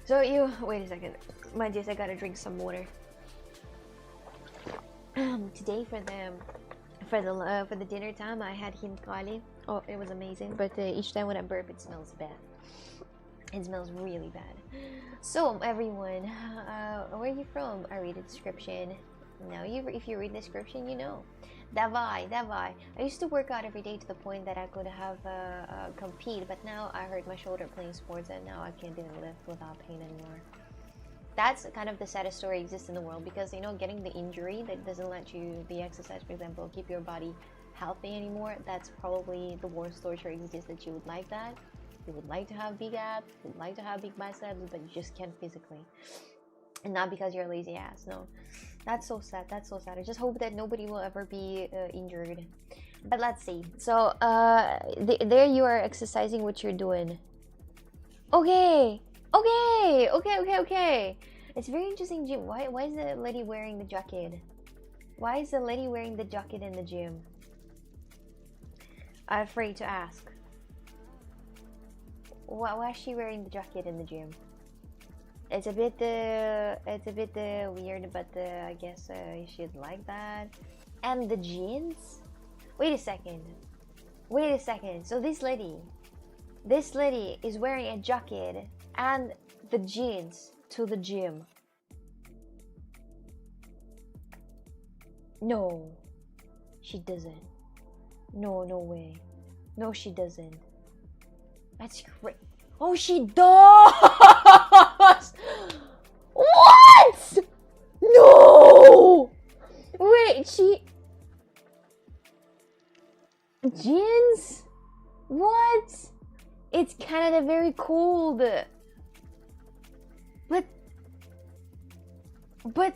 So you wait a second. My dears, I gotta drink some water. Today for the dinner time, I had hinkali. Oh, it was amazing. But each time when I burp, it smells bad. It smells really bad. So everyone, where are you from? I read the description. Now if you read the description, you know. Davai. I used to work out every day to the point that I could have compete, but now I hurt my shoulder playing sports, and now I can't even lift without pain anymore. That's kind of the saddest story exists in the world, because getting the injury that doesn't let you the exercise, for example, keep your body healthy anymore. That's probably the worst torture exists. That you would like that. You would like to have big abs, you would like to have big biceps, but you just can't physically. And not because you're a lazy ass, no. That's so sad, I just hope that nobody will ever be injured. But let's see. So, there you are exercising what you're doing. Okay. It's very interesting gym. Why is the lady wearing the jacket? Why is the lady wearing the jacket in the gym? I'm afraid to ask. Why is she wearing the jacket in the gym? It's a bit weird, but I guess she'd like that. And the jeans? Wait a second. So this lady is wearing a jacket and the jeans to the gym. No, she doesn't. No way. No, she doesn't. That's great. Oh, she does! What? No! Wait, jeans? What? It's Canada, very cold. But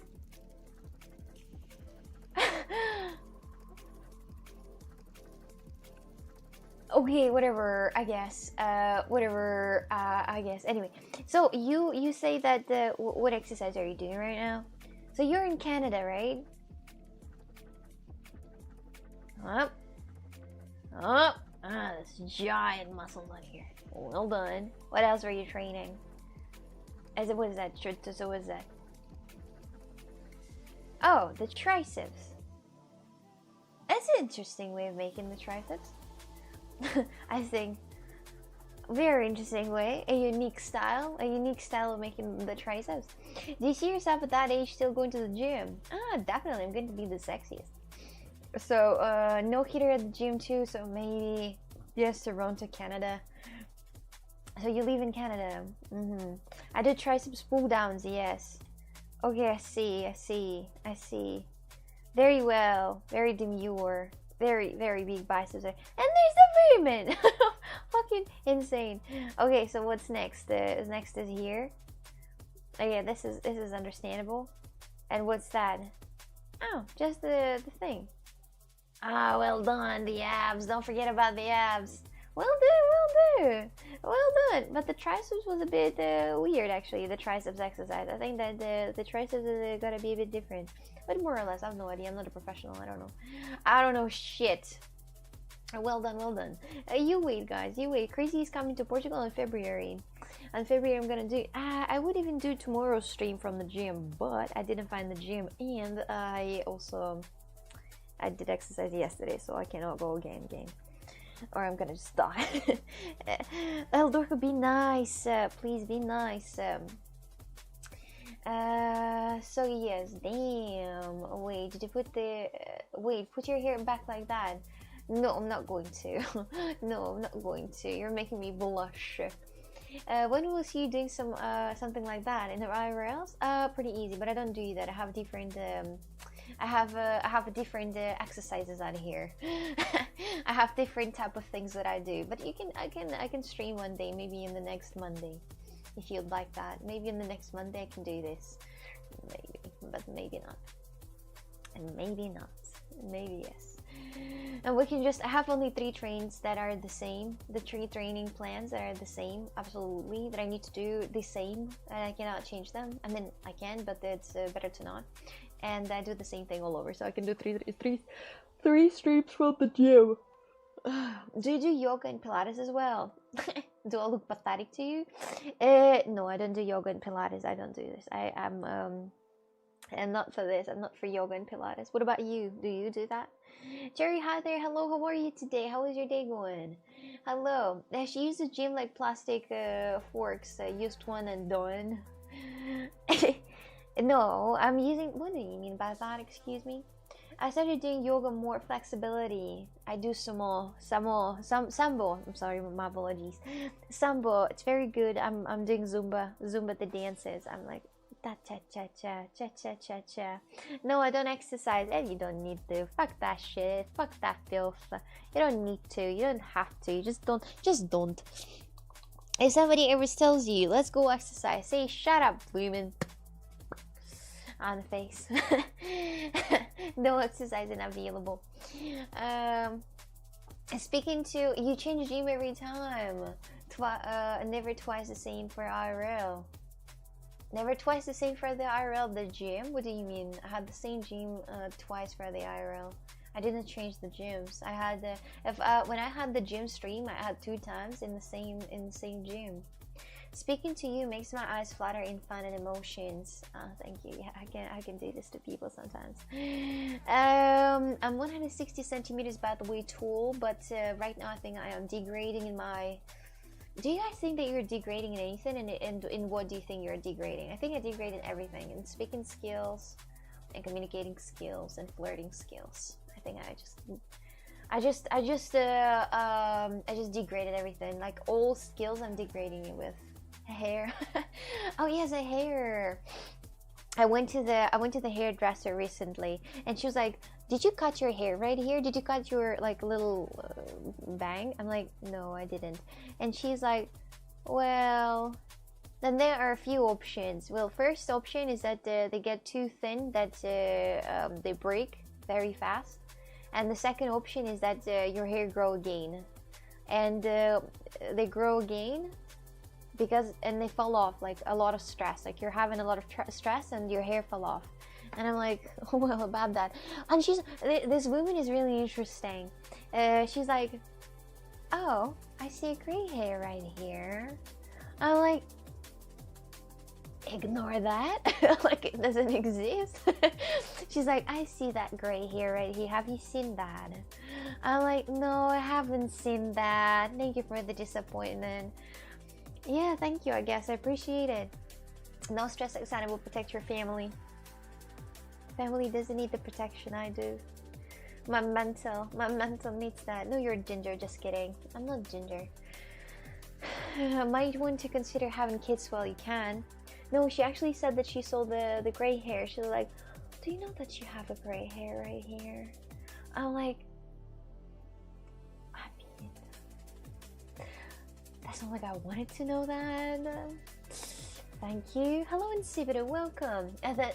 okay, whatever, I guess. I guess. Anyway, so you say that what exercise are you doing right now? So you're in Canada, right? This giant muscles on here. Well done. What else are you training? What is that? So what is that? Oh, the triceps. That's an interesting way of making the triceps. I think very interesting way, a unique style of making the triceps. Do you see yourself at that age still going to the gym? Definitely, I'm going to be the sexiest. So no heater at the gym too, so maybe Yes, Toronto, Canada. So you live in Canada. I did triceps pull downs, yes. Okay, I see. Very well, very demure, very big biceps. And there's the movement. Fucking insane. Okay, so what's next? Next is here. Oh yeah, this is understandable. And what's that? Oh, just the thing. Ah, well done, the abs. Don't forget about the abs. Well done. But the triceps was a bit weird, actually. The triceps exercise. I think that the triceps is gotta be a bit different. But more or less, I have no idea. I'm not a professional. I don't know shit. Well done. You wait, guys. You wait. Crazy is coming to Portugal in February. In February, I'm gonna do. I would even do tomorrow's stream from the gym, but I didn't find the gym, and I did exercise yesterday, so I cannot go again. Or I'm gonna just die. Eldorka, be nice. Please be nice. So yes, damn. Wait, did you put the... wait, put your hair back like that. No, I'm not going to. No, I'm not going to. You're making me blush. When will see you doing something like that in the IRLs? Pretty easy, but I don't do that. I have different I have different exercises out here. I have different type of things that I do. But I can stream one day, maybe in the next Monday, if you'd like that. Maybe in the next Monday I can do this. Maybe, but maybe not. And maybe not. Maybe yes. And we can just, I have only 3 trains that are the same. The 3 training plans that are the same, absolutely, that I need to do the same, and I cannot change them. I mean, I can, but it's better to not. And I do the same thing all over, so I can do three streams from the gym. Do you do yoga and Pilates as well? Do I look pathetic to you? No, I don't do yoga and Pilates. I don't do this. I'm not for this. I'm not for yoga and Pilates. What about you? Do you do that? Jerry, hi there. Hello, how are you today? How is your day going? Hello. She used the gym like plastic forks. Used one and done. No, I'm using... what do you mean by that? Excuse me. I started doing yoga, more flexibility. I do sambo. I'm sorry, my apologies. Sambo. It's very good. I'm doing Zumba the dances. I'm like ta cha cha cha cha cha cha cha. No, I don't exercise, and you don't need to. Fuck that shit. Fuck that filth. You don't need to. You don't have to. You just don't. Just don't. If somebody ever tells you, let's go exercise, say shut up, women. On the face. No exercising available. Speaking to you, change gym every time. Never twice the same for IRL. Never twice the same for the IRL. The gym? What do you mean? I had the same gym twice for the IRL. I didn't change the gyms. I had when I had the gym stream, I had 2 times in the same gym. Speaking to you makes my eyes flutter in fun and emotions. Thank you. Yeah, I can do this to people sometimes. I'm 160 centimeters, by the way, tall, but right now I think I am degrading in my... Do you guys think that you're degrading in anything? And in what do you think you're degrading? I think I degrade in everything. In speaking skills, and communicating skills, and flirting skills. I think I just degraded everything. Like all skills, I'm degrading it with. Hair. Oh yes, a hair. I went to the hairdresser recently, and she was like, "Did you cut your hair right here? Did you cut your like little bang?" I'm like, "No, I didn't." And she's like, "Well, then there are a few options." Well, first option is that they get too thin, that they break very fast, and the second option is that your hair grow again, and they grow again. And they fall off, like a lot of stress, like you're having a lot of stress and your hair fell off. And I'm like, oh, well, about that. And this woman is really interesting. She's like, oh, I see a gray hair right here. I'm like, ignore that. Like it doesn't exist. She's like, I see that gray hair right here. Have you seen that? I'm like, no, I haven't seen that. Thank you for the disappointment. Yeah, thank you, I guess. I appreciate it. No stress, Oksana will protect your family. Family doesn't need the protection I do. My mental needs that. No, you're ginger. Just kidding. I'm not ginger. Might want to consider having kids while you can. No, she actually said that she saw the gray hair. She was like, do you know that you have a gray hair right here? I'm like, I mean, that's not like I wanted to know that. Thank you. Hello, Insipid, welcome.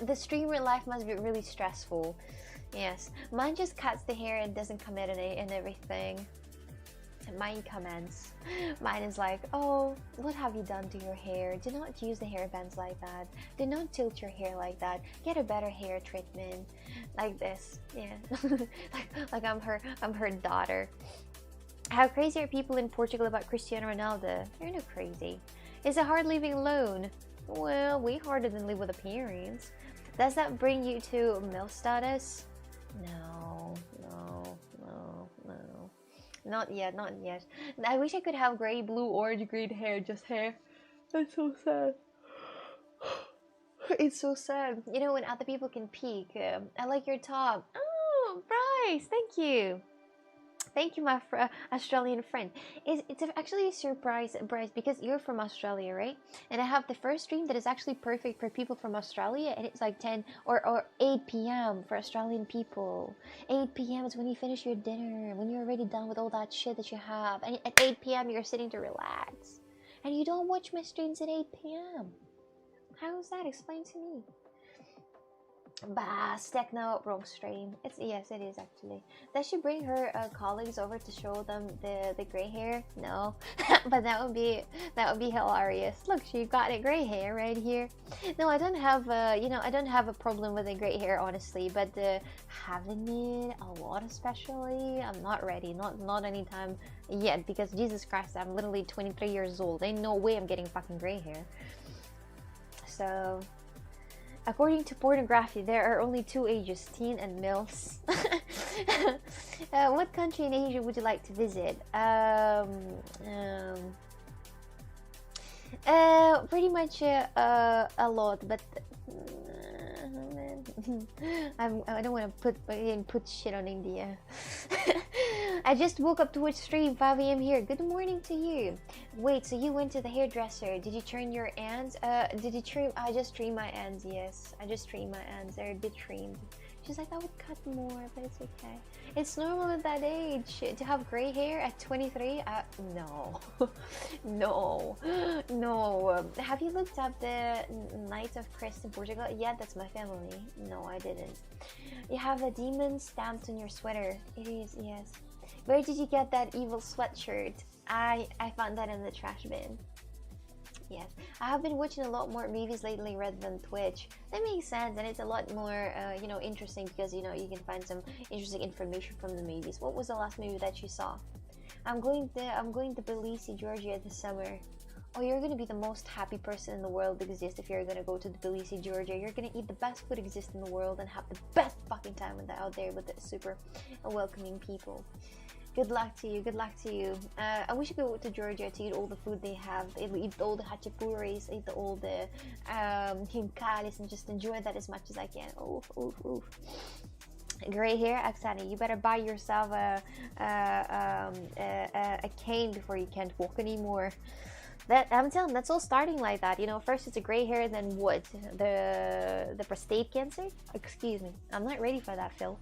The streamer life must be really stressful. Yes, mine just cuts the hair and doesn't commit and everything. Mine comments. Mine is like, oh, what have you done to your hair? Do not use the hair bands like that. Do not tilt your hair like that. Get a better hair treatment. Like this. Yeah. like I'm her daughter. How crazy are people in Portugal about Cristiano Ronaldo? They're not crazy. Is it hard living alone? Well, way harder than live with a parents. Does that bring you to MILF status? No. Not yet. I wish I could have gray, blue, orange, green hair, just hair. That's so sad. It's so sad. You know, when other people can peek. I like your top. Oh, Bryce, thank you. Thank you, my Australian friend. It's actually a surprise, Bryce, because you're from Australia, right? And I have the first stream that is actually perfect for people from Australia, and it's like 10 or 8 p.m. for Australian people. 8 p.m. is when you finish your dinner, when you're already done with all that shit that you have. And at 8 p.m. you're sitting to relax. And you don't watch my streams at 8 p.m. How is that? Explain to me. Bah, no, wrong stream. Yes, it is actually. Does she bring her colleagues over to show them the gray hair? No, but that would be hilarious. Look, she got a gray hair right here. No, I don't have I don't have a problem with the gray hair, honestly. But having it a lot, especially, I'm not ready. Not anytime yet, because Jesus Christ, I'm literally 23 years old. Ain't no way I'm getting fucking gray hair. So. According to pornography, there are only two ages, teen and MILFs. What country in Asia would you like to visit? Pretty much a lot, but I don't want to put shit on India. I just woke up to watch stream, 5 a.m. here. Good morning to you. Wait, so you went to the hairdresser. Did you turn your ends? Did you trim? I just trimmed my ends, yes. I just trimmed my ends. They're a bit trimmed. She's like, I would cut more, but it's okay. It's normal at that age to have gray hair at 23. No. No. Have you looked up the Knights of Christ in Portugal? Yeah, that's my family. No, I didn't. You have a demon stamped on your sweater. It is, yes. Where did you get that evil sweatshirt? I found that in the trash bin. Yes, I have been watching a lot more movies lately rather than Twitch. That makes sense, and it's a lot more, interesting because you can find some interesting information from the movies. What was the last movie that you saw? I'm going to Tbilisi, Georgia this summer. Oh, you're gonna be the most happy person in the world exist if you're gonna go to Tbilisi, Georgia. You're gonna eat the best food exist in the world and have the best fucking time out there with the super welcoming people. Good luck to you. Good luck to you. I wish I could go to Georgia to eat all the food they have. Eat all the hachapuris, eat all the himkalis, and just enjoy that as much as I can. Oof, oof, oof. Gray hair, Aksani. You better buy yourself a cane before you can't walk anymore. I'm telling, that's all starting like that. First it's a gray hair, then what? The prostate cancer? Excuse me. I'm not ready for that, Phil.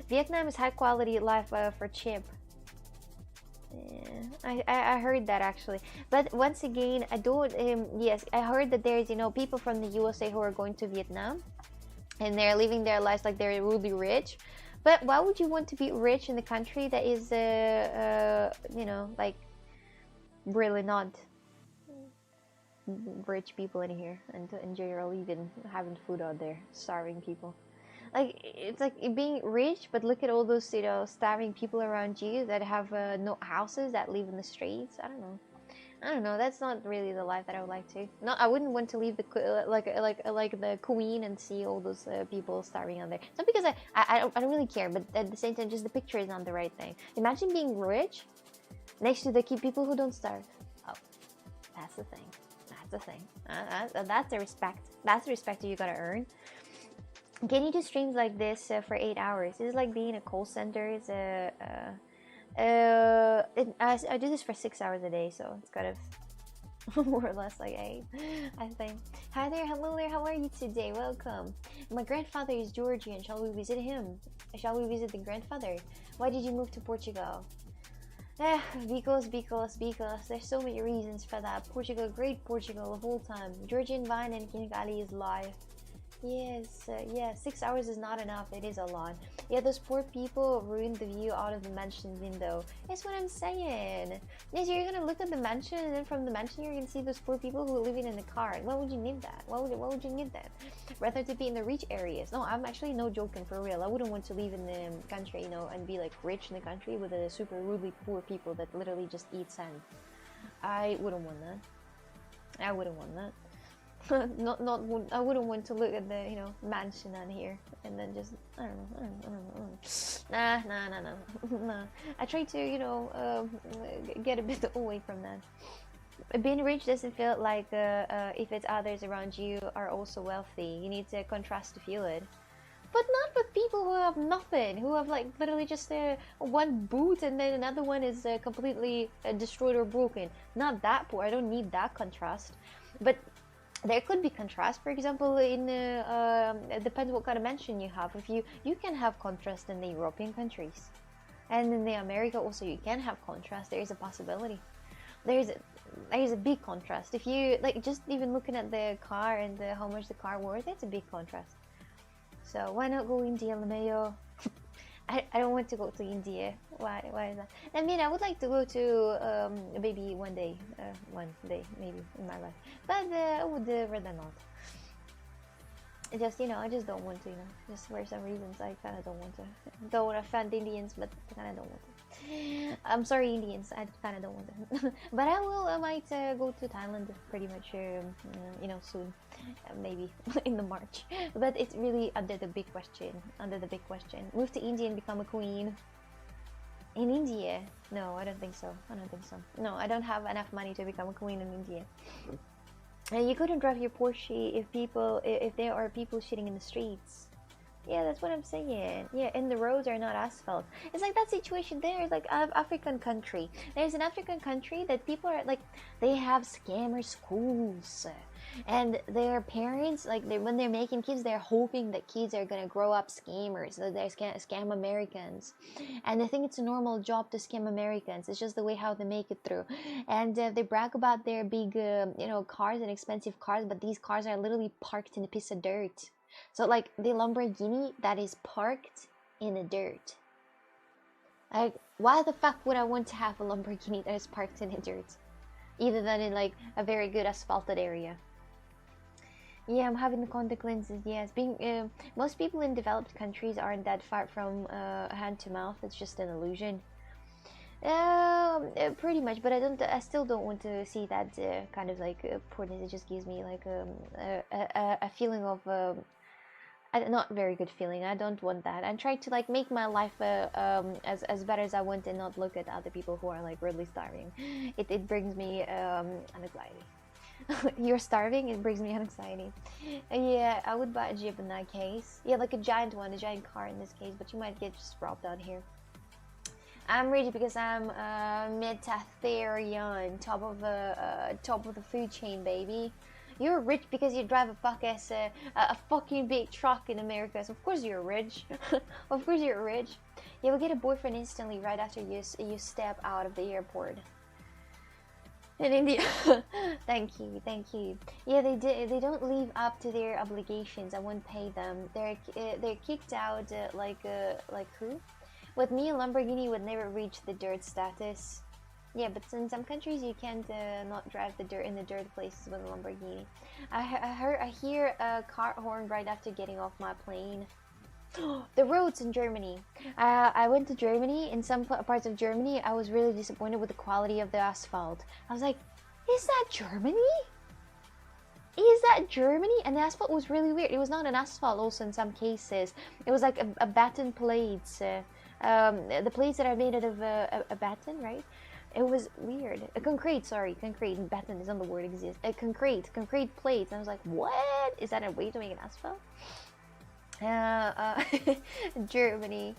Vietnam is high quality life for chimp. Yeah, I heard that actually, but once again, I don't. Yes, I heard that there's people from the USA who are going to Vietnam, and they're living their lives like they're really rich. But why would you want to be rich in a country that is, like really not rich people in here, and to enjoy your living, having food out there, starving people? Like, it's like being rich, but look at all those starving people around you that have no houses, that live in the streets. I don't know. That's not really the life that I would like to. No, I wouldn't want to leave the like the Queen and see all those people starving out there. It's not because I don't really care, but at the same time, just the picture is not the right thing. Imagine being rich next to the people who don't starve. Oh, that's the thing. That's the thing. That's the respect. That's the respect that you gotta earn. Can you do streams like this for 8 hours? It's like being a call center. It's I do this for 6 hours a day, so it's kind of more or less like 8, I think. Hi there, hello there, how are you today? Welcome. My grandfather is Georgian. Shall we visit him? Shall we visit the grandfather? Why did you move to Portugal? Because there's so many reasons for that. Portugal, great Portugal of all time. Georgian wine and Kinikali is life. Yes, yeah, 6 hours is not enough. It is a lot. Yeah, those poor people ruined the view out of the mansion window. That's what I'm saying. Yes, you're gonna look at the mansion, and then from the mansion you're gonna see those poor people who are living in the car. Why would you need that? Why would you need that? Rather to be in the rich areas. No, I'm actually no joking, for real. I wouldn't want to live in the country, you know, and be like rich in the country with a super rudely poor people that literally just eat sand. I wouldn't want that. I wouldn't want that. I wouldn't want to look at the, you know, mansion on here and then just I don't know. Nah. I try to, you know, get a bit away from that. Being rich doesn't feel like if it's others around you are also wealthy. You need to contrast to feel it. But not with people who have nothing, who have like literally just one boot and then another one is completely destroyed or broken. Not that poor. I don't need that contrast. But there could be contrast. For example, in it depends what kind of mansion you have. If you can have contrast in the European countries, and in the America also you can have contrast. There is a possibility. There's a big contrast. If you like just even looking at the car and how much the car worth, it's a big contrast. So why not go India, LMAO? I don't want to go to India. Why is that? I mean, I would like to go to maybe one day maybe in my life, but I would rather not. Just, you know, I just don't want to, you know, just for some reasons I kind of don't want to. Don't want to offend Indians, but I kind of don't want to. I'm sorry, Indians, I kind of don't want to. But I might go to Thailand pretty much, you know, soon, maybe in the March. But it's really under the big question. Move to India and become a queen. In India? No, I don't think so. No, I don't have enough money to become a queen in India. And you couldn't drive your Porsche if there are people shitting in the streets. Yeah, that's what I'm saying. Yeah, and the roads are not asphalt. It's like that situation there is like an African country. There's an African country that people are like, they have scammer schools. And their parents, like when they're making kids, they're hoping that kids are gonna grow up scammers, that they're scam Americans, and they think it's a normal job to scam Americans. It's just the way how they make it through, and they brag about their big, you know, cars and expensive cars, but these cars are literally parked in a piece of dirt. So like the Lamborghini that is parked in the dirt. Like, why the fuck would I want to have a Lamborghini that is parked in the dirt, either than in like a very good asphalted area? Yeah, I'm having the contact lenses. Yes, being most people in developed countries aren't that far from hand to mouth. It's just an illusion. Pretty much, but I still don't want to see that kind of like poorness. It just gives me like a feeling of a not very good feeling. I don't want that. I'm trying to like make my life as better as I want and not look at other people who are like really starving. It brings me anxiety. You're starving, it brings me anxiety. Yeah, I would buy a Jeep in that case. Yeah, like a giant one, a giant car in this case, but you might get just robbed out here. I'm rich because I'm Metatherian, top of the food chain, baby. You're rich because you drive a fucking big truck in America, so of course you're rich. Of course you're rich. You will get a boyfriend instantly right after you step out of the airport. In India. Thank you. Yeah, they don't live up to their obligations. I won't pay them. They're kicked out like who? With me, a Lamborghini would never reach the dirt status. Yeah, but in some countries you can't not drive in the dirt places with a Lamborghini. I hear a car horn right after getting off my plane. The roads in Germany. I went to Germany. In some parts of Germany, I was really disappointed with the quality of the asphalt. I was like, is that Germany? Is that Germany? And the asphalt was really weird. It was not an asphalt also in some cases. It was like a batten plates. The plates that are made out of a batten, right? It was weird. Concrete. Batten is not the word exists. Concrete plates. And I was like, what? Is that a way to make an asphalt? Germany.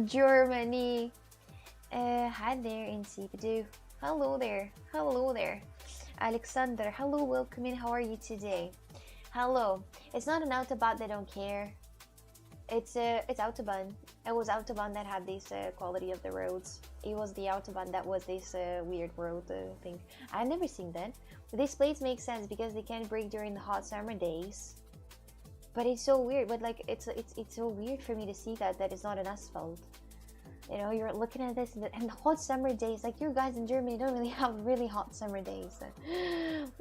Germany. Hi there, Insipadu. Hello there. Hello there. Alexander, hello, welcome in. How are you today? Hello. It's not an Autobahn that don't care. It's Autobahn. It was Autobahn that had this quality of the roads. It was the Autobahn that was this weird road thing. I've never seen that. These plates make sense because they can break during the hot summer days. But it's so weird. But like it's so weird for me to see that it's not an asphalt. You know, you're looking at this and the hot summer days. Like you guys in Germany don't really have really hot summer days.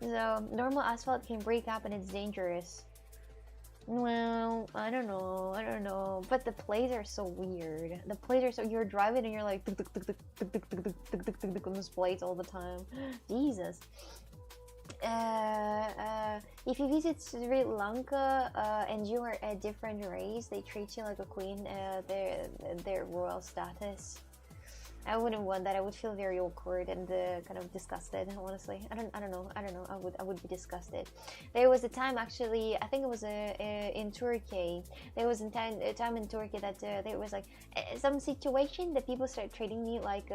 So normal asphalt can break up and it's dangerous. Well, I don't know, but the plates are so weird. The plates are so, you're driving and you're like on those plates all the time. Jesus. If you visit Sri Lanka and you are a different race, they treat you like a queen. Their royal status. I wouldn't want that. I would feel very awkward and kind of disgusted. Honestly, I don't know. I would be disgusted. There was a time, actually, I think it was in Turkey. There was a time in Turkey that there was like some situation that people started treating me like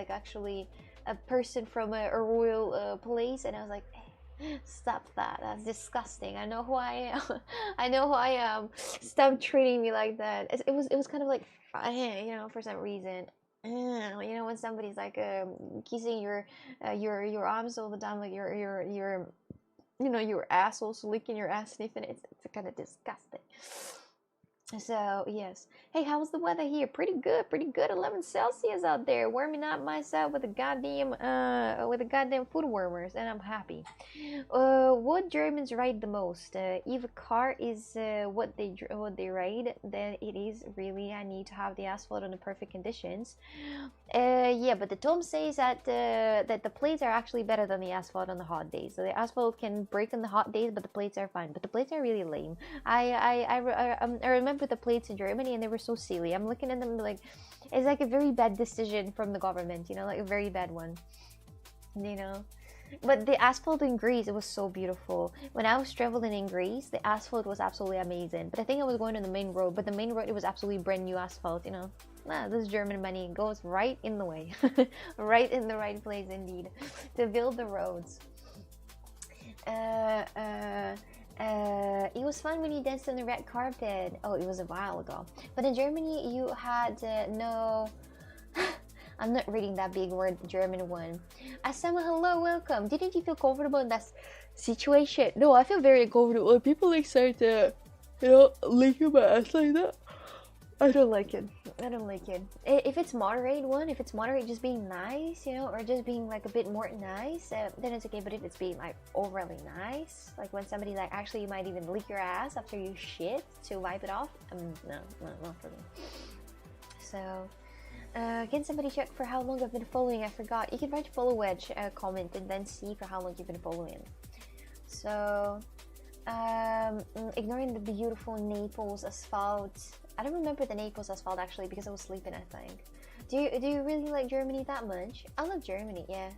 actually a person from a royal place, and I was like, stop that. That's disgusting. I know who I am. I know who I am. Stop treating me like that. It was kind of like, you know, for some reason. You know, when somebody's like kissing your arms all the time, like your you know, your asshole, licking your ass, sniffing it. It's kind of disgusting. So yes. Hey, how's the weather here? Pretty good. 11 Celsius out there. Warming up myself with the goddamn food warmers, and I'm happy. What Germans ride the most? If a car is what they ride, then it is really, I need to have the asphalt on the perfect conditions. Yeah, but the Tom says that that the plates are actually better than the asphalt on the hot days. So the asphalt can break on the hot days, but the plates are fine. But the plates are really lame. I remember the plates in Germany, and they were so silly. I'm looking at them like it's like a very bad decision from the government, you know, like a very bad one, you know. But the asphalt in Greece, it was so beautiful. When I was traveling in Greece, the asphalt was absolutely amazing. But I think I was going on the main road, but the main road, it was absolutely brand new asphalt, you know. This German money goes right in the way. Right in the right place indeed to build the roads. It was fun when you danced on the red carpet. Oh, it was a while ago. But in Germany, you had no... I'm not reading that big word, German one. Asama, hello, welcome. Didn't you feel comfortable in that situation? No, I feel very comfortable. People like start to, you know, licking my ass like that. I don't like it. If it's moderate one, if it's moderate, just being nice, you know, or just being like a bit more nice, then it's okay. But if it's being like overly nice, like when somebody like actually you might even lick your ass after you shit to wipe it off, no, not for me. So, can somebody check for how long I've been following? I forgot. You can write follow wedge comment and then see for how long you've been following. So, ignoring the beautiful Naples asphalt. I don't remember the Naples asphalt actually because I was sleeping, I think. Do you really like Germany that much? I love Germany, yeah.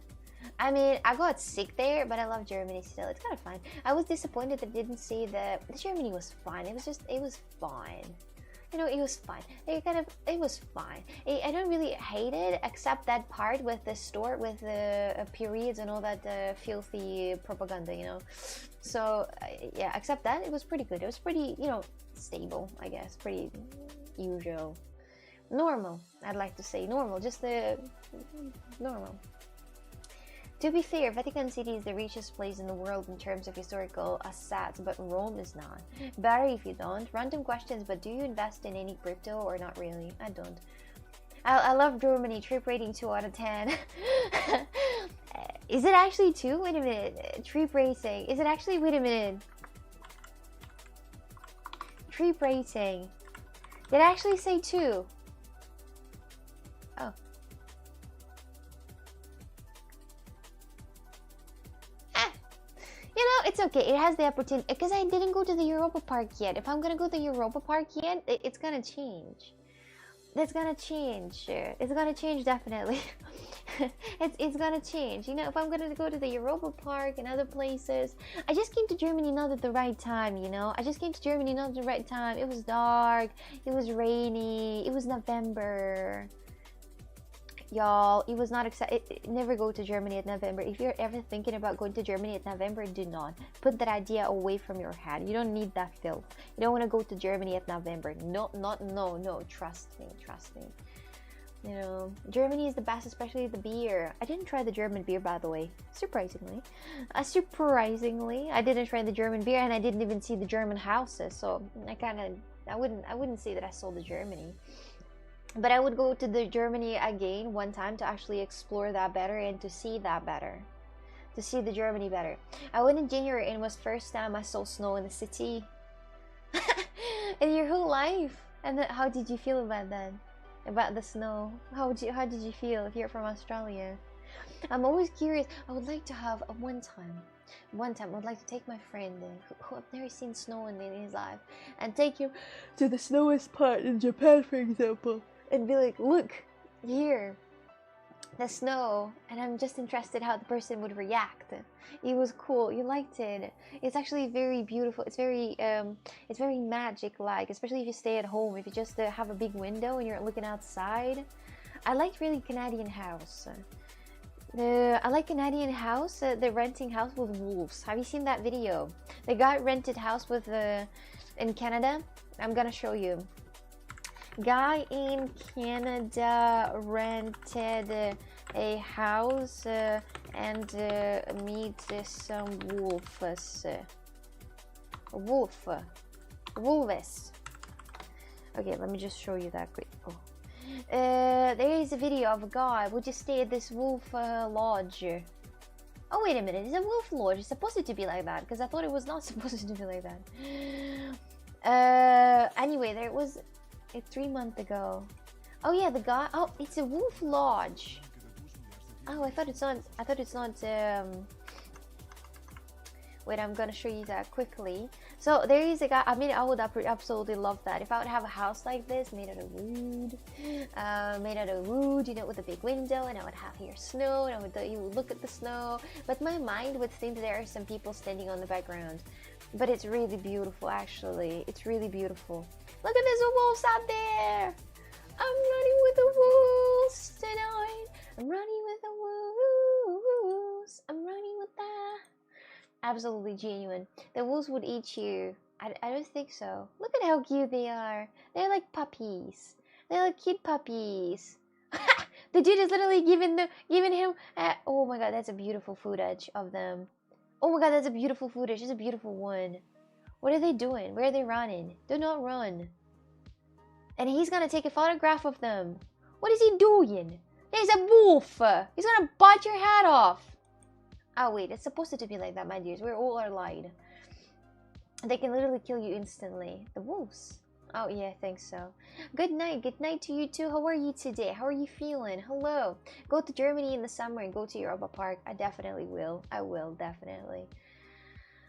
I mean, I got sick there, but I love Germany still. It's kind of fun. I was disappointed that I didn't see the Germany was fine. It was fine. You know, it was fine. It was fine. I don't really hate it, except that part with the store, with the periods and all that filthy propaganda, you know. So, yeah, except that, it was pretty good. It was pretty, you know, stable, I guess. Pretty usual. Normal, I'd like to say. Normal, just the normal. To be fair, Vatican City is the richest place in the world in terms of historical assets, but Rome is not. Better if you don't. Random questions, but do you invest in any crypto or not really? I don't. I love Germany. Trip rating 2 out of 10. Is it actually 2? Wait a minute. Trip rating. Is it actually? Wait a minute. Trip rating. Did I actually say 2? Oh. You know, it's okay. It has the opportunity. Because I didn't go to the Europa Park yet. If I'm gonna go to the Europa Park yet, it's gonna change. That's gonna change. It's gonna change definitely. It's gonna change. You know, if I'm gonna go to the Europa Park and other places, I just came to Germany not at the right time. You know, I just came to Germany not at the right time. It was dark. It was rainy. It was November. Y'all, it was not exciting. Never go to Germany at November. If you're ever thinking about going to Germany at November, do not put that idea away from your head. You don't need that filth. You don't want to go to Germany at November. No. Trust me. You know, Germany is the best, especially the beer. I didn't try the German beer, by the way. Surprisingly, I didn't try the German beer, and I didn't even see the German houses. So I wouldn't say that I saw the Germany. But I would go to the Germany again one time to actually explore that better and to see that better. To see the Germany better. I went in January and it was first time I saw snow in the city. In your whole life. And then, how did you feel about that? About the snow? How did you feel if you're from Australia? I'm always curious. I would like to have one time I would like to take my friend who I've never seen snow in his life and take him to the snowiest part in Japan, for example. And be like, look, here, the snow, and I'm just interested how the person would react. It was cool. You liked it. It's actually very beautiful. It's very magic-like, especially if you stay at home. If you just have a big window and you're looking outside. I liked really Canadian House. I like Canadian House. The renting house with wolves. Have you seen that video? The guy rented house with in Canada. I'm gonna show you. Guy in Canada rented a house and meet some wolves. Wolves. Okay, let me just show you that quick. Oh. There is a video of a guy who just stay at this wolf lodge. Oh, wait a minute, it's a wolf lodge. It's supposed to be like that because I thought it was not supposed to be like that. Anyway, there was 3 months ago. Oh yeah, the guy. Oh, it's a wolf lodge. Oh, I thought it's not. Wait, I'm gonna show you that quickly. So there is a guy. I mean, I would absolutely love that if I would have a house like this, made out of wood, you know, with a big window, and I would have here snow, and you would look at the snow. But my mind would think that there are some people standing on the background. But it's really beautiful, actually. It's really beautiful. Look at, there's a wolves out there. I'm running with the wolves tonight. I'm running with the wolves. I'm running with that. Absolutely genuine. The wolves would eat you. I don't think so. Look at how cute they are. They're like puppies. They're like cute puppies. The dude is literally giving him. Oh my god, that's a beautiful footage of them. Oh my god, that's a beautiful footage. It's a beautiful one. What are they doing? Where are they running? Do not run. And he's gonna take a photograph of them. What is he doing? There's a wolf. He's gonna bite your head off. Oh wait, it's supposed to be like that, my dears. We're all are lied. They can literally kill you instantly. The wolves. Oh yeah, I think so. Good night. Good night to you too. How are you today? How are you feeling? Hello. Go to Germany in the summer and go to Europa Park. I definitely will. I will, definitely.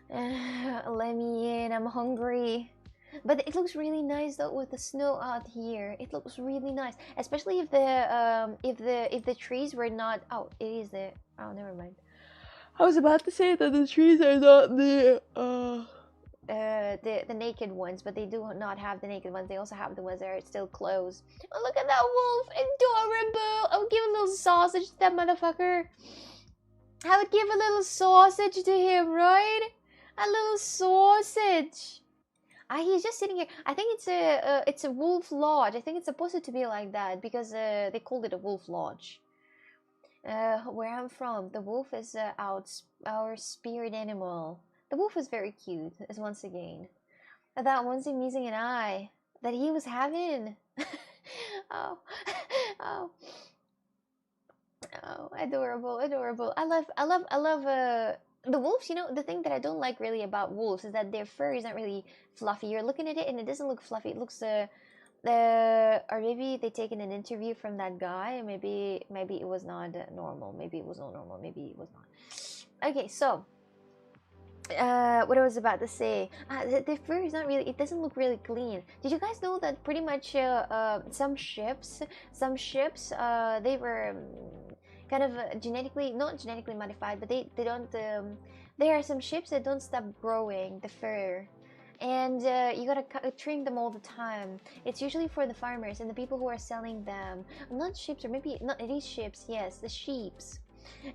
Let me in. I'm hungry. But it looks really nice though with the snow out here. It looks really nice, especially if the trees were not. Oh, it is there. Oh, never mind. I was about to say that the trees are not the naked ones, but they do not have the naked ones. They also have the ones that are still closed. Oh, look at that wolf! Adorable! I would give a little sausage to that motherfucker. I would give a little sausage to him, right? A little sausage. He's just sitting here. I think it's a wolf lodge. I think it's supposed to be like that because they called it a wolf lodge. Where I'm from, the wolf is our spirit animal. The wolf is very cute, as once again. That one's missing an eye that he was having. Oh, adorable, adorable. I love the wolves. You know, the thing that I don't like really about wolves is that their fur is not really fluffy. You're looking at it and it doesn't look fluffy. It looks or maybe they taken an interview from that guy. Maybe it was not normal. Maybe it was not normal. Maybe it was not. Okay, so what I was about to say, the fur is not really, it doesn't look really clean. Did you guys know that pretty much some ships, they were kind of genetically, not genetically modified, but they don't, there are some ships that don't stop growing the fur. And you gotta trim them all the time. It's usually for the farmers and the people who are selling them. Not ships, or maybe not, it is ships, yes, the sheeps.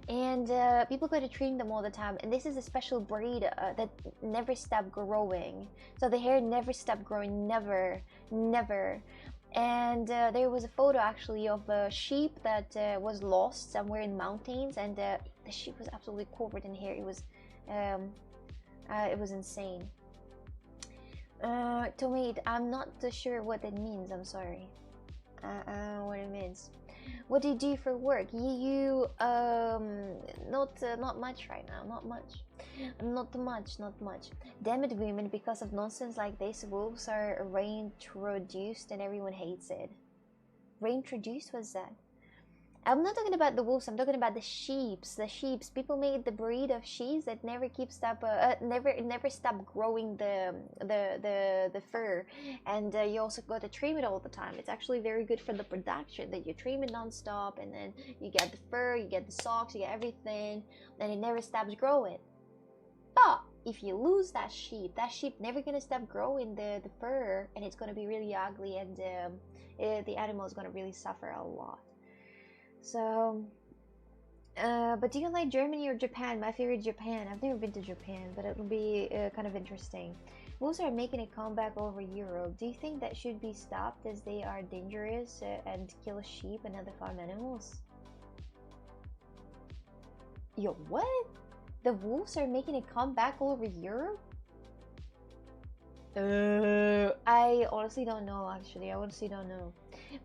And people gotta trim them all the time, and this is a special breed that never stop growing, so the hair never stop growing, never. And there was a photo actually of a sheep that was lost somewhere in mountains, and the sheep was absolutely covered in hair. It was insane. Tomate, I'm not sure what that means, I'm sorry. What it means. What do you do for work? Not much right now, not much. Damn it, women, because of nonsense like this, wolves are reintroduced and everyone hates it. Reintroduced? What's that? I'm not talking about the wolves, I'm talking about the sheeps. People made the breed of sheeps that never stop growing the fur, and you also got to trim it all the time. It's actually very good for the production that you trim it non-stop, and then you get the fur, you get the socks, you get everything, and it never stops growing. But if you lose that sheep never gonna stop growing the fur, and it's gonna be really ugly, and the animal is gonna really suffer a lot. So, but do you like Germany or Japan? My favorite, Japan. I've never been to Japan, but it'll be kind of interesting. Wolves are making a comeback over Europe. Do you think that should be stopped, as they are dangerous and kill sheep and other farm animals? Yo, what? The wolves are making a comeback all over Europe? I honestly don't know. Actually, I honestly don't know.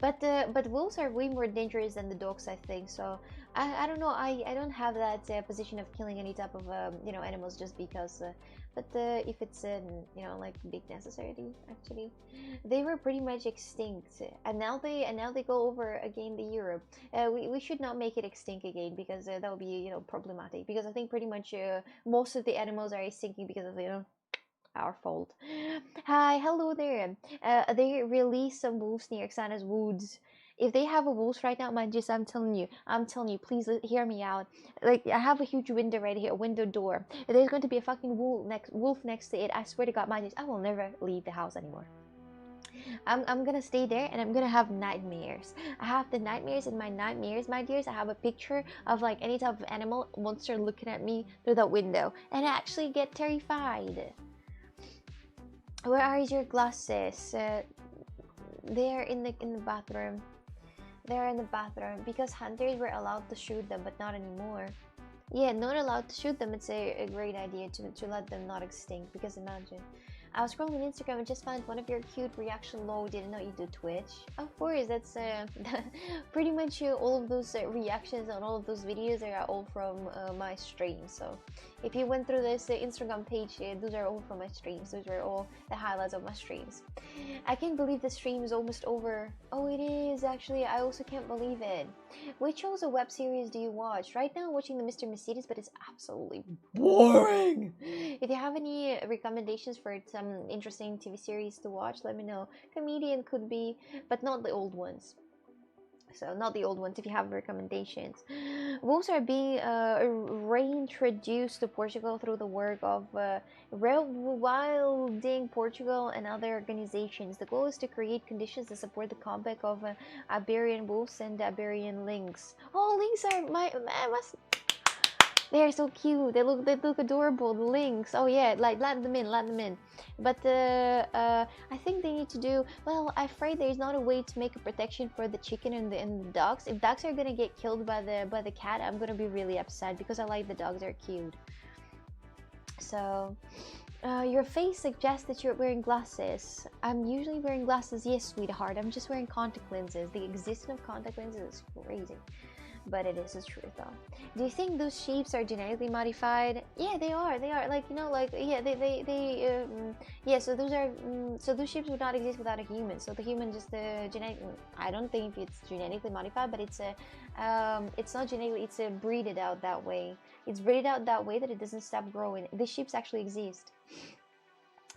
But wolves are way more dangerous than the dogs, I think. So I don't know. I don't have that position of killing any type of animals just because. But if it's like big necessity, actually, they were pretty much extinct, and now they go over again the Europe. We should not make it extinct again, because that would be problematic. Because I think pretty much most of the animals are extincting because of our fault. Hi, hello there. They released some wolves near Xana's woods. If they have a wolves right now, man, just I'm telling you, please hear me out. Like, I have a huge window right here, a window door. There's going to be a fucking wolf next to it. I swear to God, man, I will never leave the house anymore. I'm gonna stay there, and I'm gonna have nightmares. I have the nightmares in my nightmares, my dears. I have a picture of like any type of animal, monster looking at me through that window, and I actually get terrified. Where are your glasses? They're in the bathroom. They're in the bathroom, because hunters were allowed to shoot them, but not anymore. Yeah, not allowed to shoot them. It's a great idea to let them not extinct, because imagine. I was scrolling Instagram and just found one of your cute reaction low. Didn't know you do Twitch. Of course, that's pretty much all of those reactions on all of those videos are all from my streams. So if you went through this Instagram page, those are all from my streams. Those are all the highlights of my streams. I can't believe the stream is almost over. Oh, it is actually. I also can't believe it. Which shows or web series do you watch? Right now I'm watching the Mr. Mercedes, but it's absolutely boring. If you have any recommendations for some interesting TV series to watch, let me know. Comedian could be, but not the old ones. So not the old ones if you have recommendations. Wolves are being reintroduced to Portugal through the work of Wilding Portugal and other organizations. The goal is to create conditions to support the comeback of Iberian wolves and Iberian lynx. Oh, lynx are they're so cute. They look adorable. The lynx. Oh yeah, like let them in. But I think they need to do well. I'm afraid there's not a way to make a protection for the chicken and the ducks. If ducks are gonna get killed by the cat, I'm gonna be really upset, because I like the dogs. They're cute. So. Your face suggests that you're wearing glasses. I'm usually wearing glasses. Yes, sweetheart. I'm just wearing contact lenses. The existence of contact lenses is crazy. But it is the truth, though. Do you think those sheeps are genetically modified? Yeah, they are. They are. Like, you know, like, yeah, yeah. So those are. So those sheeps would not exist without a human. So the human just genetic. I don't think it's genetically modified, but it's it's not genetically. It's breeded out that way. It's breeded out that way that it doesn't stop growing. The sheeps actually exist.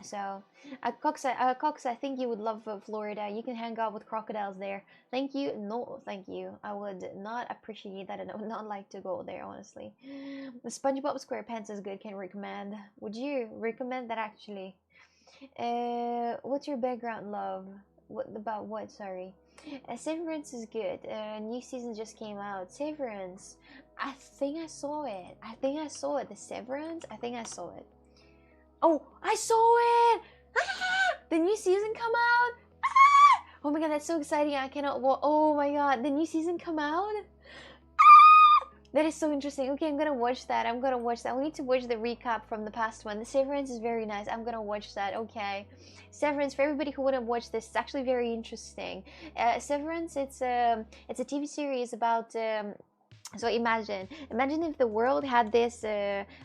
So, Cox, I think you would love Florida. You can hang out with crocodiles there. Thank you. No, thank you. I would not appreciate that, and I would not like to go there, honestly. The SpongeBob SquarePants is good. Can recommend. Would you recommend that, actually? What's your background, love? What about what? Sorry. Severance is good. New season just came out. Severance. I think I saw it. I think I saw it. The Severance. I think I saw it. Oh, I saw it! Ah! The new season come out! Ah! Oh my god, that's so exciting. I cannot oh my god, the new season come out? Ah! That is so interesting. Okay, I'm gonna watch that. I'm gonna watch that. We need to watch the recap from the past one. The Severance is very nice. I'm gonna watch that. Okay. Severance, for everybody who wouldn't watch this, it's actually very interesting. Severance, it's a TV series about so imagine if the world had this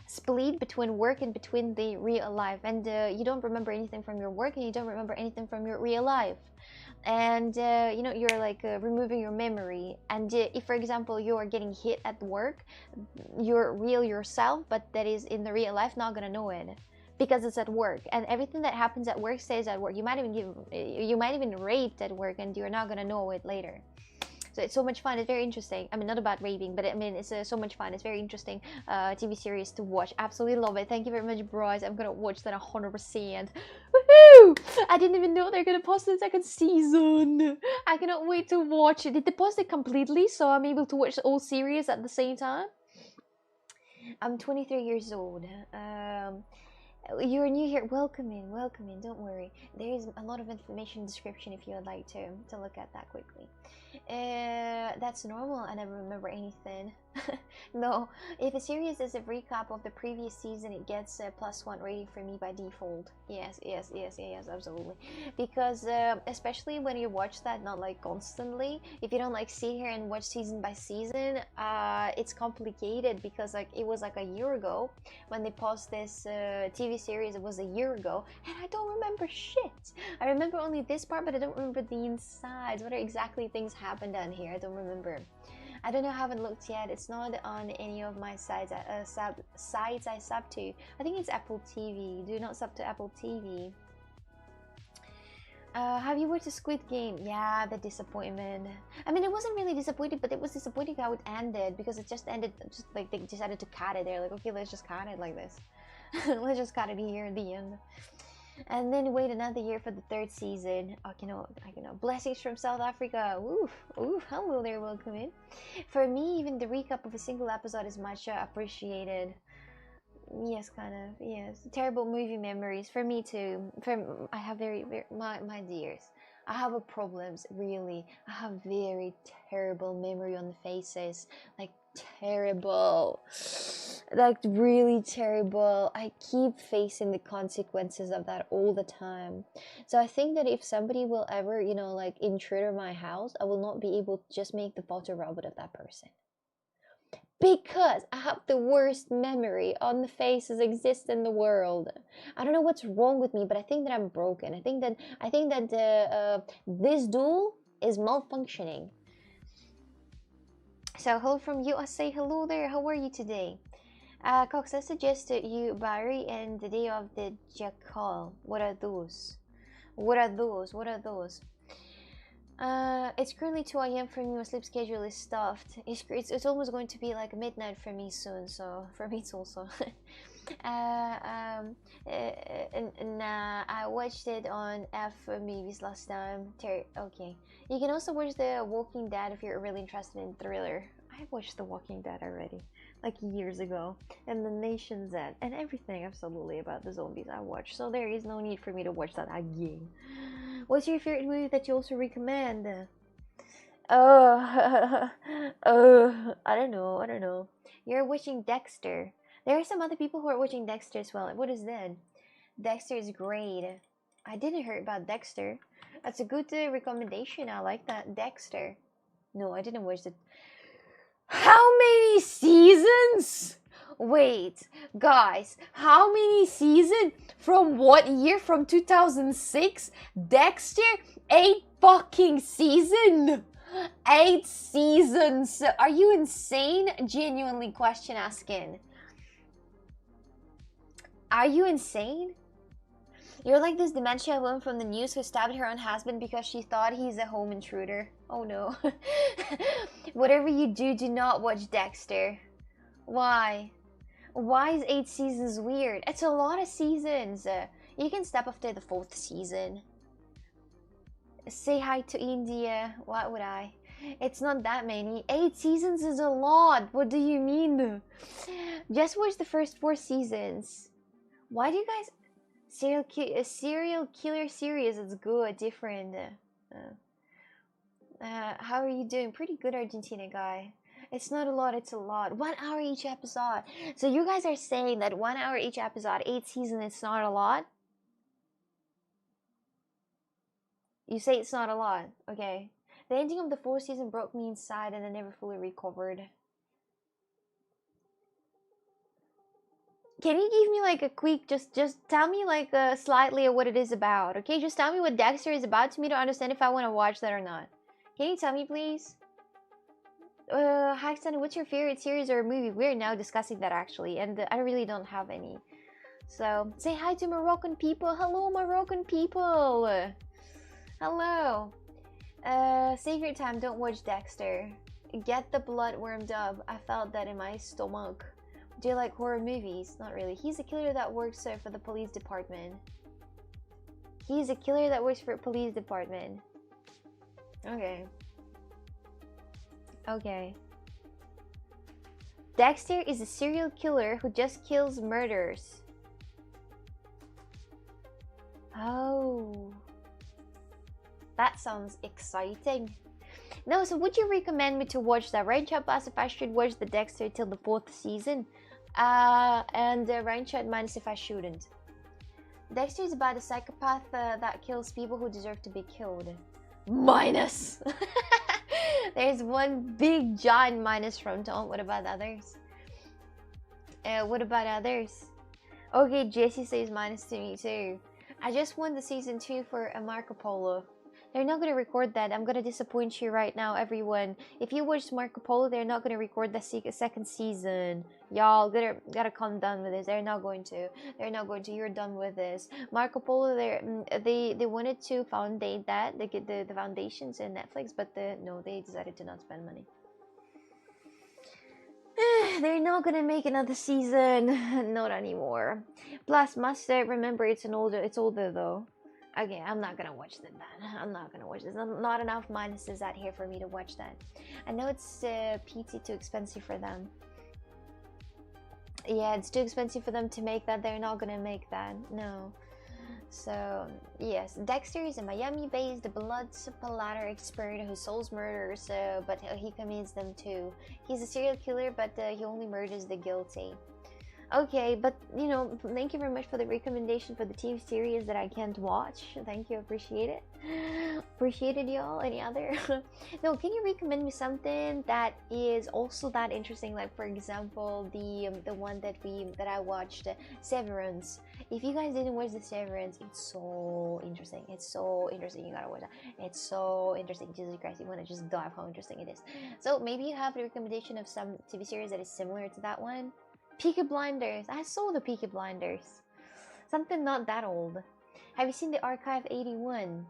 split between work and between the real life, and you don't remember anything from your work and you don't remember anything from your real life, and you know, you're like removing your memory, and if, for example, you are getting hit at work, your real yourself, but that is in the real life, not gonna know it because it's at work, and everything that happens at work stays at work. You might even raped at work, and you're not gonna know it later. So it's so much fun. It's very interesting. I mean, not about raping, but I mean, it's so much fun. It's very interesting TV series to watch. Absolutely love it. Thank you very much, Bryce. I'm gonna watch that 100%. Woohoo! I didn't even know they're gonna post the second season. I cannot wait to watch it. Did they post it completely so I'm able to watch the whole series at the same time? I'm 23 years old. You're new here. Welcome in. Welcome in. Don't worry. There is a lot of information in the description if you would like to look at that quickly. That's normal. I never remember anything. No, if a series is a recap of the previous season, it gets a +1 rating for me by default. Yes, absolutely. Because especially when you watch that not like constantly, if you don't like sit here and watch season by season, it's complicated because like it was like a year ago when they paused this TV series. It was a year ago, and I don't remember shit. I remember only this part, but I don't remember the insides. What are exactly things happened down here? I don't remember. I don't know. I haven't looked yet. It's not on any of my sites. Sites I sub to. I think it's Apple TV. Do not sub to Apple TV. Have you watched the Squid Game? Yeah, the disappointment. I mean, it wasn't really disappointing, but it was disappointing how it ended, because it just ended, just like they decided to cut it. They're like, okay, let's just cut it like this. Let's just cut it here at the end. And then wait another year for the 3rd season. I cannot. Blessings from South Africa. Oof, hello there, welcome in. For me, even the recap of a single episode is much appreciated. Yes, kind of, yes. Terrible movie memories, for me too. I have very, my dears, I have problems, really. I have very terrible memory on the faces. Like, terrible. Like, really terrible. I keep facing the consequences of that all the time. So I think that if somebody will ever, you know, like, intrude in my house, I will not be able to just make the photo robot of that person. Because I have the worst memory on the faces exist in the world. I don't know what's wrong with me, but I think that I'm broken. I think that this duel is malfunctioning. So hello from USA. Hello there. How are you today? Cox, I suggested you Barry and the Day of the Jackal. What are those? It's currently 2 a.m. for me. My sleep schedule is stuffed. It's almost going to be like midnight for me soon, so for me it's also. Nah, I watched it on F movies last time. Okay, you can also watch The Walking Dead if you're really interested in thriller. I watched The Walking Dead already, like years ago, and The Nation Z, and everything absolutely about the zombies I watched, so there is no need for me to watch that again. What's your favorite movie that you also recommend? I don't know. You're watching Dexter. There are some other people who are watching Dexter as well. What is that? Dexter is great. I didn't hear about Dexter. That's a good recommendation. I like that. Dexter. No, I didn't watch it. How many seasons? Wait, guys, how many seasons? From what year? From 2006? Dexter? 8 fucking seasons? 8 seasons. Are you insane? Genuinely question asking. Are you insane? You're like this dementia woman from the news who stabbed her own husband because she thought he's a home intruder. Oh no. Whatever you do, do not watch Dexter. Why? Why is 8 seasons weird? It's a lot of seasons. You can step after the 4th season. Say hi to India. What would I? It's not that many. 8 seasons is a lot. What do you mean? Just watch the first 4 seasons. Why do you guys... Serial killer series, it's good, different. How are you doing? Pretty good, Argentina guy. It's not a lot, it's a lot. 1 hour each episode. So you guys are saying that 1 hour each episode, 8 seasons, it's not a lot? You say it's not a lot. Okay. The ending of the 4th season broke me inside and I never fully recovered. Can you give me like a quick, just tell me like slightly what it is about, okay? Just tell me what Dexter is about to me to understand if I want to watch that or not. Can you tell me, please? Hi, Sunny, what's your favorite series or movie? We're now discussing that actually, and I really don't have any. So, say hi to Moroccan people. Hello, Moroccan people. Hello. Save your time, don't watch Dexter. Get the blood warmed up. I felt that in my stomach. Do you like horror movies? Not really. He's a killer that works for the police department. He's a killer that works for police department. Okay. Okay. Dexter is a serial killer who just kills murders. Oh. That sounds exciting. No, so would you recommend me to watch that? Rain Chat asked if I should watch the Dexter till the 4th season. And Rain Chat minus if I shouldn't. Dexter is about a psychopath that kills people who deserve to be killed. Minus! There's one big giant minus from Tom. What about others? What about others? Okay, Jesse says minus to me too. I just won the season 2 for a Marco Polo. They're not going to record that. I'm going to disappoint you right now, everyone. If you watched Marco Polo, they're not going to record the second season. Y'all gotta calm down with this. They're not going to. They're not going to. You're done with this. Marco Polo, they wanted to foundate that. They get the foundations in Netflix, but no, they decided to not spend money. They're not gonna make another season. Not anymore. Plus, must remember it's older though. Okay, I'm not gonna watch that then. I'm not gonna watch this. Not enough minuses out here for me to watch that. I know it's PT too expensive for them. Yeah, it's too expensive for them to make that. They're not gonna make that. No. So, yes. Dexter is a Miami-based blood splatter expert who solves murders, but he commits them too. He's a serial killer, but he only murders the guilty. Okay, but you know, thank you very much for the recommendation for the TV series that I can't watch. Thank you, appreciate it. Appreciate it, y'all. Any other? No, can you recommend me something that is also that interesting? Like, for example, the one that I watched, Severance. If you guys didn't watch the Severance, it's so interesting. It's so interesting. You gotta watch that. It's so interesting. Jesus Christ, you wanna just dive how interesting it is. So maybe you have a recommendation of some TV series that is similar to that one. Peaky Blinders. I saw the Peaky Blinders. Something not that old. Have you seen the Archive 81?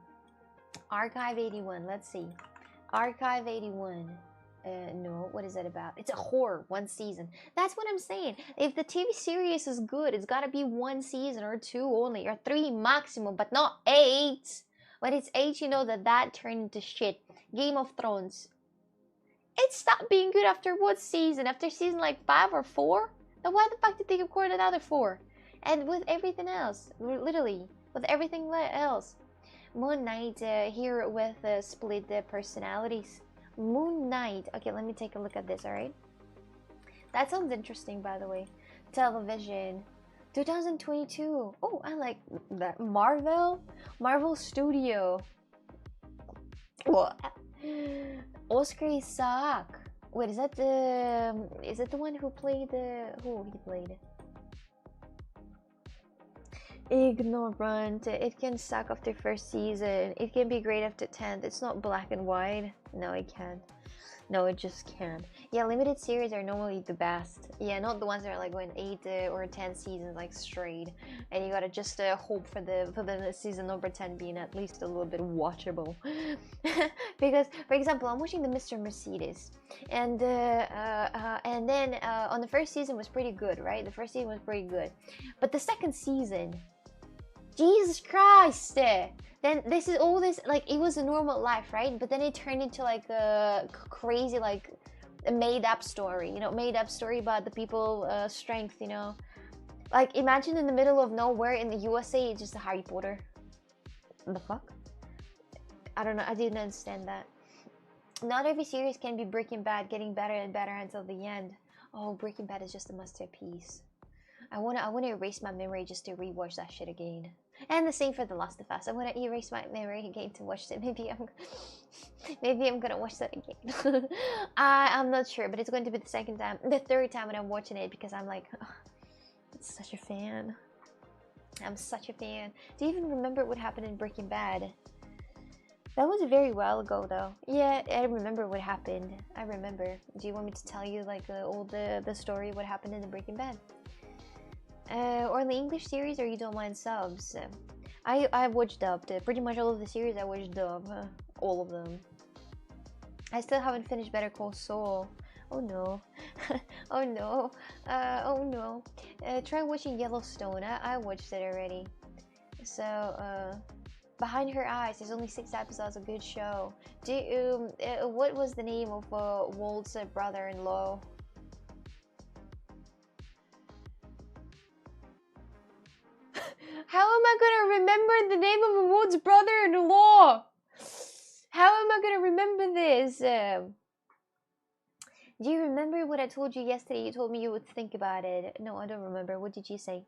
Archive 81. Let's see. Archive 81. No. What is that about? It's a horror. 1 season. That's what I'm saying. If the TV series is good, it's gotta be 1 season or 2 only, or 3 maximum, but not 8. When it's 8, you know that turned into shit. Game of Thrones. It stopped being good after what season? After season like 5 or 4? Then why the fuck did they record another 4? And with everything else, literally, with everything else. Moon Knight here with split personalities. Moon Knight. Okay, let me take a look at this, alright? That sounds interesting, by the way. Television. 2022. Oh, I like that. Marvel Studio. What? Oscar Isaac. Wait, is it the one who played who he played? Ignorant. It can suck after first season. It can be great after 10th. It's not black and white. No, it can't. No, it just can't. Yeah, limited series are normally the best. Yeah, not the ones that are like going 8 or 10 seasons like straight, and you gotta just hope for the season number 10 being at least a little bit watchable. Because, for example, I'm watching the Mr. Mercedes, and then on the first season was pretty good, right? The first season was pretty good, but the second season, Jesus Christ! Then this is all this, like, it was a normal life, right? But then it turned into like a crazy, like, a made-up story, you know, made-up story about the people strength, you know. Like, imagine in the middle of nowhere in the USA, it's just a Harry Potter. The fuck? I don't know, I didn't understand that. Not every series can be Breaking Bad, getting better and better until the end. Oh, Breaking Bad is just a masterpiece. I wanna erase my memory just to rewatch that shit again. And the same for The Last of Us. I wanna erase my memory again to watch it. Maybe I'm gonna watch that again. I'm not sure, but it's going to be the third time when I'm watching it, because I'm like, oh, I'm such a fan. I'm such a fan. Do you even remember what happened in Breaking Bad? That was a very while ago, though. Yeah, I remember what happened. I remember. Do you want me to tell you like all the story, what happened in the Breaking Bad? Or in the English series, or you don't mind subs? I watched dubbed. Pretty much all of the series I watched dubbed. All of them. I still haven't finished Better Call Saul. Oh no. Oh no. Oh no. Try watching Yellowstone. I watched it already. So, Behind Her Eyes. There's only 6 episodes. A good show. What was the name of Walt's brother-in-law? How am I gonna remember the name of Wood's brother-in-law? How am I gonna remember this? Do you remember what I told you yesterday? You told me you would think about it. No, I don't remember. What did you say?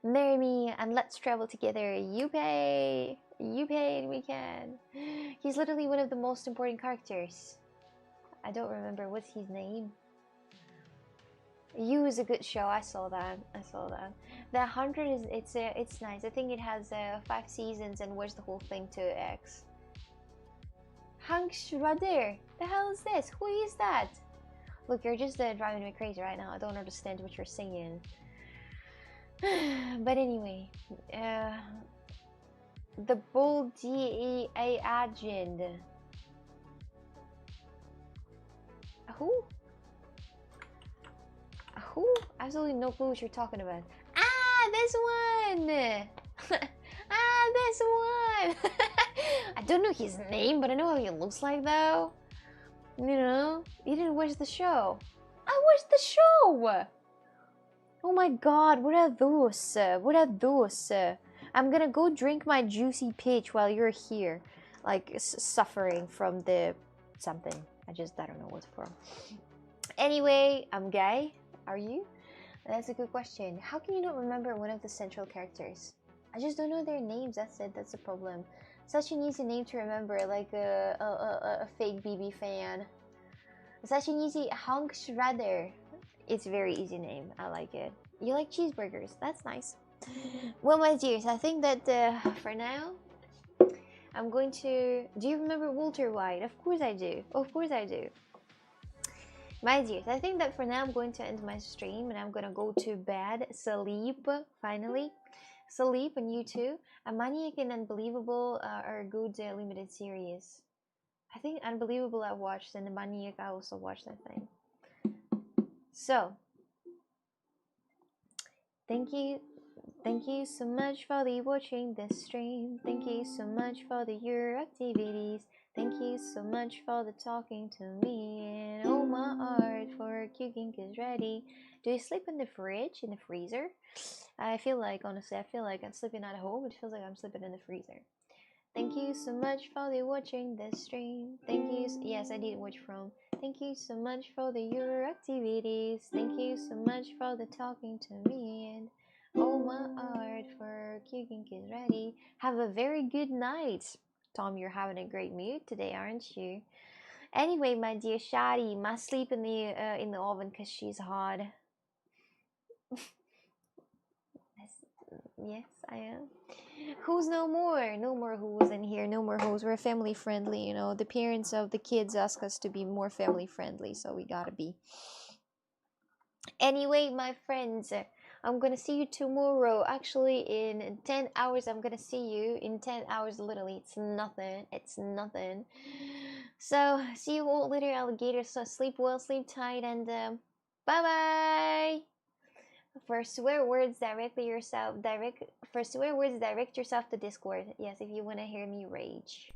Marry me and let's travel together. You pay and we can. He's literally one of the most important characters. I don't remember. What's his name? You is a good show. I saw that. The 100 is it's nice. I think it has 5 seasons and watched the whole thing to X. Hank Schrader. The hell is this? Who is that? Look, you're just driving me crazy right now. I don't understand what you're saying. But anyway, the Bull DEA agent. Who? Absolutely no clue what you're talking about. Ah, this one! This one! I don't know his name, but I know how he looks like, though. You know? You didn't watch the show. I watched the show! Oh my god, what are those? What are those? I'm gonna go drink my juicy peach while you're here. Like, suffering from the something. I don't know what's from. Anyway, I'm gay. Are you? That's a good question. How can you not remember one of the central characters? I just don't know their names. That's it. That's the problem. Such an easy name to remember, like a fake BB fan. Such an easy Hank Schrader. It's a very easy name. I like it. You like cheeseburgers? That's nice. Well, my dears, I think that for now, I'm going to. Do you remember Walter White? Of course I do. Of course I do. My dears, I think that for now I'm going to end my stream and I'm gonna go to bed, sleep, finally. Sleep, and you too. A Maniac and Unbelievable are a good limited series. I think Unbelievable I watched, and the Maniac I also watched, I think. So, thank you so much for watching this stream. Thank you so much for your activities. Thank you so much for the talking to me. And oh, my art for cooking is ready. Do you sleep in the fridge, in the freezer? I feel like, honestly, I'm sleeping at home. It feels like I'm sleeping in the freezer. Thank you so much for watching this stream. Thank you. Yes, I did watch from. Thank you so much for your activities. Thank you so much for the talking to me. And oh, my art for cooking is ready. Have a very good night. Tom, you're having a great mood today, aren't you? Anyway, my dear Shadi, must sleep in the oven because she's hot. Yes, I am. Who's no more? No more who's in here. No more who's. We're family friendly, you know. The parents of the kids ask us to be more family friendly, so we gotta be. Anyway, my friends, I'm gonna see you tomorrow. Actually, in 10 hours, I'm gonna see you. In 10 hours, literally, it's nothing. It's nothing. So, see you all later, alligators. So, sleep well, sleep tight, and bye bye. For swear words, direct yourself to Discord. Yes, if you wanna hear me rage.